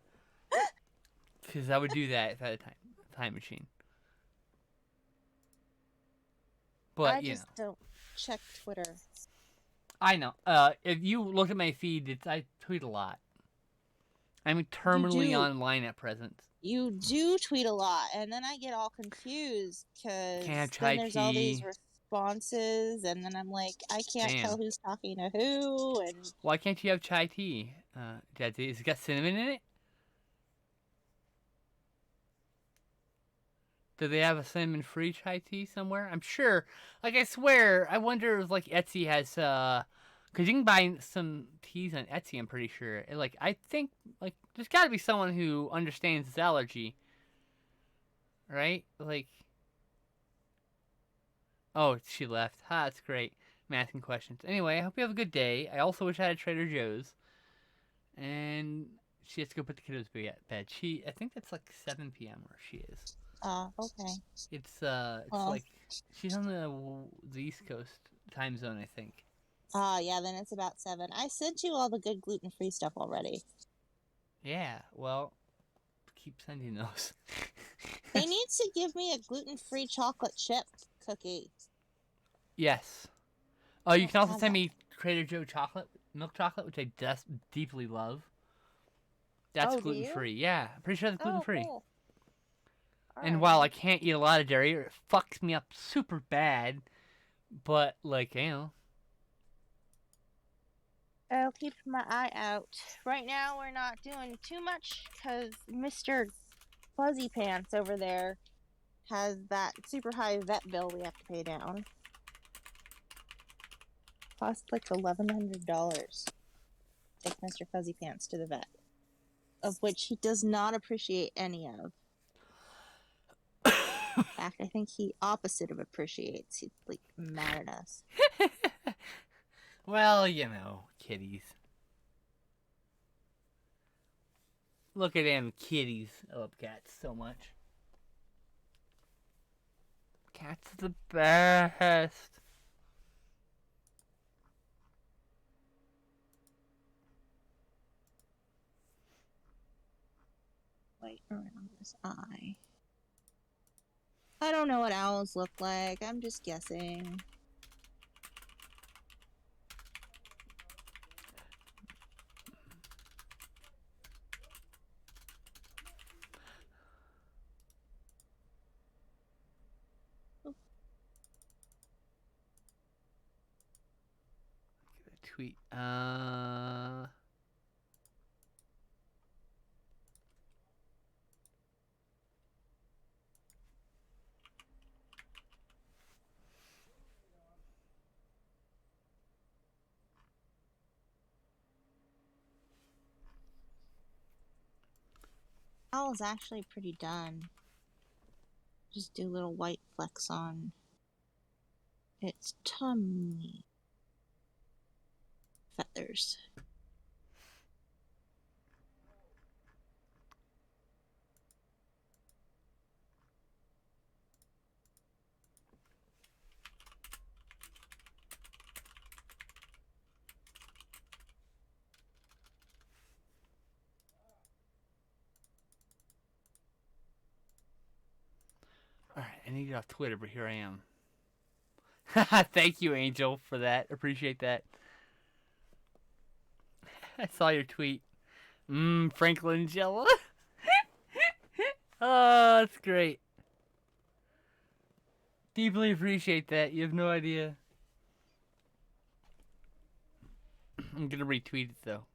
Because I would do that if I had a time machine. But, I just don't check Twitter. I know. If you look at my feed, I tweet a lot. I'm terminally online at present. You do tweet a lot, and then I get all confused because Can't have then there's all these chai responses, and then I'm like, I can't Damn. tell who's talking to who. And Why can't you have chai tea? Jazzy, has it got cinnamon in it? Do they have a cinnamon-free chai tea somewhere? I'm sure. Like, I swear, I wonder if, like, Etsy has, because you can buy some teas on Etsy, I'm pretty sure. Like, I think, like, there's got to be someone who understands this allergy. Right? Like, oh, she left. Ha, that's great. I'm asking questions. Anyway, I hope you have a good day. I also wish I had Trader Joe's. And she has to go put the kiddos to bed. I think that's like 7 p.m. where she is. oh, okay. It's like she's on the East Coast, time zone, I think. Yeah, then it's about 7. I sent you all the good gluten-free stuff already. Yeah, well, keep sending those. They need to give me a gluten-free chocolate chip cookie. Yes. Oh, you can also have send that. me Trader Joe milk chocolate, which I deeply love. That's Oh, do gluten you? free. Yeah, I'm pretty sure that's gluten free. Cool. And Alright. while I can't eat a lot of dairy, it fucks me up super bad. But like, I'll keep my eye out. Right now, we're not doing too much because Mr. Fuzzy Pants over there has that super high vet bill we have to pay down. Cost like $1,100. Take Mr. Fuzzy Pants to the vet, of which he does not appreciate any of. In fact, I think he opposite of appreciates. He's like mad at us. well, kitties. Look at them kitties. I love cats so much. Cats are the best. Right around this eye. I don't know what owls look like. I'm just guessing. Tweet. Owl's actually pretty done. Just do little white flecks on its tummy. Feathers. Alright, I need to get off Twitter, but here I am. Thank you, Angel, for that. Appreciate that. I saw your tweet. Franklin Jella. Oh, that's great. Deeply appreciate that. You have no idea. I'm gonna retweet it though.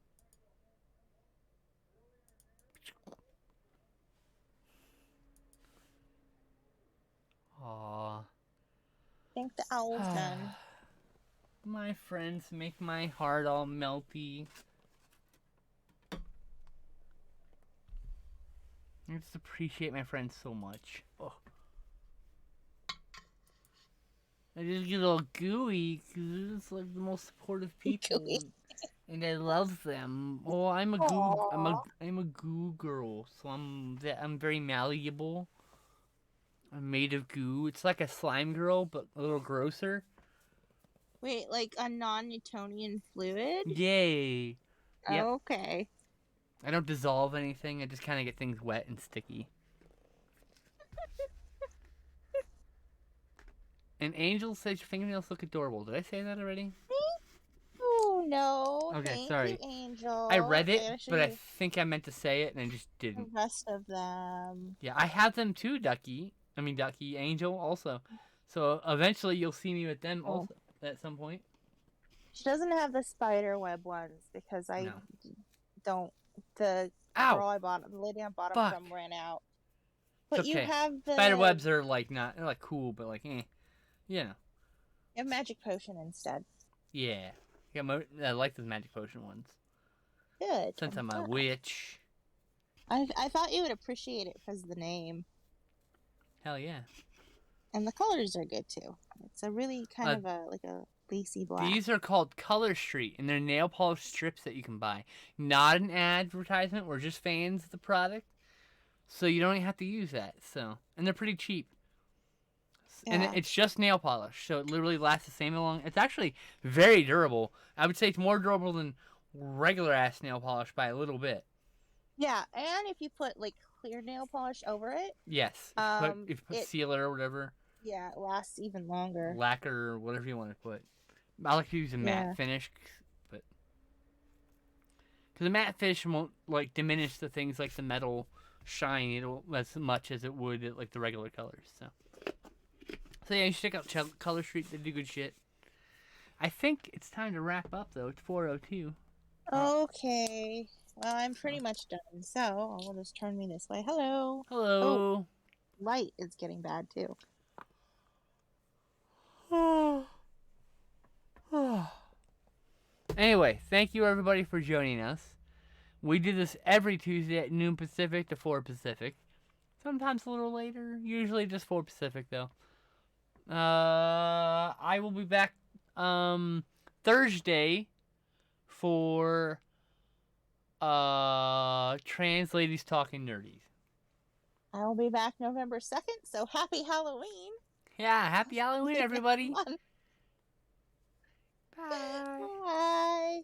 Aww. I think the owl's done. My friends make my heart all melty. I just appreciate my friends so much. Oh. I just get all gooey because it's like the most supportive people, and I love them. Oh, I'm a goo. I'm a goo girl, so I'm very malleable. I'm made of goo. It's like a slime girl, but a little grosser. Wait, like a non-Newtonian fluid? Yay! Yep. Okay. I don't dissolve anything. I just kind of get things wet and sticky. And Angel says your fingernails look adorable. Did I say that already? Oh no. Okay, Thank sorry. you, Angel. I read it, but I think I meant to say it and I just the didn't. rest of them. Yeah, I have them too, Ducky, Angel also. So eventually you'll see me with them also at some point. She doesn't have the spider web ones because I don't. The girl I bought, the lady I bought them from ran out. But it's okay. you have the spider webs are like not, they're like cool, but like You have magic potion instead. Yeah. I like those magic potion ones. Good. Since I'm a witch. I thought you would appreciate it because of the name. Hell yeah. And the colors are good too. It's a really kind of a lacy black. These are called Color Street, and they're nail polish strips that you can buy. Not an advertisement. We're just fans of the product, so you don't have to use that. And they're pretty cheap. And Yeah. it's just nail polish, so it literally lasts the same long. It's actually very durable. I would say it's more durable than regular ass nail polish by a little bit. Yeah, and if you put like clear nail polish over it, Yes. If you put sealer or whatever. Yeah, it lasts even longer. Lacquer or whatever you want to put. I like to use a matte finish, but because the matte finish won't like diminish the things like the metal shine as much as it would like the regular colors. So yeah, you should check out Color Street. They do good shit. I think it's time to wrap up though. It's 4:02. Okay. Well, I'm pretty much done, so I'll just turn me this way. Hello. Hello. Oh, light is getting bad too. Anyway, thank you everybody for joining us. We do this every Tuesday at noon Pacific to 4 Pacific. Sometimes a little later. Usually just 4 Pacific though. I will be back Thursday for Trans Ladies Talking Nerdies. I'll be back November 2nd, so happy Halloween. Yeah, happy Halloween everybody. Bye. Bye. Bye.